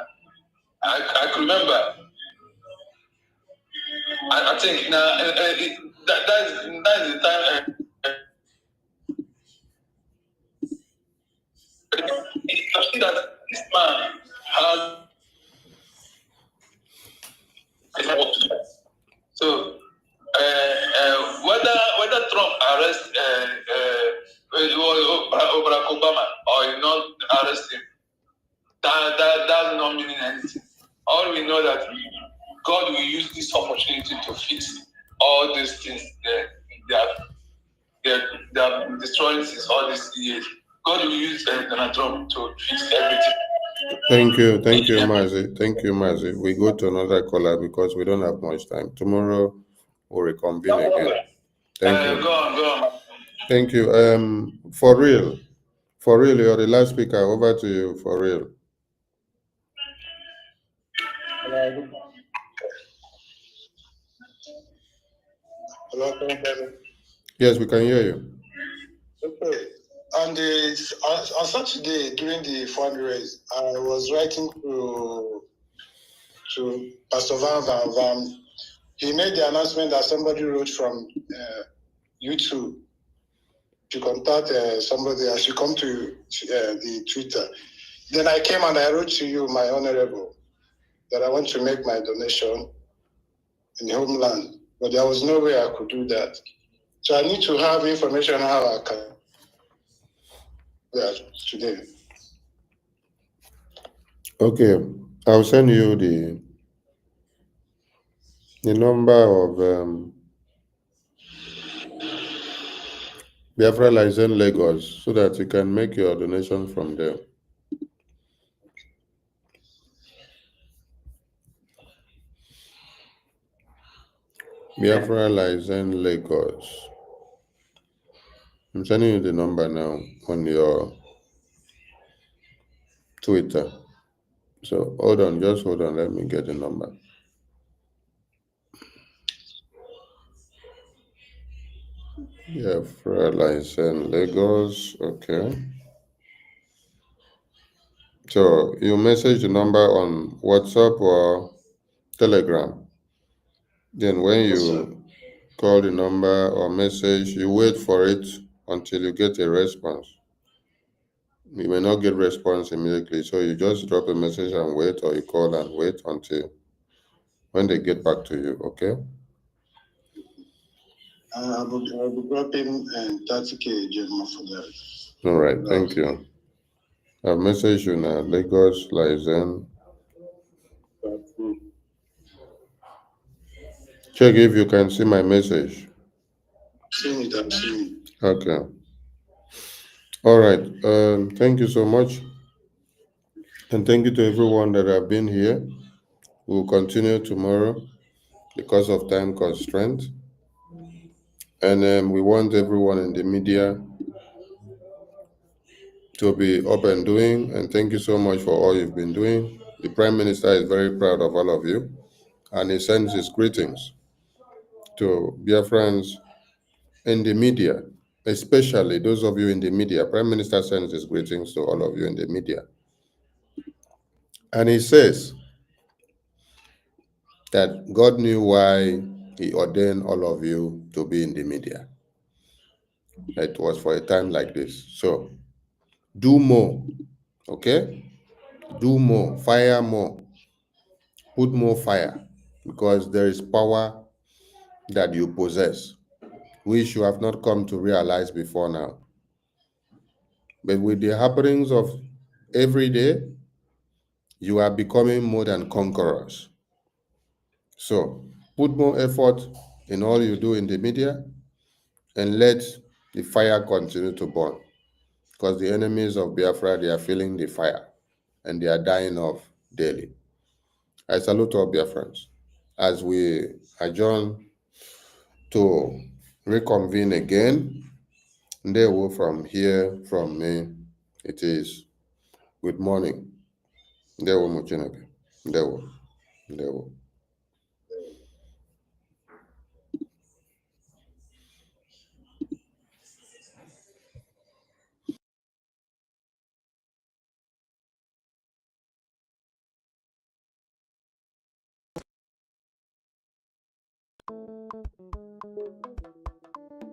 I can remember. I think now that is the time. You can see that this man has. So whether Trump arrest Barack Obama or you not arrest him, that's not meaning anything. All we know that God will use this opportunity to fix all these things they have destroyed since all these years. God will use Donald Trump to fix everything. Thank you, Mazi. Thank you, Mazi. We go to another caller because we don't have much time. Tomorrow we'll reconvene again. Thank you. Go on. Thank you. For real, you're the last speaker. Over to you, for real. Hello, can you hear me? Yes, we can hear you. Okay. On Saturday during the fundraise, I was writing to Pastor Van. He made the announcement that somebody wrote from YouTube to contact somebody. I should come to the Twitter. Then I came and I wrote to you, my honorable, that I want to make my donation in the homeland, but there was no way I could do that. So I need to have information how I can do that today. Okay, I'll send you the number of Biafra license Lagos so that you can make your donation from there. Biafra license Lagos. I'm sending you the number now on your Twitter. So hold on, just hold on. Let me get the number. Biafra license Lagos. Okay. So you message the number on WhatsApp or Telegram. Then when you call the number or message, you wait for it until you get a response. You may not get response immediately, so you just drop a message and wait, or you call and wait until when they get back to you, okay? I will be dropping 30K for that. All right, thank you. I've messaged you now, Lagos license. Check if you can see my message. See it, I'm seeing it. Okay. All right. Thank you so much. And thank you to everyone that have been here. We'll continue tomorrow because of time constraint. And we want everyone in the media to be up and doing. And thank you so much for all you've been doing. The Prime Minister is very proud of all of you. And he sends his greetings to Biafrans in the media, especially those of you in the media. Prime Minister sends his greetings to all of you in the media. And he says that God knew why he ordained all of you to be in the media. It was for a time like this. So do more, okay? Do more, fire more, put more fire, because there is power that you possess, which you have not come to realize before now. But with the happenings of every day, you are becoming more than conquerors. So put more effort in all you do in the media and let the fire continue to burn. because the enemies of Biafra, they are feeling the fire and they are dying off daily. I salute all Biafrans as we adjourn to reconvene again. Ndewo from here, from me, it is good morning. Ndewo Muchineke. Ndewo. Ndewo.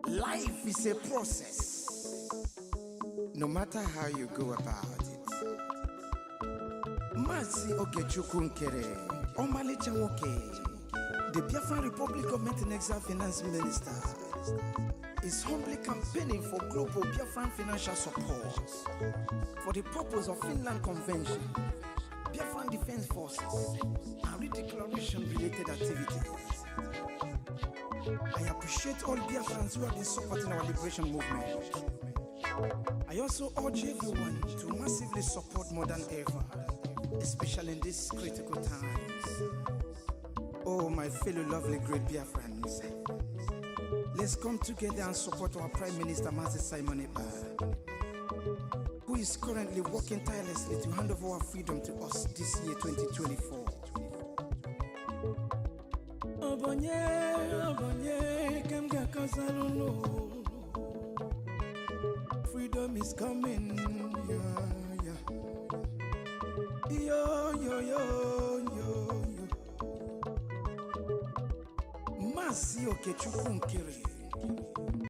Life is a process. No matter how you go about it. Masi Okechukwu Omale Chawoke, the Biafran Republic Government and Exile Finance Minister, is humbly campaigning for global Biafran financial support for the purpose of Finland Convention, Biafran Defense Forces, and redeclaration-related activities. I appreciate all Biafrans who have been supporting our liberation movement. I also urge everyone to massively support more than ever, especially in these critical times. Oh, my fellow lovely great Biafrans, let's come together and support our Prime Minister, Mazi Simon Ekpa, who is currently working tirelessly to hand over our freedom to us this year, 2024. Freedom is coming, yeah, yeah. Yo, yo, yo, yo, yo. Masi Okechukwu.